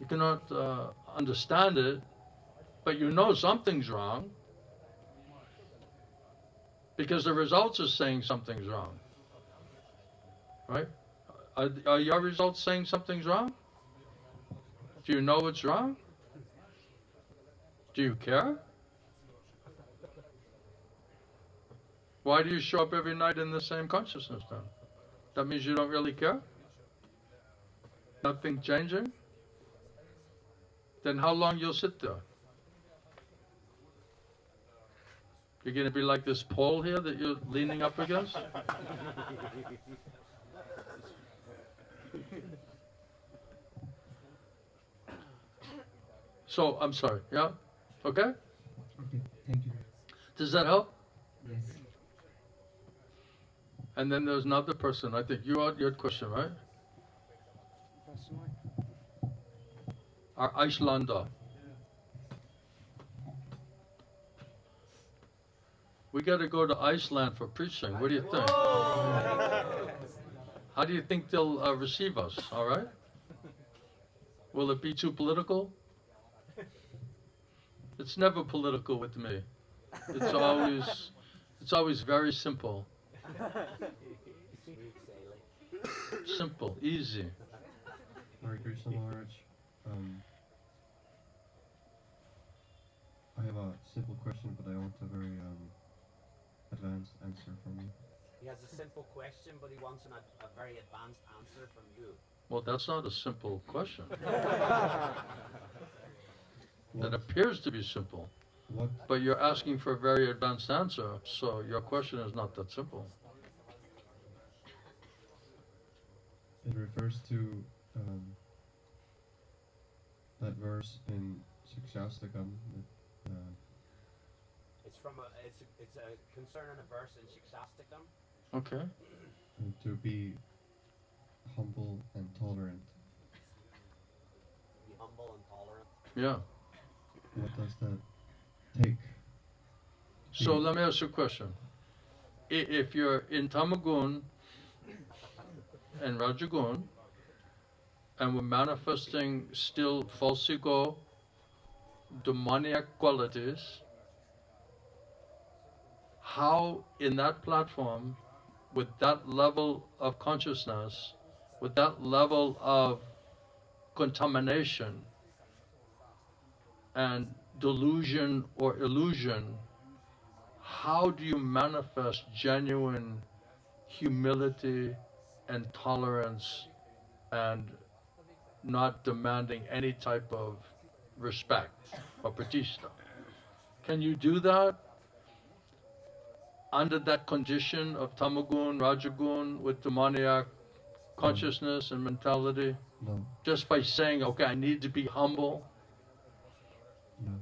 You cannot understand it, but you know something's wrong because the results are saying something's wrong, right? Are your results saying something's wrong? Do you know what's wrong? Do you care? Why do you show up every night in the same consciousness then? That means you don't really care? Nothing changing? Then how long you'll sit there? You're going to be like this pole here that you're leaning up against? So, I'm sorry, yeah? Okay? okay, thank you. Does that help? Yes. And then there's another person, I think you had question, right? Our Icelander. We got to go to Iceland for preaching. What do you think? How do you think they'll receive us? All right? Will it be too political? It's never political with me. It's always very simple. Simple, easy. Hare Krishna Maharaj. I have a simple question, but I want a very advanced answer from you. He has a simple question, but he wants a very advanced answer from you. Well, that's not a simple question. It appears to be simple, but you're asking for a very advanced answer, so your question is not that simple. It refers to that verse in Shikshastakam. It's from it's a concern in a verse in Shikshastakam. Okay. To be humble and tolerant. Be humble and tolerant. Yeah. What does that take? So let me ask you a question. If you're in Tamagun and Rajagun, and we're manifesting still false ego, demoniac qualities, how in that platform, with that level of consciousness, with that level of contamination and delusion or illusion, how do you manifest genuine humility and tolerance and not demanding any type of respect or pratishtha? Can you do that under that condition of tamagun, rajagun, with demoniac consciousness and mentality? No. Just by saying, okay, I need to be humble? No.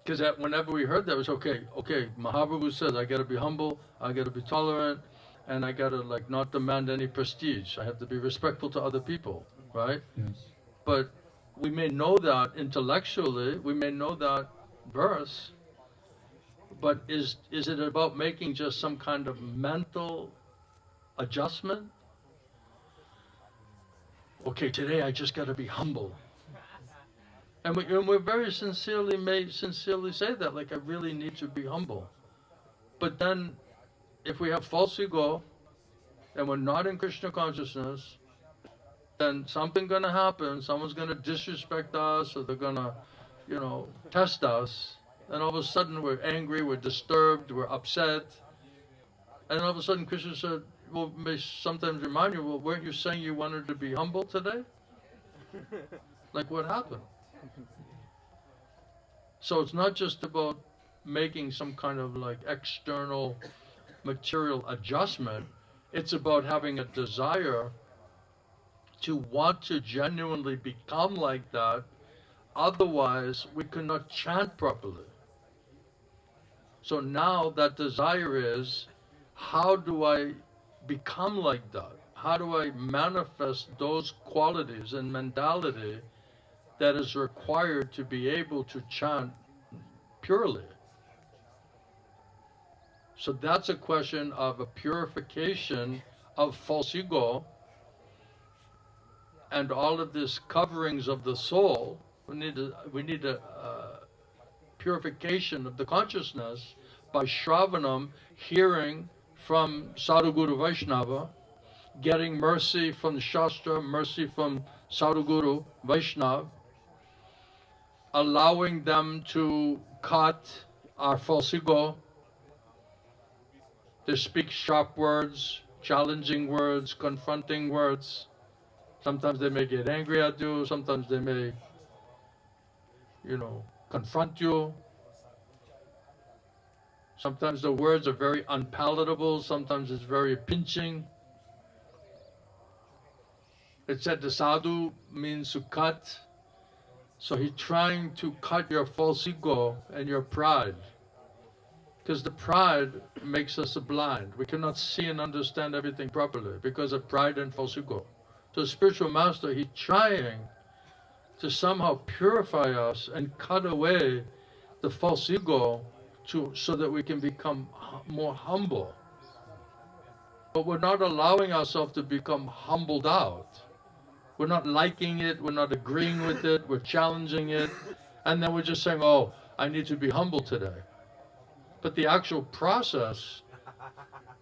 Because whenever we heard that, it was okay, Mahaprabhu says, I got to be humble, I got to be tolerant, and I got to not demand any prestige. I have to be respectful to other people, right? Yes. But we may know that intellectually, we may know that verse, but is it about making just some kind of mental adjustment? Okay, today I just got to be humble. And we very sincerely say that, like, I really need to be humble. But then, if we have false ego, and we're not in Krishna consciousness, then something's going to happen. Someone's going to disrespect us, or they're going to, test us. And all of a sudden we're angry, we're disturbed, we're upset. And all of a sudden Krishna said, well, may sometimes remind you, well, weren't you saying you wanted to be humble today? Like, what happened? So it's not just about making some kind of external material adjustment. It's about having a desire to want to genuinely become like that. Otherwise, we cannot chant properly. So now that desire is, how do I become like that? How do I manifest those qualities and mentality that is required to be able to chant purely? So that's a question of a purification of false ego and all of these coverings of the soul. We need a purification of the consciousness by Shravanam, hearing from Sadhguru Vaishnava, getting mercy from the Shastra, mercy from Sadhguru Vaishnava, allowing them to cut our false ego. They speak sharp words, challenging words, confronting words. Sometimes they may get angry at you, sometimes they may, confront you. Sometimes the words are very unpalatable, sometimes it's very pinching. It said the sadhu means to cut. So he's trying to cut your false ego and your pride. Because the pride makes us blind. We cannot see and understand everything properly because of pride and false ego. So the spiritual master, he's trying to somehow purify us and cut away the false ego so that we can become more humble. But we're not allowing ourselves to become humbled out. We're not liking it, we're not agreeing with it, we're challenging it, and then we're just saying, oh, I need to be humble today. But the actual process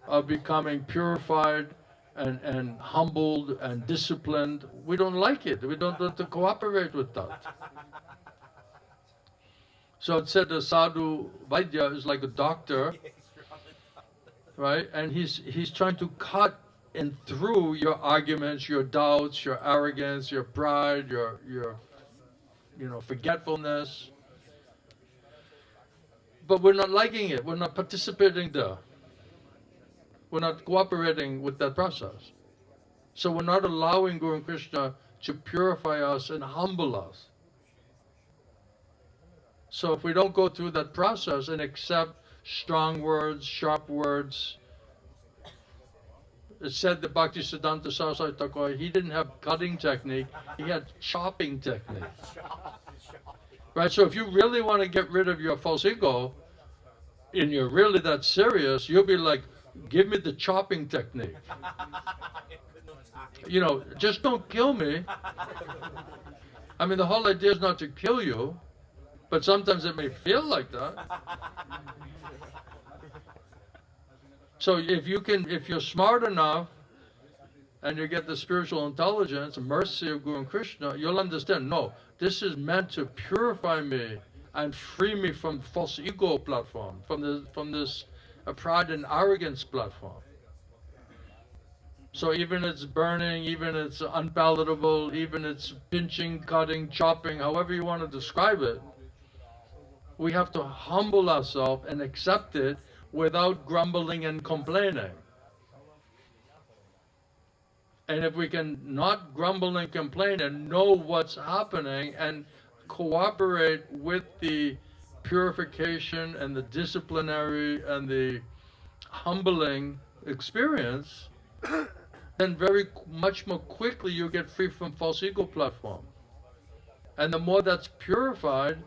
of becoming purified and humbled and disciplined, we don't like it. We don't want to cooperate with that. So it said the sadhu Vaidya is like a doctor, right? And he's trying to cut and through your arguments, your doubts, your arrogance, your pride, your forgetfulness. But we're not liking it. We're not participating there. We're not cooperating with that process. So we're not allowing Guru Kṛṣṇa to purify us and humble us. So if we don't go through that process and accept strong words, sharp words, it said that Bhaktisiddhanta Saraswati Thakur, he didn't have cutting technique, he had chopping technique. Right, so if you really want to get rid of your false ego, and you're really that serious, you'll be like, give me the chopping technique. Just don't kill me. I mean, the whole idea is not to kill you, but sometimes it may feel like that. So if you're smart enough, and you get the spiritual intelligence and mercy of Guru Kṛṣṇa, you'll understand, no, this is meant to purify me and free me from false ego platform, from this pride and arrogance platform. So even it's burning, even it's unpalatable, even it's pinching, cutting, chopping, however you want to describe it, we have to humble ourselves and accept it without grumbling and complaining. And if we can not grumble and complain and know what's happening and cooperate with the purification and the disciplinary and the humbling experience, then much more quickly you get free from false ego platform. And the more that's purified,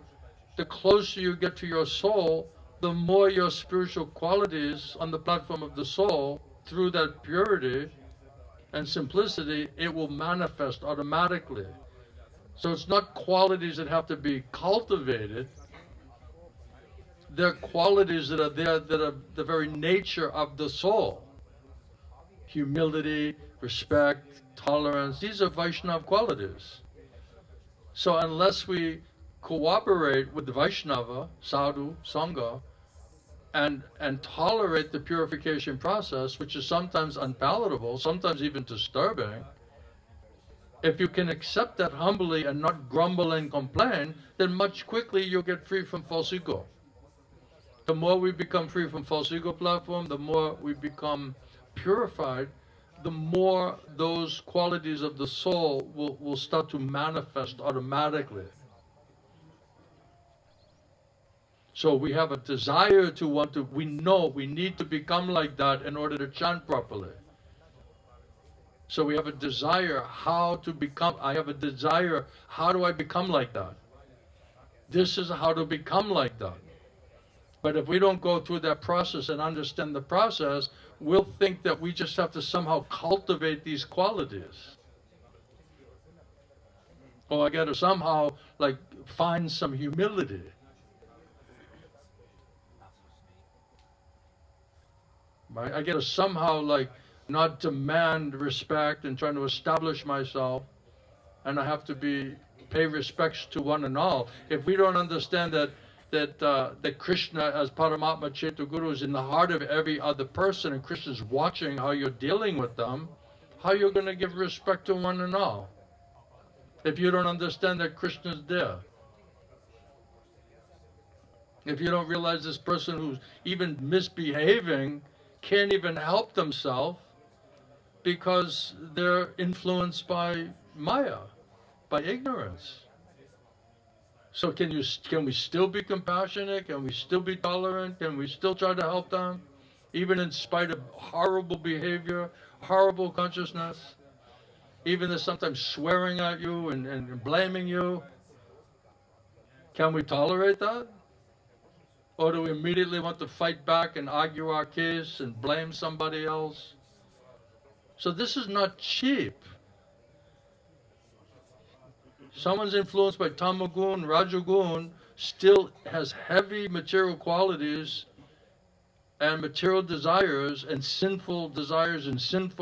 the closer you get to your soul, the more your spiritual qualities on the platform of the soul, through that purity and simplicity, it will manifest automatically. So it's not qualities that have to be cultivated. They're qualities that are there, that are the very nature of the soul. Humility, respect, tolerance, these are Vaishnava qualities. So unless we cooperate with the Vaishnava, sadhu, sangha, and tolerate the purification process, which is sometimes unpalatable, sometimes even disturbing, if you can accept that humbly and not grumble and complain, then much quickly you'll get free from false ego. The more we become free from false ego platform, the more we become purified, the more those qualities of the soul will start to manifest automatically. So we have a desire to we know we need to become like that in order to chant properly. So we have a desire how to become, I have a desire, how do I become like that? This is how to become like that. But if we don't go through that process and understand the process, we'll think that we just have to somehow cultivate these qualities. Or I got to somehow find some humility. Right? I got to somehow not demand respect and trying to establish myself, and I have to pay respects to one and all. If we don't understand that Kṛṣṇa as Paramatma Chetu Guru is in the heart of every other person, and Krishna's watching how you're dealing with them, how you're going to give respect to one and all? If you don't understand that Krishna's there. If you don't realize this person who's even misbehaving can't even help themselves because they're influenced by Maya, by ignorance. So can we still be compassionate? Can we still be tolerant? Can we still try to help them? Even in spite of horrible behavior, horrible consciousness? Even if sometimes swearing at you and blaming you? Can we tolerate that? Or do we immediately want to fight back and argue our case and blame somebody else? So this is not cheap. Someone's influenced by tamagun, rajagun, still has heavy material qualities and material desires and sinful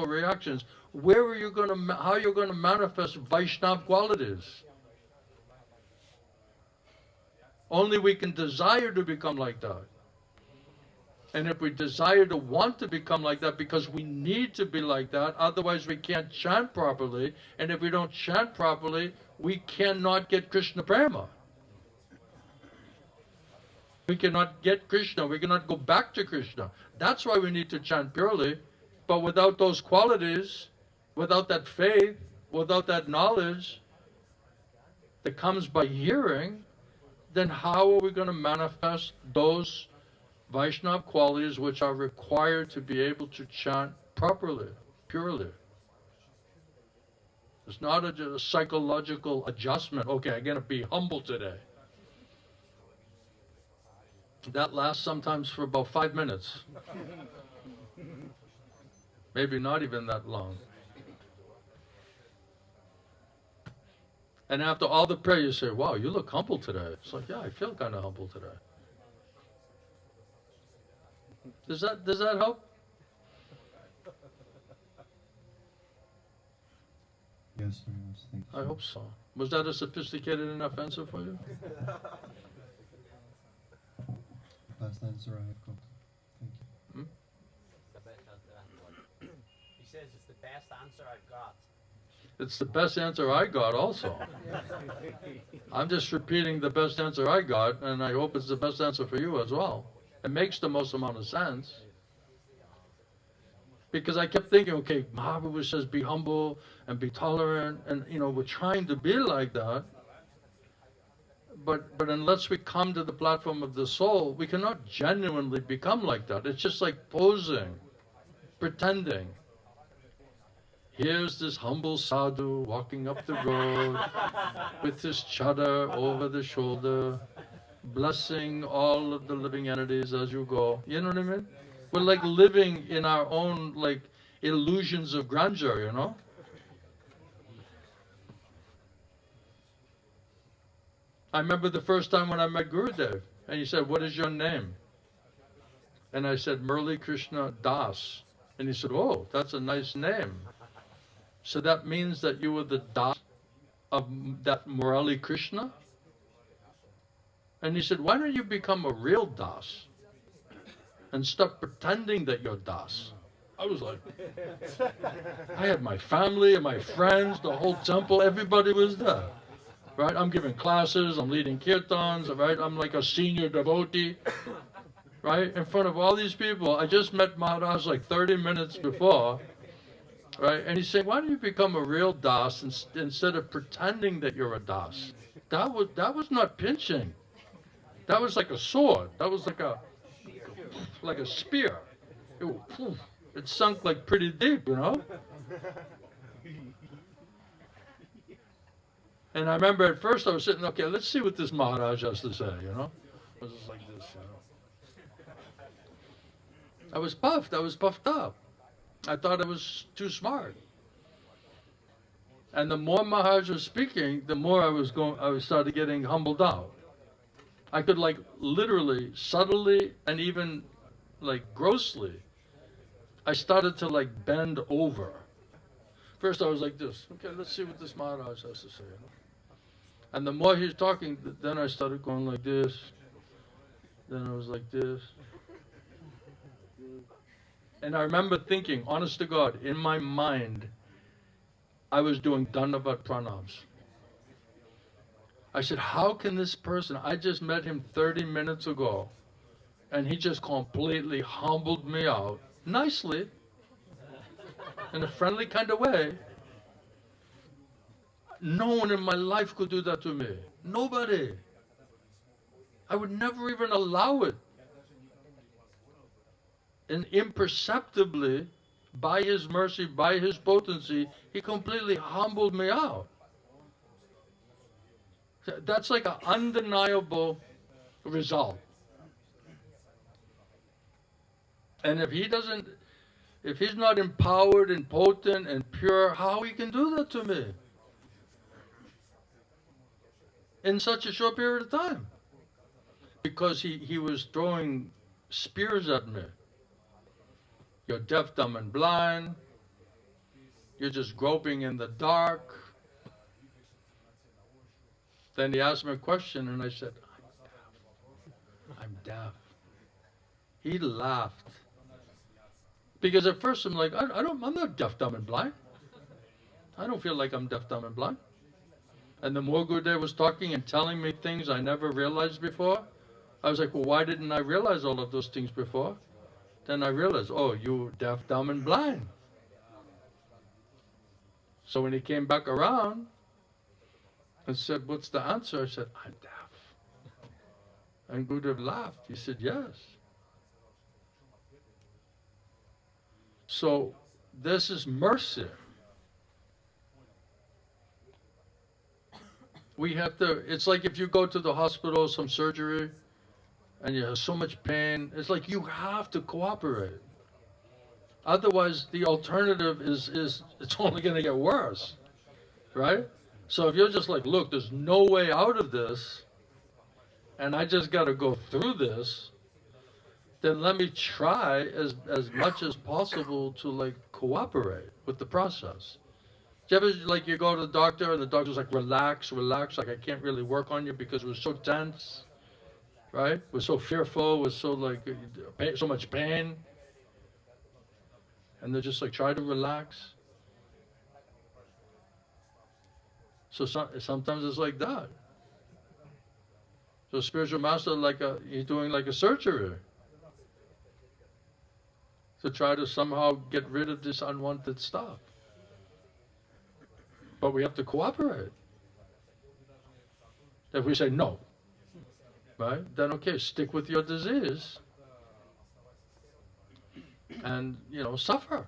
reactions. How are you going to manifest Vaishnava qualities? Only we can desire to become like that. And if we desire to want to become like that because we need to be like that, otherwise we can't chant properly. And if we don't chant properly, we cannot get Krishna prema. We cannot get Krishna. We cannot go back to Krishna. That's why we need to chant purely. But without those qualities, without that faith, without that knowledge that comes by hearing, then how are we going to manifest those Vaishnava qualities which are required to be able to chant properly, purely? It's not a psychological adjustment. Okay, I'm going to be humble today. That lasts sometimes for about 5 minutes. Maybe not even that long. And after all the prayer, you say, wow, you look humble today. It's like, yeah, I feel kind of humble today. Does that help? Yes, very much. Thank you. I hope so. Was that a sophisticated enough answer for you? Best answer I have got. Thank you. The best answer I've got. He says it's the best answer I've got. It's the best answer I got also. I'm just repeating the best answer I got, and I hope it's the best answer for you as well. It makes the most amount of sense. Because I kept thinking, okay, Mahaprabhu says be humble and be tolerant, and we're trying to be like that. But unless we come to the platform of the soul, we cannot genuinely become like that. It's just like posing, pretending. Here's this humble sadhu walking up the road with his chadar over the shoulder, blessing all of the living entities as you go. You know what I mean? We're like living in our own like illusions of grandeur, I remember the first time when I met Gurudev, and he said, what is your name? And I said, Murli Krishna Das. And he said, oh, that's a nice name. So that means that you were the Das of that Murali Krishna? And he said, why don't you become a real Das and stop pretending that you're Das? I was like, I had my family and my friends, the whole temple, everybody was there. Right? I'm giving classes, I'm leading kirtans, right? I'm like a senior devotee, right? In front of all these people. I just met Maharaj like 30 minutes before, right? And he's saying, why don't you become a real Das instead of pretending that you're a Das? That was not pinching. That was like a sword. That was like a spear. It sunk like pretty deep, And I remember at first I was sitting, okay, let's see what this Maharaj has to say, It was just like this, I was puffed up. I thought I was too smart. And the more Maharaj was speaking, the more I started getting humbled out. I could like literally, subtly, and even like grossly, I started to like bend over. First I was like this, okay, let's see what this Maharaj has to say. And the more he's talking, then I started going like this. Then I was like this. And I remember thinking, honest to God, in my mind, I was doing Dandavat pranams. I said, how can this person, I just met him 30 minutes ago, and he just completely humbled me out, nicely, in a friendly kind of way. No one in my life could do that to me. Nobody. I would never even allow it. And imperceptibly, by his mercy, by his potency, he completely humbled me out. That's like an undeniable result. And if he's not empowered and potent and pure, how he can do that to me? In such a short period of time. Because he was throwing spears at me. You're deaf, dumb, and blind. You're just groping in the dark. Then he asked me a question, and I said, I'm deaf. He laughed. Because at first I'm like, I'm not deaf, dumb, and blind. I don't feel like I'm deaf, dumb, and blind. And the more Gurudev was talking and telling me things I never realized before, I was like, well, why didn't I realize all of those things before? Then I realized, oh, you deaf, dumb, and blind. So when he came back around and said, what's the answer? I said, I'm deaf. And Gurudev laughed. He said, yes. So this is mercy. We have to, it's like if you go to the hospital, some surgery, and you have so much pain, it's like you have to cooperate. Otherwise, the alternative is it's only going to get worse, right? So if you're just like, look, there's no way out of this, and I just got to go through this, then let me try as much as possible to like cooperate with the process. Do you ever, like, you go to the doctor and the doctor's like, relax, relax, like I can't really work on you because we're so tense, right? We're so fearful, we're so like, so much pain. And they're just like, try to relax. So sometimes it's like that. So spiritual master, he's doing like a surgery to try to somehow get rid of this unwanted stuff. But we have to cooperate. If we say no, right, then okay, stick with your disease and, you know, suffer.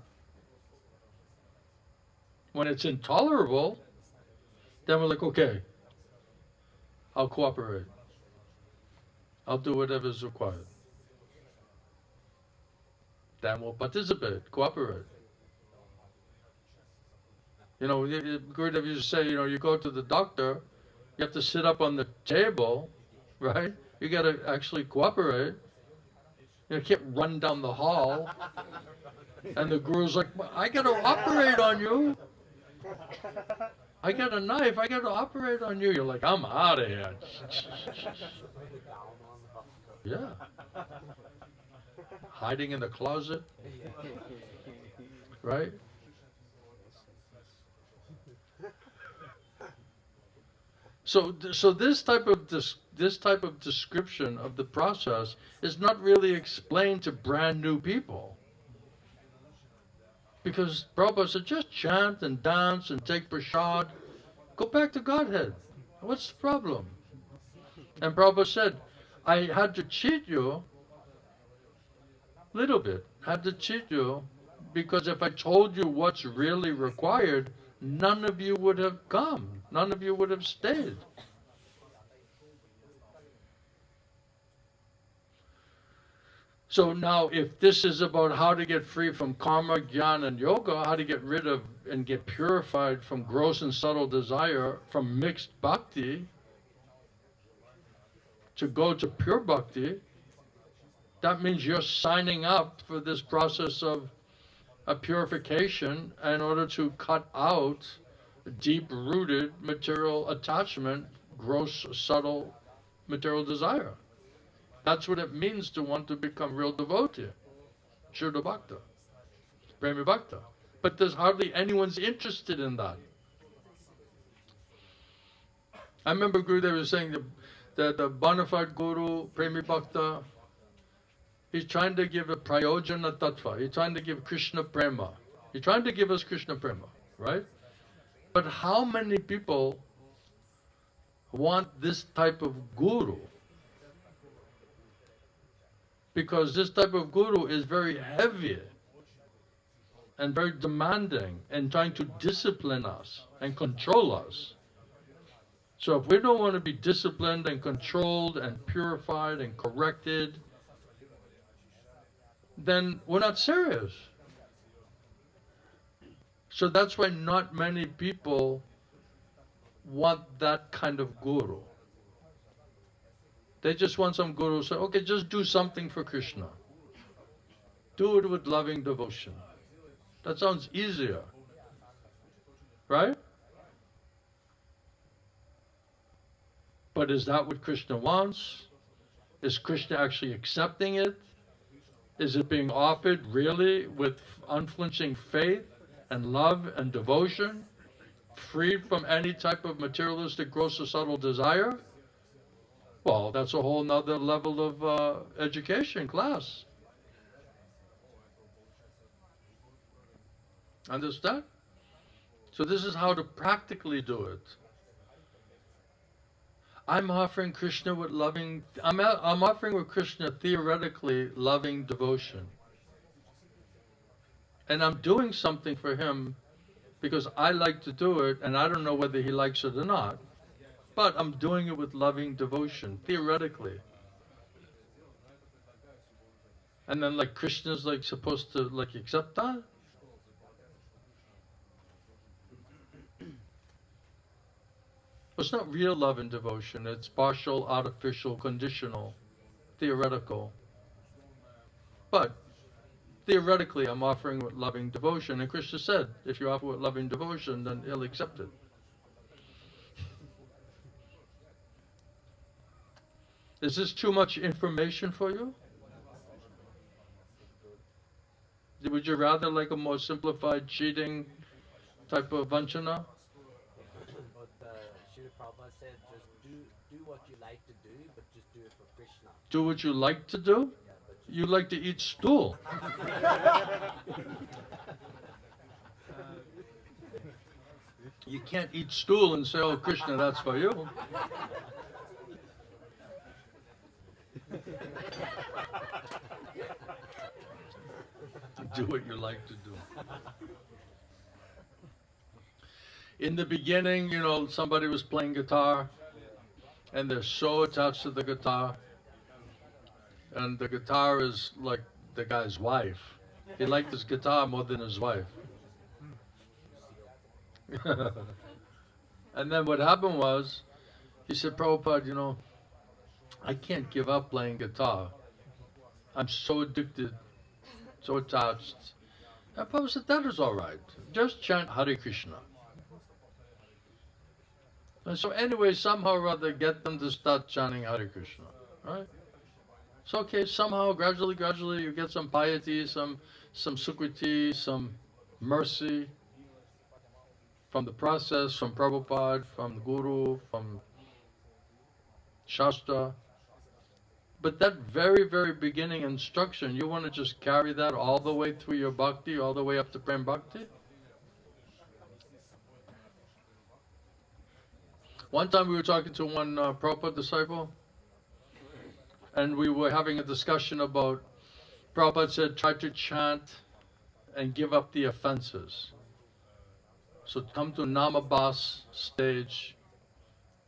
When it's intolerable, then we're like, okay, I'll cooperate. I'll do whatever is required. Then we'll participate, cooperate. You know, Gurudev used to say, you know, you go to the doctor, you have to sit up on the table, right? You got to actually cooperate. You can't run down the hall. And the guru's like, I got to operate on you. I got a knife, I got to operate on you. You're like, I'm out of here. Yeah. Hiding in the closet. Right? So this type of description of the process is not really explained to brand new people. Because Prabhupada said, just chant and dance and take prasad. Go back to Godhead. What's the problem? And Prabhupada said, I had to cheat you a little bit. Had to cheat you because if I told you what's really required, none of you would have come. None of you would have stayed. So now, if this is about how to get free from karma, jnana, and yoga, how to get rid of and get purified from gross and subtle desire, from mixed bhakti, to go to pure bhakti, that means you're signing up for this process of a purification in order to cut out deep-rooted material attachment, gross, subtle material desire. That's what it means to want to become real devotee, Shuddha Bhakta, Prema Bhakta. But there's hardly anyone's interested in that. I remember Gurudev was saying that the bona fide Guru, Prema Bhakta, he's trying to give a prayojana tattva. He's trying to give Krishna prema. He's trying to give us Krishna prema, right? But how many people want this type of guru? Because this type of guru is very heavy and very demanding and trying to discipline us and control us. So if we don't want to be disciplined and controlled and purified and corrected, then we're not serious. So that's why not many people want that kind of guru. They just want some guru who say, okay, just do something for Krishna. Do it with loving devotion. That sounds easier, right? But is that what Krishna wants? Is Krishna actually accepting it? Is it being offered really with unflinching faith and love and devotion, freed from any type of materialistic, gross or subtle desire? Well, that's a whole nother level of education class. Understand? So this is how to practically do it. I'm offering Krishna with loving, I'm offering with Krishna theoretically loving devotion. And I'm doing something for him because I like to do it, and I don't know whether he likes it or not. But I'm doing it with loving devotion, theoretically. And then like Krishna's like supposed to like accept that? It's not real love and devotion. It's partial, artificial, conditional, theoretical. But theoretically, I'm offering with loving devotion. And Krishna said, if you offer with loving devotion, then he'll accept it. Is this too much information for you? Would you rather like a more simplified, cheating type of vanchana? Prabhupada said, just do what you like to do, but just do it for Krishna. Do what you like to do? Yeah, you like to eat stool. You can't eat stool and say, oh, Krishna, that's for you. Do what you like to do. In the beginning, you know, somebody was playing guitar, and they're so attached to the guitar, and the guitar is like the guy's wife. He liked his guitar more than his wife. And then what happened was, he said, Prabhupada, you know, I can't give up playing guitar. I'm so addicted, so attached. And Prabhupada said, that is all right. Just chant Hare Krishna. And so anyway, somehow or other, get them to start chanting Hare Krishna, right? So okay, somehow, gradually, you get some piety, some sukriti, some mercy from the process, from Prabhupada, from the Guru, from Shastra. But that very, very beginning instruction, you want to just carry that all the way through your bhakti, all the way up to Prem Bhakti? One time we were talking to one Prabhupada disciple, and we were having a discussion about, Prabhupada said, try to chant and give up the offenses. So come to Namabhas stage,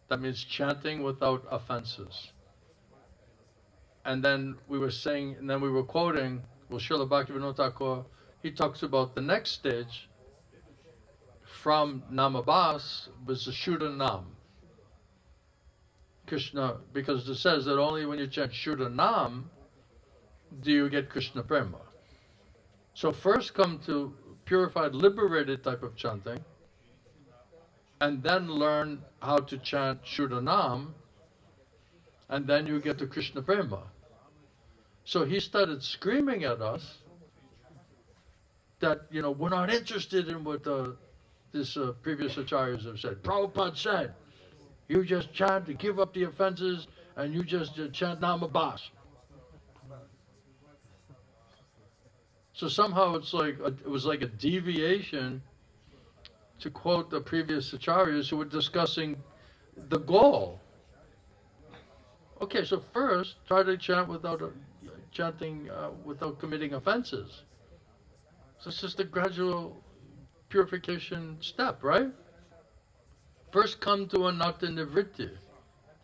that means chanting without offenses. And then we were saying, and then we were quoting, well, Srila Bhaktivinoda Thakur, he talks about the next stage from Namabhas was the Shuddha Nam. Krishna, because it says that only when you chant Shuddha Nam do you get Krishna Prema. So first come to purified, liberated type of chanting, and then learn how to chant Shuddha Nam, and then you get to Krishna Prema. So he started screaming at us that, you know, we're not interested in what this previous acharyas have said. Prabhupada said, you just chant to give up the offenses, and you just chant Namabhas. So somehow it's like it was like a deviation, to quote the previous acharyas who were discussing the goal. Okay, so first try to chant without chanting without committing offenses. So it's just a gradual purification step, right? First come to anatta nivritti,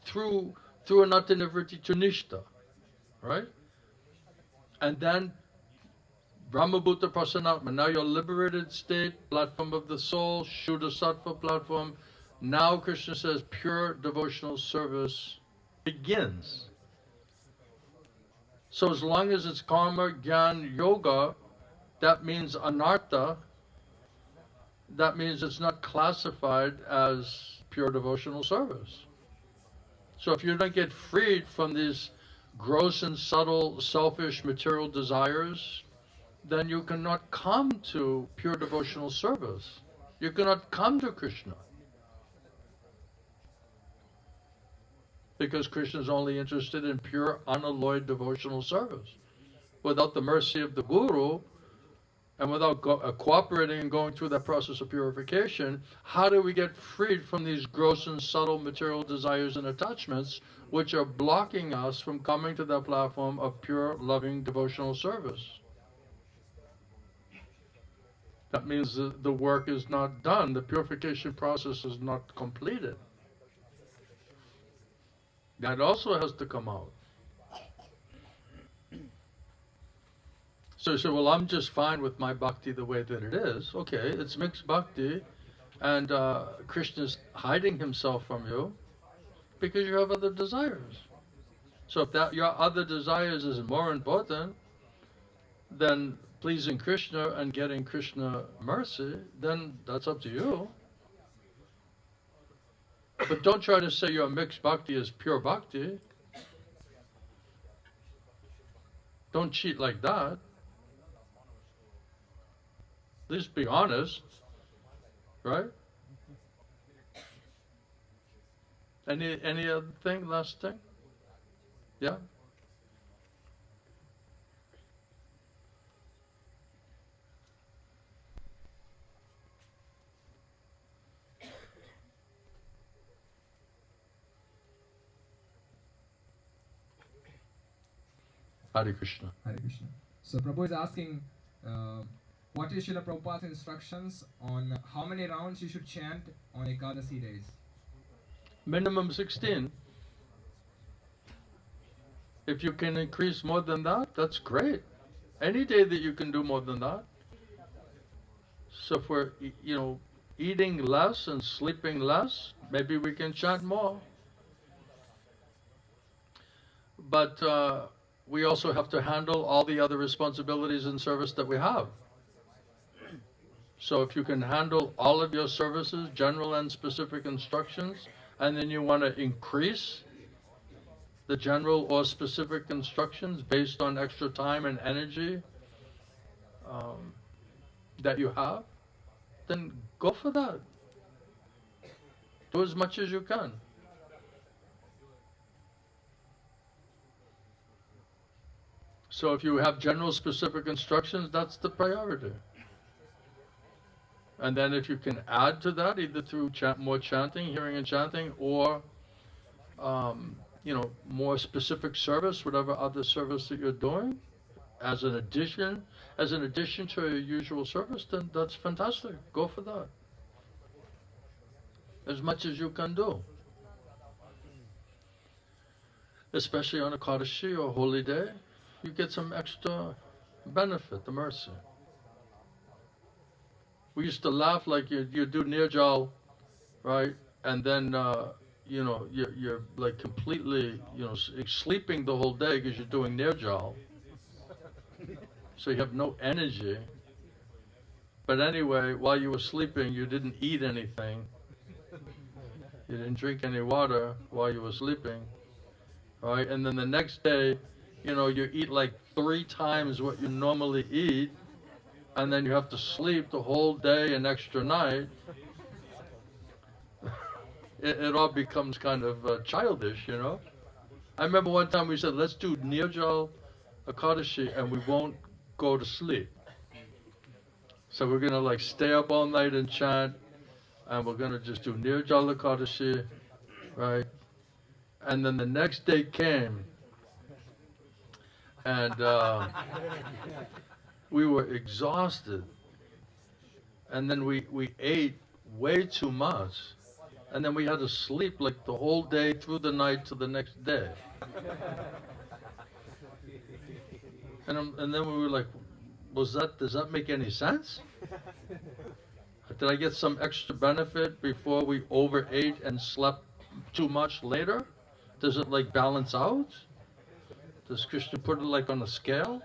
through anatta nivritti to nishta, right? And then Brahma-bhuta prasanatma, now your liberated state, platform of the soul, Shuddha Sattva platform. Now Krishna says pure devotional service begins. So as long as it's karma, jñāna-yoga, that means anartha, that means it's not classified as pure devotional service. So if you don't get freed from these gross and subtle selfish material desires, then you cannot come to pure devotional service. You cannot come to Kṛṣṇa. Because Krishna is only interested in pure, unalloyed devotional service. Without the mercy of the Guru, and without cooperating and going through that process of purification, how do we get freed from these gross and subtle material desires and attachments which are blocking us from coming to that platform of pure, loving, devotional service? That means the work is not done. The purification process is not completed. That also has to come out. So you say, well, I'm just fine with my bhakti the way that it is. Okay, it's mixed bhakti, and Krishna is hiding himself from you because you have other desires. So if that your other desires is more important than pleasing Krishna and getting Krishna mercy, then that's up to you. But don't try to say your mixed bhakti is pure bhakti. Don't cheat like that. At least be honest, right? Any other thing, last thing? Yeah? Hare Krishna. Hare Krishna. So Prabhu is asking, what is Srila Prabhupada's instructions on how many rounds you should chant on Ekadasi days? Minimum 16. If you can increase more than that, that's great. Any day that you can do more than that. So if we're, eating less and sleeping less, maybe we can chant more. But we also have to handle all the other responsibilities and service that we have. So if you can handle all of your services, general and specific instructions, and then you want to increase the general or specific instructions based on extra time and energy that you have, then go for that. Do as much as you can. So if you have general specific instructions, that's the priority. And then if you can add to that, either through more chanting, hearing and chanting, or more specific service, whatever other service that you're doing, as an addition to your usual service, then that's fantastic. Go for that. As much as you can do. Especially on a Ekadashi or holy day, you get some extra benefit, the mercy. We used to laugh like you do nirjal, right? And then, you're like completely, sleeping the whole day because you're doing nirjal. So you have no energy. But anyway, while you were sleeping, you didn't eat anything. You didn't drink any water while you were sleeping, right? And then the next day, you eat like 3 times what you normally eat, and then you have to sleep the whole day and extra night. It all becomes kind of childish, I remember one time we said, let's do Nirjal Ekadashi and we won't go to sleep. So we're going to stay up all night and chant, and we're going to just do Nirjal Ekadashi, right? And then the next day came, and we were exhausted, and then we ate way too much, and then we had to sleep like the whole day through the night to the next day. And then we were like, does that make any sense? Did I get some extra benefit before we overate and slept too much later? Does it balance out? Does Krishna put it on a scale?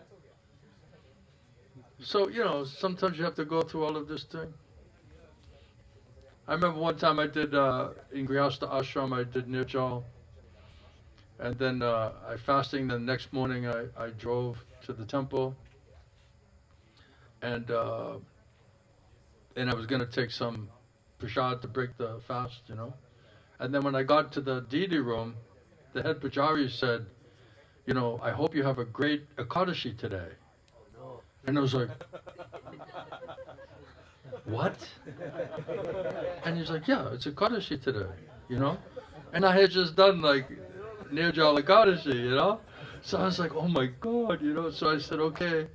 So, sometimes you have to go through all of this thing. I remember one time I did, in Grihastha Ashram, I did Nirjal. And then I fasting. The next morning I drove to the temple, and I was going to take some prasad to break the fast, you know. And then when I got to the deity room, the head pujari said, you know, I hope you have a great Ekadashi today. And I was like, what? And he's like, yeah, it's Ekadashi today, you know. And I had just done like Nirjala Ekadashi, you know. So I was like, oh my God, you know. So I said, okay.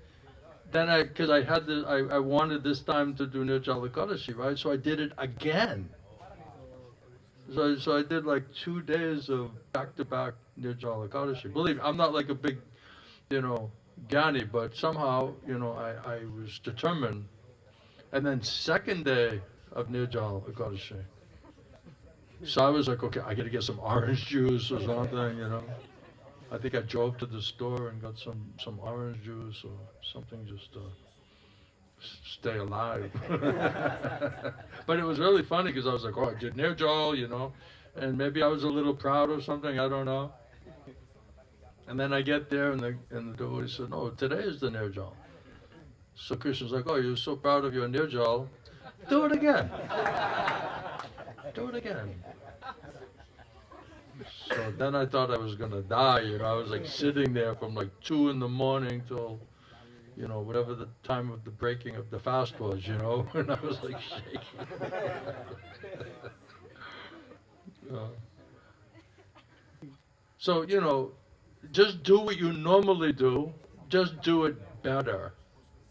Then because I had this, I wanted this time to do Nirjala Ekadashi, right? So I did it again. So I did like 2 days of back-to-back Nirjala Ekadashi. Believe me, I'm not like a big, you know, Gyani, but somehow, you know, I was determined. And then second day of Nirjala Ekadashi. So I was like, okay, I got to get some orange juice or something, you know. I think I drove to the store and got some orange juice or something just to stay alive. But it was really funny because I was like, oh, I did Nirjala, you know, and maybe I was a little proud or something, I don't know. And then I get there and the devotee said, no, today is the Nirjala. So Krishna's like, oh, you're so proud of your Nirjala, do it again. Do it again. So then I thought I was going to die, you know. I was like sitting there from like 2 in the morning till, you know, whatever the time of the breaking of the fast was, you know, and I was like shaking. So, you know, just do what you normally do, just do it better,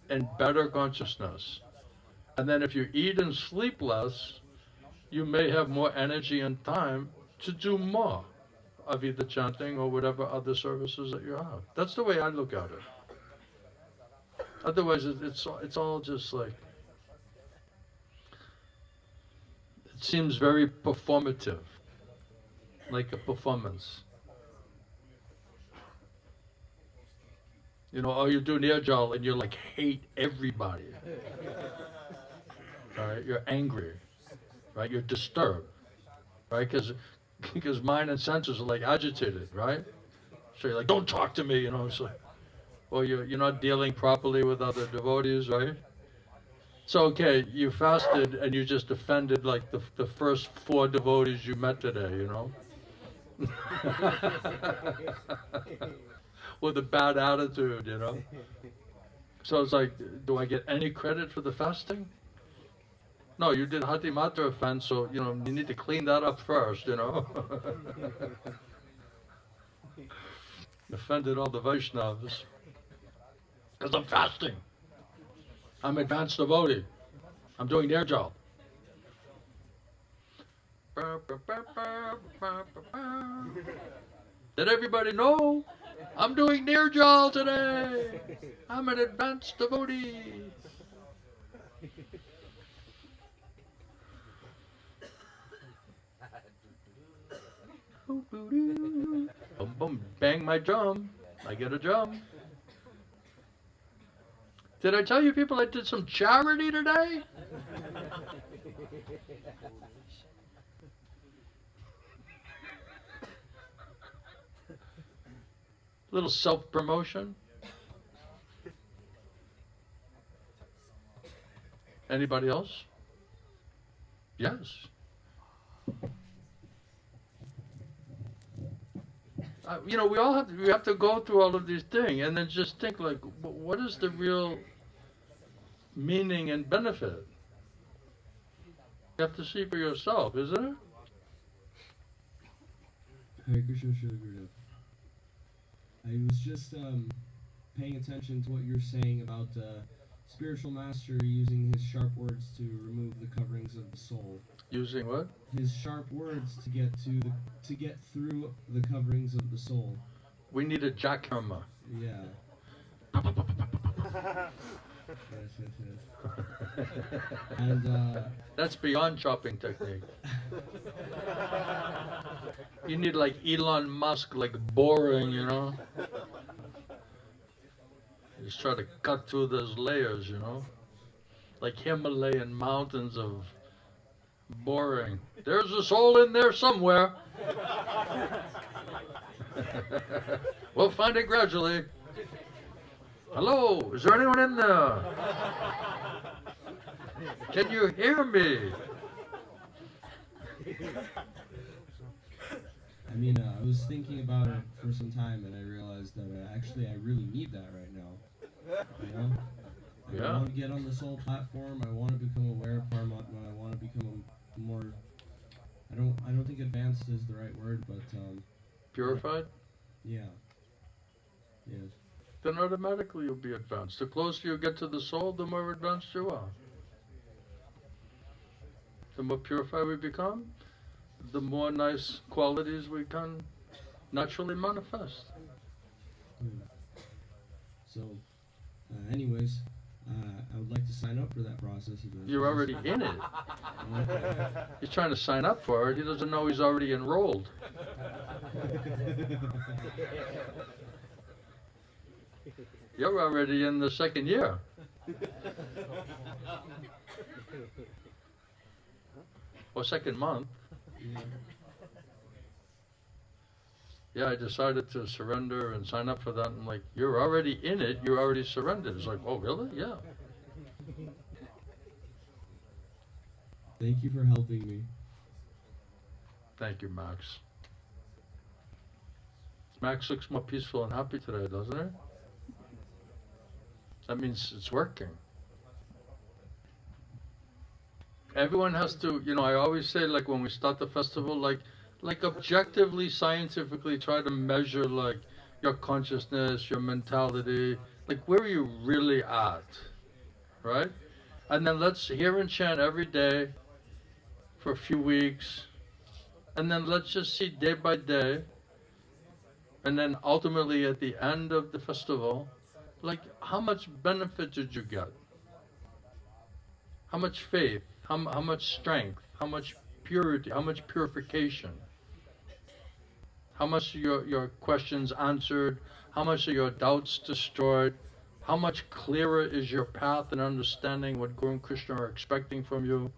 in better consciousness. And then if you eat and sleep less, you may have more energy and time to do more of either chanting or whatever other services that you have. That's the way I look at it. Otherwise, it's all just like, it seems very performative, like a performance. You know, or you do Nirjala and you like hate everybody. Right? You're angry, right? You're disturbed, right? Because mind and senses are like agitated, right? So you're like, don't talk to me, you know. So, or you're not dealing properly with other devotees, right? So okay, you fasted and you just offended like the first 4 devotees you met today, you know. With a bad attitude, you know. So it's like, do I get any credit for the fasting? No, you did Hatimatra offense, so, you know, you need to clean that up first, you know. Offended all the Vaishnavas. Because I'm fasting. I'm advanced devotee. I'm doing Nirjala. Did everybody know? I'm doing Nirjala today. I'm an advanced devotee. Boom, boom, bang my drum. I get a drum. Did I tell you people I did some charity today? Little self-promotion. Anybody else? Yes. You know, we have to go through all of these things and then just think like, what is the real meaning and benefit? You have to see for yourself, isn't it? Hare Krishna, Srila Gurudev. I was just paying attention to what you're saying about spiritual master using his sharp words to remove the coverings of the soul. Using what? His sharp words to get through the coverings of the soul. We need a jackhammer. Yeah. Yes. And that's beyond chopping technique. You need like Elon Musk, like boring, you know. Just try to cut through those layers, you know, like Himalayan mountains of boring. There's a soul in there somewhere. We'll find it gradually. Hello, is there anyone in there? Can you hear me? I mean, I was thinking about it for some time, and I realized that actually I really need that right now. You know? Like, I want to get on the soul platform. I want to become aware of Paramatma. I want to become a more. I don't think advanced is the right word, but Purified? yeah. Yes. Then automatically you'll be advanced. The closer you get to the soul, the more advanced you are. The more purified we become, the more nice qualities we can naturally manifest. So, anyways, I would like to sign up for that process. You're already in it. He's trying to sign up for it. He doesn't know he's already enrolled. You're already in the second year. Or second month. Yeah, I decided to surrender and sign up for that. I'm like, you're already in it, you already surrendered. It's like, oh, really? Yeah. Thank you for helping me. Thank you, Max. Max looks more peaceful and happy today, doesn't he? That means it's working. Everyone has to, you know, I always say, like, when we start the festival, like objectively, scientifically try to measure, like, your consciousness, your mentality, like, where are you really at, right? And then let's hear and chant every day for a few weeks, and then let's just see day by day, and then ultimately at the end of the festival, like, how much benefit did you get? How much faith? How much strength? How much purity? How much purification? How much are your questions answered? How much are your doubts destroyed? How much clearer is your path in understanding what Guru and Kṛṣṇa are expecting from you?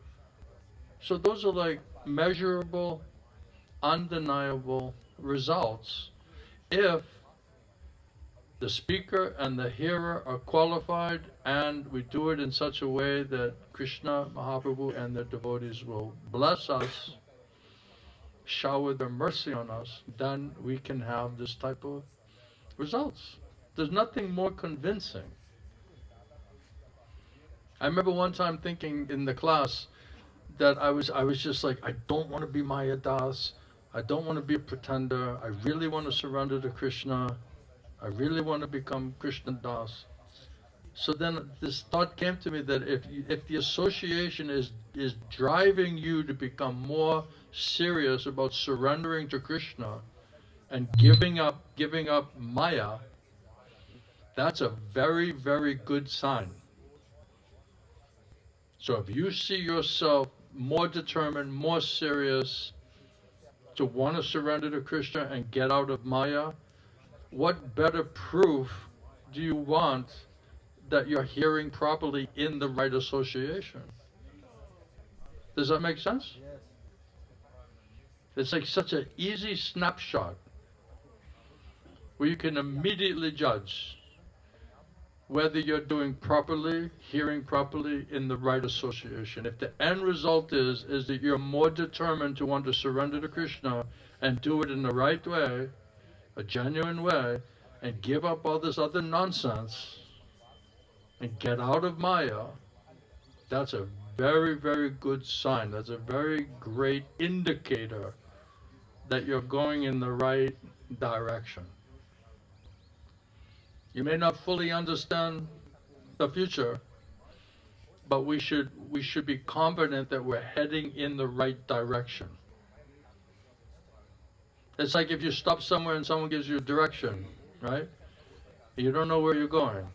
So those are like measurable, undeniable results if the speaker and the hearer are qualified, and we do it in such a way that Kṛṣṇa, Mahaprabhu, and their devotees will bless us, shower their mercy on us, then we can have this type of results. There's nothing more convincing. I remember one time thinking in the class that I was just like, I don't want to be Maya Das, I don't want to be a pretender, I really want to surrender to Kṛṣṇa, I really want to become Krishna Das. So then this thought came to me that if the association is driving you to become more serious about surrendering to Krishna and giving up Maya, that's a very, very good sign. So if you see yourself more determined, more serious to want to surrender to Krishna and get out of Maya, what better proof do you want that you're hearing properly in the right association? Does that make sense? Yes. It's like such an easy snapshot where you can immediately judge whether you're doing properly, hearing properly in the right association. If the end result is that you're more determined to want to surrender to Krishna and do it in the right way, a genuine way, and give up all this other nonsense and get out of Maya, that's a very, very good sign. That's a very great indicator that you're going in the right direction. You may not fully understand the future, but we should be confident that we're heading in the right direction. It's like if you stop somewhere and someone gives you a direction, right? You don't know where you're going.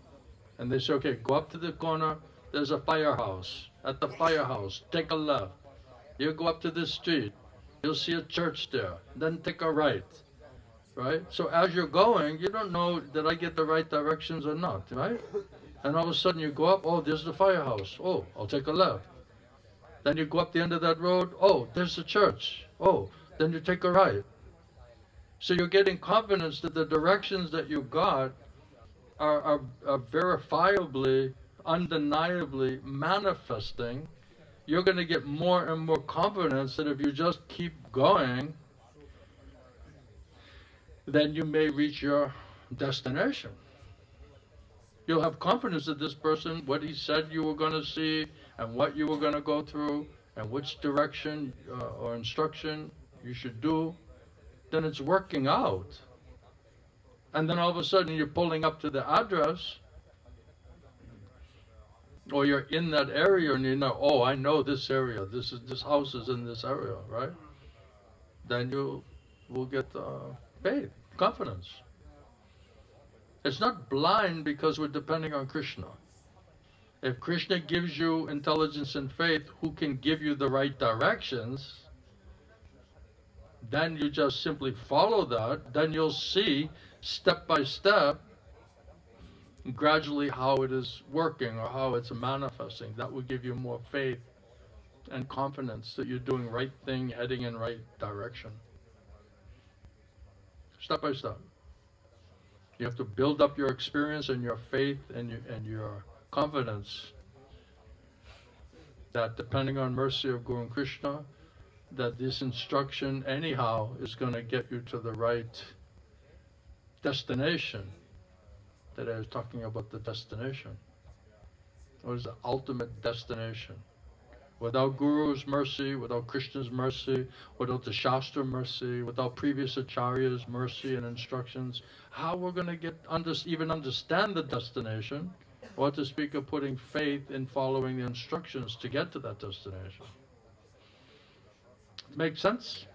And they say, okay, go up to the corner, there's a firehouse. At the firehouse, take a left. You go up to this street, you'll see a church there. Then take a right, right? So as you're going, you don't know, did I get the right directions or not, right? And all of a sudden you go up, oh, there's the firehouse. Oh, I'll take a left. Then you go up the end of that road, oh, there's the church. Oh, then you take a right. So you're getting confidence that the directions that you got are verifiably, undeniably manifesting. You're going to get more and more confidence that if you just keep going, then you may reach your destination. You'll have confidence that this person, what he said you were going to see, and what you were going to go through, and which direction or instruction you should do, then it's working out. And then all of a sudden you're pulling up to the address, or you're in that area and you know, oh, I know this area, this house is in this area, right? Then you will get faith, confidence. It's not blind because we're depending on Kṛṣṇa. If Kṛṣṇa gives you intelligence and faith, who can give you the right directions, then you just simply follow that. Then you'll see step by step gradually how it is working or how it's manifesting. That will give you more faith and confidence that you're doing right thing, heading in right direction. Step by step. You have to build up your experience and your faith and your confidence that depending on mercy of Guru and Kṛṣṇa, that this instruction anyhow is going to get you to the right destination. That I was talking about the destination. What is the ultimate destination? Without Guru's mercy, without Krishna's mercy, without the Shastra mercy, without previous acharyas' mercy and instructions, how we're going to get even understand the destination, or to speak of putting faith in following the instructions to get to that destination. Make sense?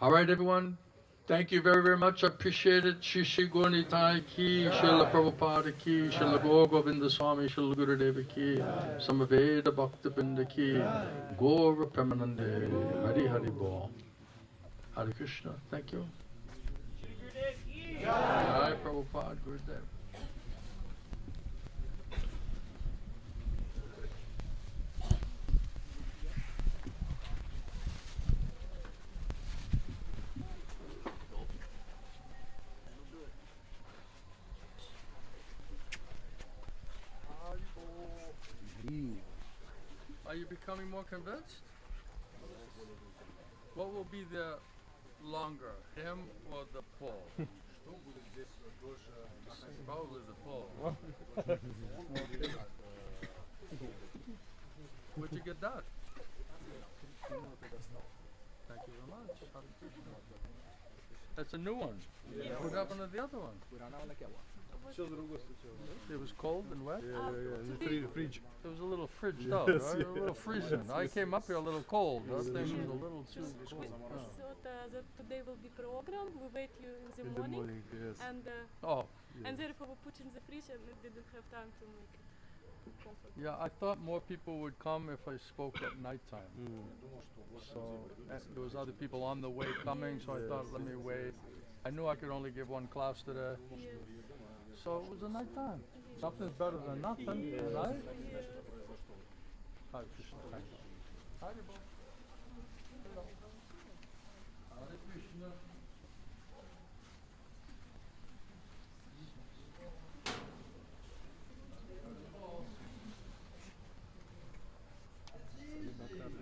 All right, everyone. Thank you very, very much. I appreciate it. Shri Shri Gaura ki, Srila Prabhupada ki, Srila Gaura Govinda Swami, Srila Gurudeva ki, Samaveda Bhakta Binda ki, Gaura Premanande, Hari Hari Bol. Hare Kṛṣṇa. Thank you. Jai Prabhupada, Gurudev. Are you becoming more convinced? What will be the longer, him or the pole? Probably the pole. Where'd you get that? Thank you very much. That's a new one. What happened to the other one? It was cold and wet? Yeah. Fridge. It was a little fridged out, right? A little freezing. I came up here a little cold. That thing was a little too cold. So that today will be program. We wait you in the morning. Yes. And and therefore we put in the fridge and we didn't have time to make it comfortable. Yeah, I thought more people would come if I spoke at nighttime. So there was other people on the way coming, so I thought, let me wait. I knew I could only give one class today. Yes. So it was a nighttime. Something's better than nothing, right? Hare Krishna. Hare Bol.